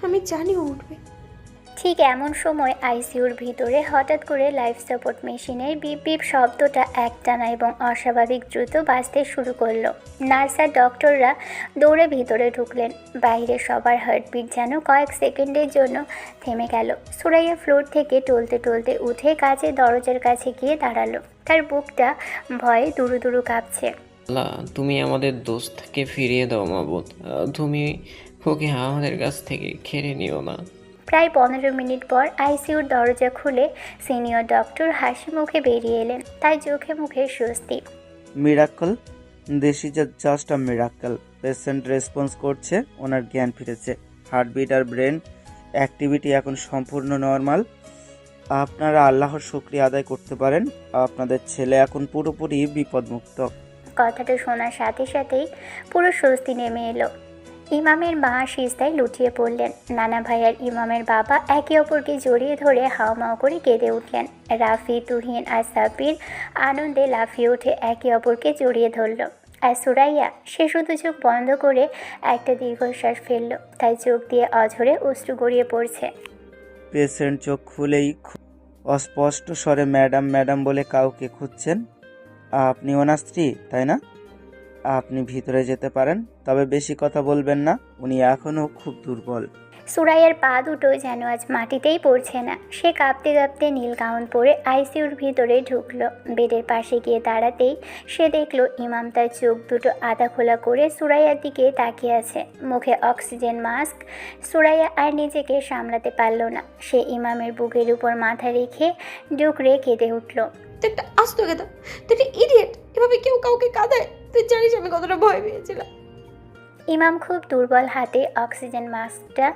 আমি জানি ও উঠবে।
ঠিক এমন সময় আইসিইউর ভিতরে হঠাৎ করে লাইফ সাপোর্ট মেশিনের বিপ বিপ শব্দটা একটানা এবং অস্বাভাবিক দ্রুত বাজতে শুরু করলো। নার্স আর ডক্টররা দৌড়ে ভিতরে ঢুকলেন। বাইরে সবার হার্টবিট যেন কয়েক সেকেন্ডের জন্য থেমে গেল। সুরাইয়া ফ্লোর থেকে টলতে টলতে উঠে কাচের দরজার কাছে গিয়ে দাঁড়ালো। তার বুকটা ভয়ে দুরু দুরু কাঁপছে।
আল্লাহ, তুমি আমাদের দোস্তকে ফিরিয়ে দাও মাবুদ। তুমি ওকে আমাদের কাছ থেকে কেড়ে নিও না।
প্রায় 15 মিনিট পর আইসিইউর দরজা খুলে সিনিয়র ডক্টর হাসি মুখে বেরিয়ে এলেন। তাই চোখে মুখে স্বস্তি।
Miracle, this is just a miracle. Patient response করছে, ওনার জ্ঞান ফিরেছে, হার্টবিট আর ব্রেন অ্যাক্টিভিটি এখন সম্পূর্ণ নর্মাল। আপনারা আল্লাহর শুকরিয়া আদায় করতে পারেন, আপনাদের ছেলে এখন পুরোপুরি বিপদমুক্ত।
কথাটা শোনার সাথে সাথেই পুরো স্বস্তি নেমে এলো। ইমামের মা সিজদায় লুটিয়ে পড়লেন। নানা ভাই আর ইমামের বাবা একে অপরকে জড়িয়ে ধরে হাওমাও করে কেঁদে উঠলেন। রাফি, তুহিন আর সাব্বির আনন্দে লাফিয়ে উঠে একে অপরকে জড়িয়ে ধরল। আর সুরাইয়া, সে শুধু চোখ বন্ধ করে একটা দীর্ঘশ্বাস ফেলল। তাই চোখ দিয়ে অঝরে অশ্রু গড়িয়ে পড়ছে।
পেশেন্ট চোখ খুলেই অস্পষ্ট স্বরে ম্যাডাম ম্যাডাম বলে কাউকে খুঁজছেন। আপনি ওনার স্ত্রী, তাই না? আপনি ভিতরে যেতে পারেন, তবে বেশি কথা বলবেন না, উনি এখনও খুব দুর্বল।
সুরাইয়ার পা দুটো যেন আজ মাটিতেই পড়ছে না। সে কাঁপতে কাঁপতে নীল গাউন পরে আইসিইউর ভিতরে ঢুকলো। বেডের পাশে গিয়ে দাঁড়াতেই সে দেখল ইমাম তার চোখ দুটো আধা খোলা করে সুরাইয়ার দিকে তাকিয়ে আছে, মুখে অক্সিজেন মাস্ক। সুরাইয়া আর নিজেকে সামলাতে পারল না। সে ইমামের বুকের উপর মাথা রেখে ডুকরে কেঁদে উঠল।
তুই একটা আস্ত গেদা, তুই একটা ইডিয়েট। এভাবে কেউ কাউকে কাঁদায়? তুই জানিস আমি কতটা ভয় পেয়েছিলাম।
ইমাম খুব দুর্বল হাতে অক্সিজেন মাস্কটা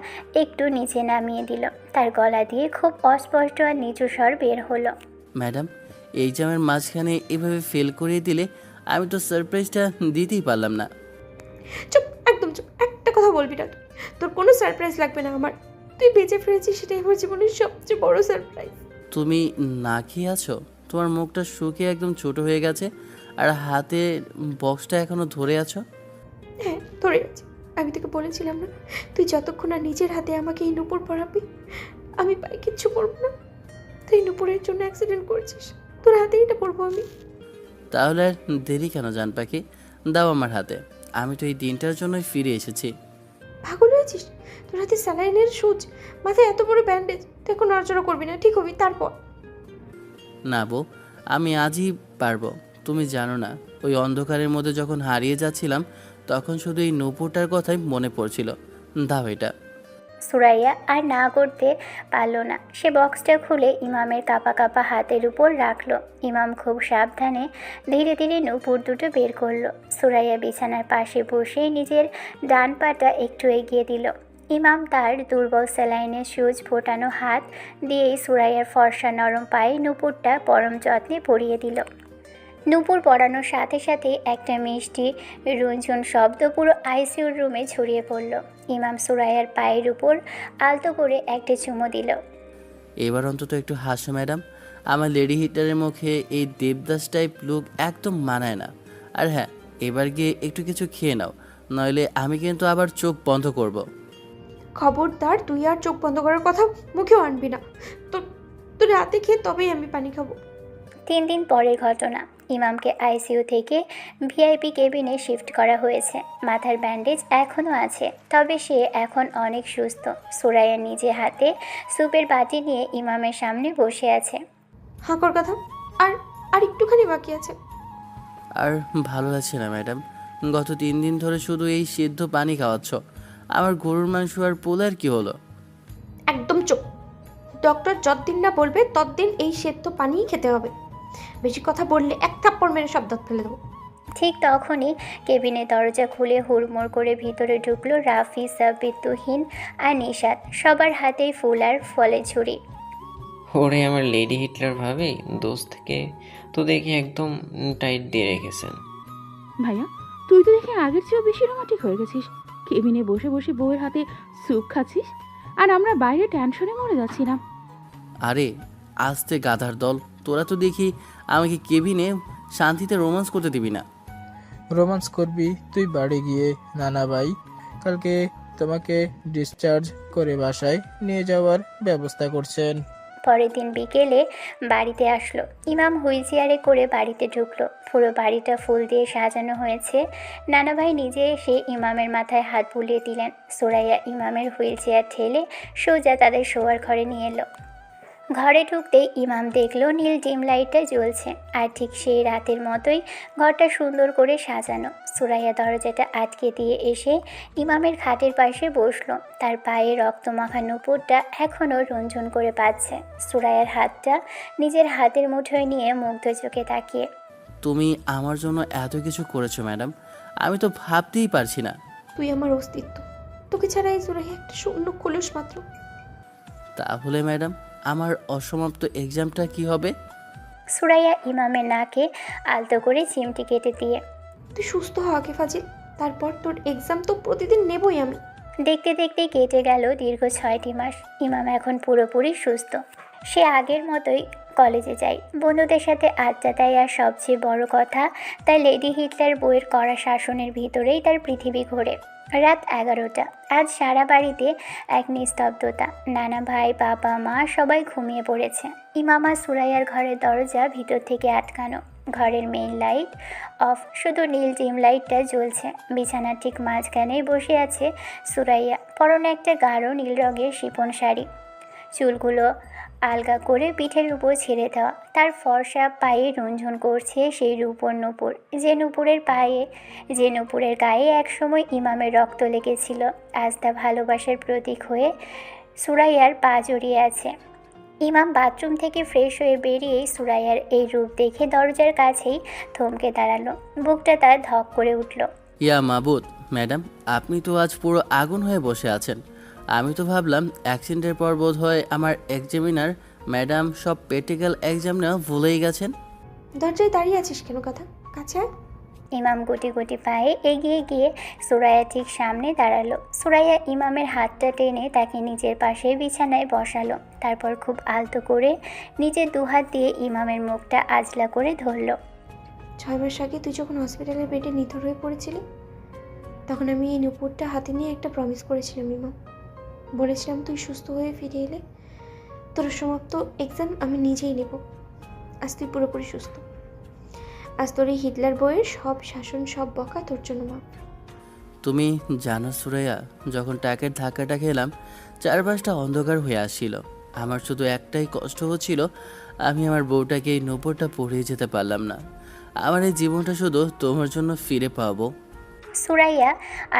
একটু নিচে নামিয়ে দিল। তার গলা দিয়ে খুব অস্পষ্ট আর নিচু স্বর বের হলো।
ম্যাডাম, এক্সামের মাঝখানে এভাবে ফেল করিয়ে দিলে আমি তো সারপ্রাইজটা দিতেই পারলাম না।
চুপ, একদম চুপ, একটা কথা বলবি না। তোর কোনো সারপ্রাইজ লাগবে না আমার। তুই বেঁচে ফিরেছিস, সেটাই আমার জীবনের সবচেয়ে বড় সারপ্রাইজ।
তুমি না খেয়ে আছো? তোমার মুখটা শুকিয়ে একদম ছোট হয়ে গেছে, আর হাতে বক্সটা এখনো ধরে আছো।
হ্যাঁ, ধরে আছি। আমি তোকে বলেছিলাম না, তুই যতক্ষণ না নিজের হাতে আমাকে এই নুপুর পরাবি আমি পায়ে কিচ্ছু পরবো না। তুই নুপুরের জন্য অ্যাক্সিডেন্ট করেছিস, তোর হাতেই এটা পরবো আমি।
তাহলে আর দেরি কেন জান পাখি, দাও আমার হাতে। আমি তো এই দিনটার জন্যই ফিরে এসেছি।
পাগল হয়েছিস? তোর হাতে স্যালাইনের সুচ, মাথায় এত বড় ব্যান্ডেজ, তুই এখন নড়াচড়া করবি না, ঠিক হবি তারপর।
না বউ, আমি আজই পারবো। তুমি জানো না, ওই অন্ধকারের মধ্যে যখন হারিয়ে যাচ্ছিলাম তখন শুধু এই নূপুরটার কথাই মনে পড়ছিল। দাও এটা।
সুরাইয়া আর না করতে পারল না। সে বক্সটা খুলে ইমামের কাঁপা কাঁপা হাতের উপর রাখলো। ইমাম খুব সাবধানে ধীরে ধীরে নূপুর দুটো বের করলো। সুরাইয়া বিছানার পাশে বসে নিজের ডান পাটা একটু এগিয়ে দিল। ইমাম তার দুর্বল স্যালাইনের সুচ ফোটানো হাত দিয়েই সুরাইয়ার ফর্সা নরম পায়ে নূপুরটা পরম যত্নে পরিয়ে দিল। নূপুর পরানোর সাথে সাথে একটা মিষ্টি রুঞ্ঝুন শব্দ পুরো আইসিইউর রুমে ছড়িয়ে পড়ল। ইমাম সুরাইয়ার পায়ের উপর আলতো করে একটা চুমো দিল।
এবার অন্তত একটু হাসো ম্যাডাম। আমার লেডি হিটারের মুখে এই দেবদাস টাইপ লুক একদম মানায় না। আর হ্যাঁ, এবার গিয়ে একটু কিছু খেয়ে নাও, নইলে আমি কিন্তু আবার চোখ বন্ধ করব।
খবরদার, তুই আর চোখ বন্ধ করার কথা মুখেও আনবি না। তো রাতে খেয়ে তবেই আমি পানি খাবো।
3 দিন পরের ঘটনা। ইমামকে আইসিইউ থেকে ভিআইপি কেবিনে শিফট করা হয়েছে। মাথার ব্যান্ডেজ এখনও আছে, তবে সে এখন অনেক সুস্থ। সুরাইয়া নিজে হাতে স্যুপের বাটি নিয়ে ইমামের সামনে বসে আছে।
হাঁকর কথা, আর আর একটুখানি বাকি আছে।
আর ভালো লাগছে না ম্যাডাম। গত 3 দিন ধরে শুধু এই সিদ্ধ পানি খাওয়াচ্ছ। আমার গরুর মাংস আর পোলার কি হলো?
একদম চুপ। ডক্টর যতদিন না বলবে ততদিন এই সেদ্ধ পানিই খেতে হবে। বেশি কথা বললে এক থাপ্পড় মেরে সব দাঁত ফেলে দেবো।
ঠিক তখনই কেবিনের দরজা খুলে হুড়মুড় করে ভিতরে ঢুকলো রাফি, সাব্বির, তুহিন আর নিশাত। সবার হাতেই ফুল আর ফলের ঝুড়ি।
ওরে আমার লেডি হিটলার ভাবে, দোস্ত থেকে তো দেখি একদম টাইট দিয়ে রেখেছেন।
ভাইয়া, তুই তো দেখি আগের চেয়েও বেশি রোমান্টিক হয়ে গেছিস। কেবিনে বসে বসে বউয়ের হাতে স্যুপ খাচ্ছিস, আর আমরা বাইরে টেনশনে মরে যাচ্ছিলাম।
আরে আস্তে গাধার দল, তোরা তো দেখি আমাকে কেবিনে শান্তিতে রোমান্স করতে দিবি না।
রোমান্স করবি তুই বাড়ি গিয়ে। নানা ভাই কালকে তোমাকে ডিসচার্জ করে বাসায় নিয়ে যাওয়ার ব্যবস্থা করছেন।
পরের দিন বিকেলে বাড়িতে আসলো। ইমাম হুইল চেয়ারে করে বাড়িতে ঢুকলো। পুরো বাড়িটা ফুল দিয়ে সাজানো হয়েছে। নানা ভাই নিজে এসে ইমামের মাথায় হাত বুলিয়ে দিলেন। সুরাইয়া ইমামের হুইল চেয়ার ঠেলে সোজা তাদের শোয়ার ঘরে নিয়ে এলো। ঘরে ঢুকতেই ইমাম দেখলো নীল ডিম লাইটটা জ্বলছে, আর ঠিক সেই রাতের মতোই ঘরটা সুন্দর করে সাজানো। সুরাইয়া দরজাটা আটকে দিয়ে এসে ইমামের খাটের পাশে বসলো। তার পায়ে রক্তমাখা নূপুরটা এখনও রঞ্জন করে পাচ্ছে। সুরাইয়ার হাতটা নিজের হাতের মুঠোয় নিয়ে মুগ্ধ চোখে তাকিয়ে।
তুমি আমার জন্য এত কিছু করেছো ম্যাডাম, আমি তো ভাবতেই পারছি না।
তুই আমার অস্তিত্ব, তোকে ছাড়া এই জোরে একটা শূন্য কলস মাত্র।
তাহলে ম্যাডাম আমার অসমাপ্ত এক্সামটা কি হবে?
সুরাইয়া ইমামের নাকে আলতো করে চিমটি কেটে দিয়ে।
তুই সুস্থ হ আগে ফাজিল, তারপর তোর এক্সাম তো প্রতিদিন নেবই আমি।
দেখতে দেখতে কেটে গেল দীর্ঘ 6টি মাস। ইমাম এখন পুরোপুরি সুস্থ। সে আগের মতোই কলেজে যায়, বন্ধুদের সাথে আড্ডা দেয়, আর সবচেয়ে বড় কথা, তার লেডি হিটলার বইয়ের কড়া শাসনের ভিতরেই তার পৃথিবী ঘোরে। রাত 11টা। আজ সারা বাড়িতে এক নিস্তব্ধতা। নানা ভাই, বাবা, মা সবাই ঘুমিয়ে পড়েছে। ইমাম আর সুরাইয়ার ঘরের দরজা ভিতর থেকে আটকানো। ঘরের মেইন লাইট অফ, শুধু নীল ডিম লাইটটা জ্বলছে। বিছানার ঠিক মাঝখানেই বসে আছে সুরাইয়া। পরনে একটা গাঢ় নীল রঙের শিফন শাড়ি, চুলগুলো আলগা করে পিঠের উপর ছেড়ে দেওয়া। তার ফর্সা পায়ে রুঞ্ঝুন করছে সেই রূপোর নূপুর, যে নূপুরের গায়ে একসময় ইমামের রক্ত লেগেছিল। আজ তা ভালোবাসার প্রতীক হয়ে সুরাইয়ার পা জড়িয়ে আছে। ইমাম বাথরুম থেকে ফ্রেশ হয়ে বেরিয়েই সুরাইয়ার এই রূপ দেখে দরজার কাছেই থমকে দাঁড়ালো। বুকটা তার ধক করে উঠল।
ইয়া মাবুদ, ম্যাডাম আপনি তো আজ পুরো আগুন হয়ে বসে আছেন। আমি তো ভাবলাম অ্যাক্সিডেন্টের পর বোধ হয় আমার এক্সামিনার ম্যাডাম সব প্র্যাকটিক্যাল এক্সাম নেওয়া ভুলেই গেছেন।
দরজায় দাঁড়িয়ে আছিস কেন কথা? কাছে
ইমাম গুটি গুটি পায়ে এগিয়ে গিয়ে সুরাইয়া ঠিক সামনে দাঁড়ালো। সুরাইয়া ইমামের হাতটা টেনে তাকে নিজের পাশে বিছানায় বসালো। তারপর খুব আলতো করে নিজের দুহাত দিয়ে ইমামের মুখটা আজলা করে ধরল।
6 মাস আগে তুই যখন হসপিটালের বেডে নিথর হয়ে পড়েছিলি, তখন আমি এই নূপুরটা হাতে নিয়ে একটা প্রমিস করেছিলাম ইমাম। বলেছিলাম তুই সুস্থ হয়ে ফিরে এলে তোর সমাপ্ত এক্সাম আমি নিজেই নেব। আজ তুই পুরোপুরি সুস্থ। আজ তোর এই হিটলার বইয়ের সব শাসন, সব বকা তোর জন্য মাপ।
তুমি জানো সুরাইয়া, যখন টাকের ধাক্কাটা খেলাম চারপাশটা অন্ধকার হয়ে আসছিল। আমার শুধু একটাই কষ্ট হচ্ছিল, আমি আমার বউটাকে এই নূপুরটা পরিয়ে যেতে পারলাম না। আমার এই জীবনটা শুধু তোমার জন্য ফিরে পাবো।
সুরাইয়া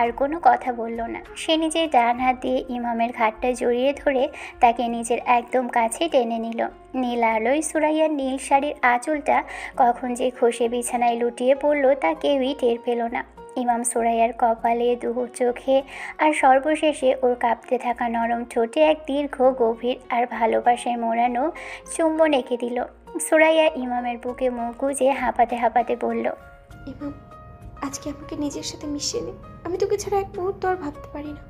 আর কোনো কথা বলল না। সে নিজের ডান হাত দিয়ে ইমামের ঘাটটা জড়িয়ে ধরে তাকে নিজের একদম কাছে টেনে নিল। নীল আলোয় সুরাইয়ার নীল শাড়ির আঁচলটা কখন যে খসে বিছানায় লুটিয়ে পড়ল তা কেউই টের পেল না। ইমাম সুরাইয়ার কপালে, দু চোখে আর সর্বশেষে ওর কাঁপতে থাকা নরম ঠোঁটে এক দীর্ঘ, গভীর আর ভালোবাসায় মোড়ানো চুম্বন এঁকে দিল। সুরাইয়া ইমামের বুকে মুখ গুজে হাঁপাতে হাঁপাতে বলল,
ইমাম, আজকে আমাকে নিজের সাথে মিশিয়ে নে। আমি তোকে ছাড়া এক মুহূর্ত আর ভাবতে পারি না।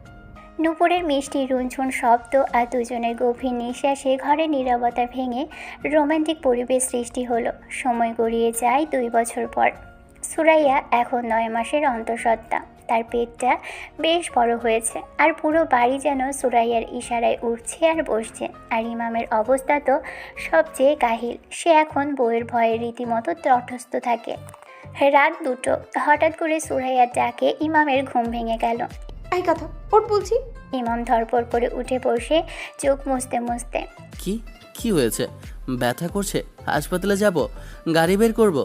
নুপুরের মিষ্টি রুনঝুন শব্দ আর দুজনের গভীর নিঃশ্বাসে ঘরের নীরবতা ভেঙে রোমান্টিক পরিবেশ সৃষ্টি হলো। সময় গড়িয়ে যায় 2 বছর পর। সুরাইয়া এখন 9 মাসের অন্তঃসত্ত্বা। তার পেটটা বেশ বড় হয়েছে আর পুরো বাড়ি যেন সুরাইয়ার ইশারায় উঠছে আর বসছে। আর ইমামের অবস্থা তো সবচেয়ে কাহিল। সে এখন বউয়ের ভয়ে রীতিমতো তটস্থ থাকে। রাত 2টো। হঠাৎ করে সুরাইয়ার ডাকে ইমামের ঘুম ভেঙে গেল।
এই কথা ওর বলছি।
ইমাম ধরপড় করে উঠে বসে চোখ মুছতে মুছতে,
কি কি হয়েছে? ব্যথা করছে? হাসপাতালে যাব? গাড়ি বের করব?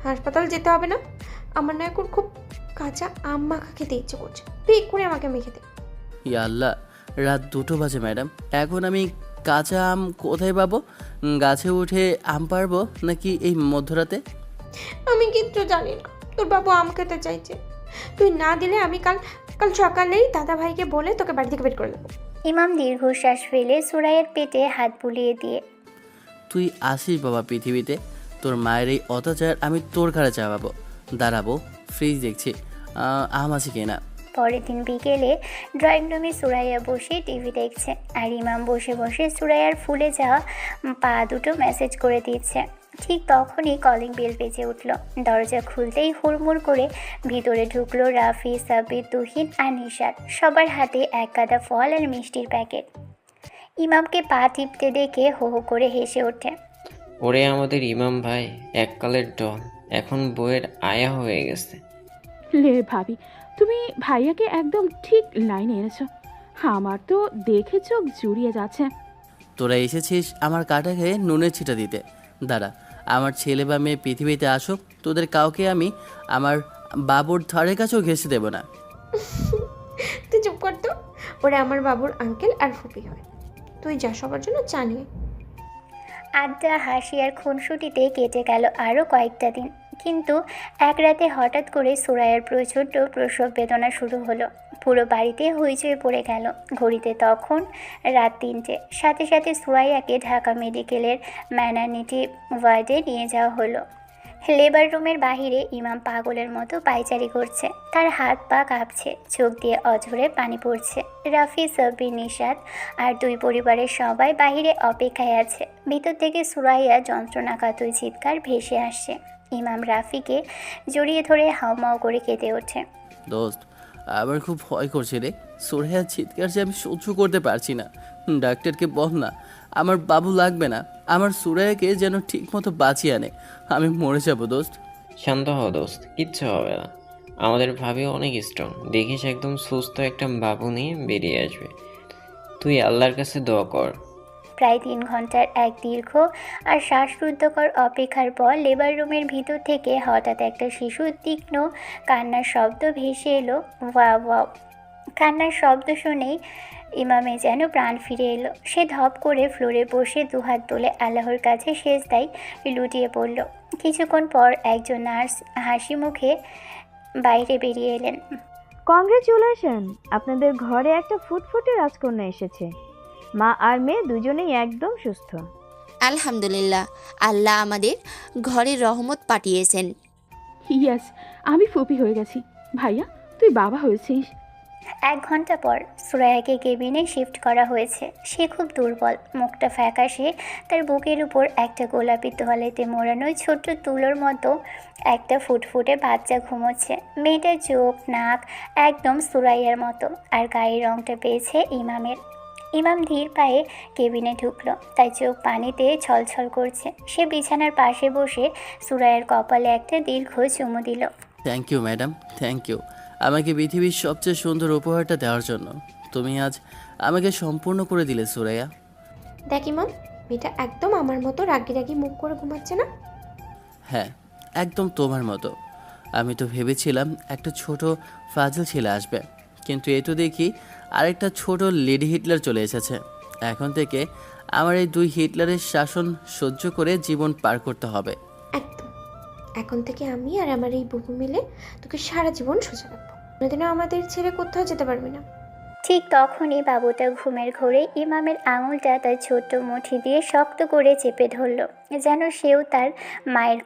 হাসপাতাল যেতে হবে না। আমার না এখন খুব কাঁচা আম মাখা খেতে ইচ্ছে করছে। তুই এক্ষুনি আমাকে মেখে দে।
ইয়া আল্লাহ, রাত 2টো বাজে ম্যাডাম। এখন আমি কাঁচা আম কোথায় পাবো? গাছে উঠে আম পারবো নাকি এই মধ্যরাতে?
আমি কিচ্ছু জানি না। তোর বাবু আম খেতে চাইছে। তুই না দিলে আমি কাল সকালেই দাদা ভাইকে বলে তোকে বাড়ি থেকে বের করে দেবো।
ইমাম দীর্ঘশ্বাস ফেলে সুরাইয়ের পেটে হাত বুলিয়ে দিয়ে,
তুই আসিস বাবা পৃথিবীতে। তোর মায়ের এই অত্যাচার আমি তোর ঘাড়ে চাপাবো। দাঁড়াবো, ফ্রিজ দেখছি আম আছে কিনা।
পরের দিন বিকেলে ড্রয়িং রুমে সুরাইয়া বসে টিভি দেখছে আর ইমাম বসে বসে সুরাইয়ার ফুলে যাওয়া পা দুটো মেসেজ করে দিচ্ছে। ঠিক তখনই কলিং বেল বেজে উঠল। দরজা খুলতেই হুড়মুড় করে ভিতরে ঢুকলো রাফি, সাব্বির, তুহিন আর নিশাত। সবার হাতে এক গাদা ফল আর মিষ্টির প্যাকেট। ইমামকে পা টিপতে দেখে হো হো করে হেসে ওঠে।
ওরে আমাদের ইমাম ভাই, এককালের ডন, এখন বইয়ের আয়া হয়ে গেছে।
লে ভাবি, তুমি ভাইয়াকে একদম ঠিক লাইনে এনেছো। আমার তো দেখে চোখ জুড়িয়ে যাচ্ছে।
তোরা এসেছিস আমার কাটা খেয়ে নুনের ছিটা দিতে। দাঁড়া, আমার ছেলে বা মেয়ে পৃথিবীতে আসুক, তোদের কাউকে আমি আমার বাবুর ধারে কাছেও ঘেঁষে দেব না।
তুই চুপ কর তো। ওরা আমার বাবুর আঙ্কেল আর ফুপি হয়। তুই যা সবার জন্য চা নিয়ে।
আড্ডা, হাসি আর খুনসুটিতে কেটে গেল আরও কয়েকটা দিন। কিন্তু এক রাতে হঠাৎ করে সুরাইয়ার প্রচণ্ড প্রসব বেদনা শুরু হলো। পুরো বাড়িতে হইচই পড়ে গেল। ঘড়িতে তখন রাত 3টে। সাথে সাথে সুরাইয়াকে ঢাকা মেডিকেলের ম্যাটারনিটি ওয়ার্ডে নিয়ে যাওয়া হলো। লেবার রুমের বাহিরে ইমাম পাগলের মতো পায়চারি করছে। তার হাত পা কাঁপছে, চোখ দিয়ে অঝরে পানি পড়ছে। রাফি, সাব্বির, নিশাত আর 2 পরিবারের সবাই বাহিরে অপেক্ষায় আছে। ভিতর থেকে সুরাইয়া যন্ত্রণাকাতর চিৎকার ভেসে আসছে। ইমাম রাফিকে জড়িয়ে ধরে হাউমাউ করে কেঁদে ওঠে।
দোস্ত, আমার খুব ভয় করছে রে। সোরেহার চিৎকার যে আমি সহ্য করতে পারছি না। ডাক্তারকে বল না, আমার বাবু লাগবে না। আমার সুরাইয়াকে যেন ঠিক মতো বাঁচিয়ে আনে। আমি মরে যাবো দোস্ত।
শান্ত হও দোস্ত, কিচ্ছু হবে না। আমাদের ভাবি অনেক স্ট্রং। দেখিস একদম সুস্থ একটা বাবু নিয়ে বেরিয়ে আসবে। তুই আল্লাহর কাছে দোয়া কর।
প্রায় 3 ঘন্টার এক দীর্ঘ আর শ্বাসরুদ্ধকর অপেক্ষার পর লেবার রুমের ভিতর থেকে হঠাৎ একটা শিশুর তীক্ষ্ণ কান্নার শব্দ ভেসে এলো। Wow wow! কান্নার শব্দ শুনেই ইমামে যেন প্রাণ ফিরে এলো। সে ধপ করে ফ্লোরে বসে দুহাত তুলে আল্লাহর কাছে সেজদায় লুটিয়ে পড়ল। কিছুক্ষণ পর একজন নার্স হাসি মুখে বাইরে বেরিয়ে এলেন।
কংগ্রেচুলেশন, আপনাদের ঘরে একটা ফুটফুটে রাজকন্যা এসেছে। মা আর মেয়ে দুজনেই একদম সুস্থ।
আলহামদুলিল্লাহ, আল্লাহ আমাদের ঘরে রহমত পাঠিয়েছেন।
ইয়েস, আমি ফুপি হয়ে গেছি। ভাইয়া, তুই বাবা হয়েছিস।
1 ঘন্টা পর সুরাইয়াকে কেবিনে শিফট করা হয়েছে। সে খুব দুর্বল, মুখটা ফ্যাকাশে। তার বুকের উপর একটা গোলাপি তোয়ালেতে মোড়ানো ছোট্ট তুলোর মতো একটা ফুটফুটে বাচ্চা ঘুমোচ্ছে। মেয়েটার চোখ, নাক একদম সুরাইয়ার মতো। আর গায়ের রঙটা পেয়েছে ইমামের। ইমাম ধীর পায়ে কেবিনে ঢুকলো। তার চোখ পানিতে ছলছল করছে। সে বিছানার পাশে বসে সুরাইয়ার কপালে একটা দীর্ঘ চুমু দিল।
Thank you madam, thank you আমাকে পৃথিবীর সবচেয়ে সুন্দর উপহারটা দেওয়ার জন্য। তুমি আজ আমাকে সম্পূর্ণ করে দিলে সুরাইয়া।
দেখ ইমাম, মেয়েটা একদম আমার মতো রাগি রাগি মুখ করে ঘুমাচ্ছে না।
হ্যাঁ, একদম তোমার মতো। আমি তো ভেবেছিলাম একটা ছোট ফাজিল ছেলে আসবে, কিন্তু এ তো দেখি আরেকটা ছোট লেডি হিটলার চলে এসেছে। এখন থেকে আমার এই 2 হিটলারের শাসন সহ্য করে জীবন পার করতে হবে।
একদম। এখন থেকে আমি আর আমার এই বুবু মিলে তোকে সারা জীবন সোজা রাখবো। কোনোদিনও আমাদের ছেড়ে কোথাও যেতে পারবি না।
ঠিক তখনই বাবুটা ঘুমের ঘোরে ইমামের আঙুলটা তার ছোট্ট মুঠি দিয়ে শক্ত করে চেপে ধরল, যেন সেও তার মায়ের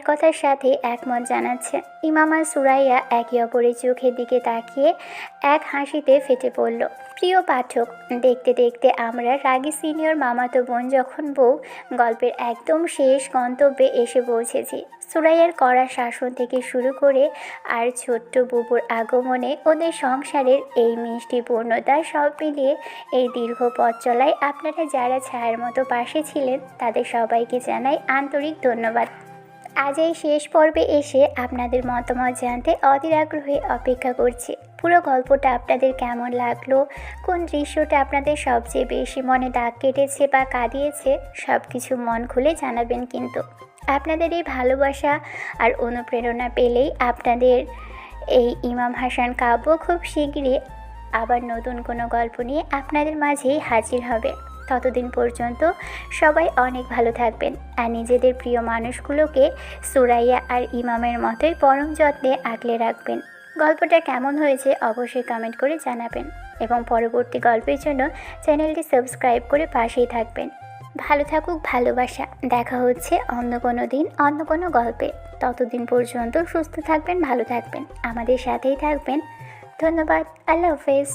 কথার সাথে একমত জানাচ্ছে। ইমাম আর সুরাইয়া একে অপরের চোখের দিকে তাকিয়ে এক হাসিতে ফেটে পড়ল। প্রিয় পাঠক, দেখতে দেখতে আমরা রাগী সিনিয়র মামাতো বোন যখন বউ গল্পের একদম শেষ গন্তব্যে এসে পৌঁছেছি। সুরাইয়ার কড়া শাসন থেকে শুরু করে আর ছোট্ট বুবুর আগমনে ওদের সংসারের এই মিষ্টি পূর্ণতা সব মিলিয়ে এই দীর্ঘ পথ চলায় আপনারা যারা ছায়ার মতো পাশে ছিলেন তাদের সবাইকে জানাই আন্তরিক ধন্যবাদ। আজ এই শেষ পর্বে এসে আপনাদের মতামত জানতে অধীর আগ্রহে অপেক্ষা করছি। পুরো গল্পটা আপনাদের কেমন লাগলো, কোন দৃশ্যটা আপনাদের সবচেয়ে বেশি মনে দাগ কেটেছে বা কাঁদিয়েছে, সব কিছু মন খুলে জানাবেন। কিন্তু আপনাদের এই ভালোবাসা আর অনুপ্রেরণা পেলেই আপনাদের এই ইমাম হাসান কাব্য খুব শীঘ্রই আবার নতুন কোনো গল্প নিয়ে আপনাদের মাঝেই হাজির হবে। ততদিন পর্যন্ত সবাই অনেক ভালো থাকবেন আর নিজেদের প্রিয় মানুষগুলোকে সুরাইয়া আর ইমামের মতোই পরম যত্নে আগলে রাখবেন। গল্পটা কেমন হয়েছে অবশ্যই কমেন্ট করে জানাবেন এবং পরবর্তী গল্পের জন্য চ্যানেলটি সাবস্ক্রাইব করে পাশেই থাকবেন। ভালো থাকুক ভালোবাসা। দেখা হচ্ছে অন্য কোনো দিন অন্য কোনো গল্পে। ততদিন পর্যন্ত সুস্থ থাকবেন, ভালো থাকবেন, আমাদের সাথেই থাকবেন। ধন্যবাদ। আল্লাহ হাফেজ।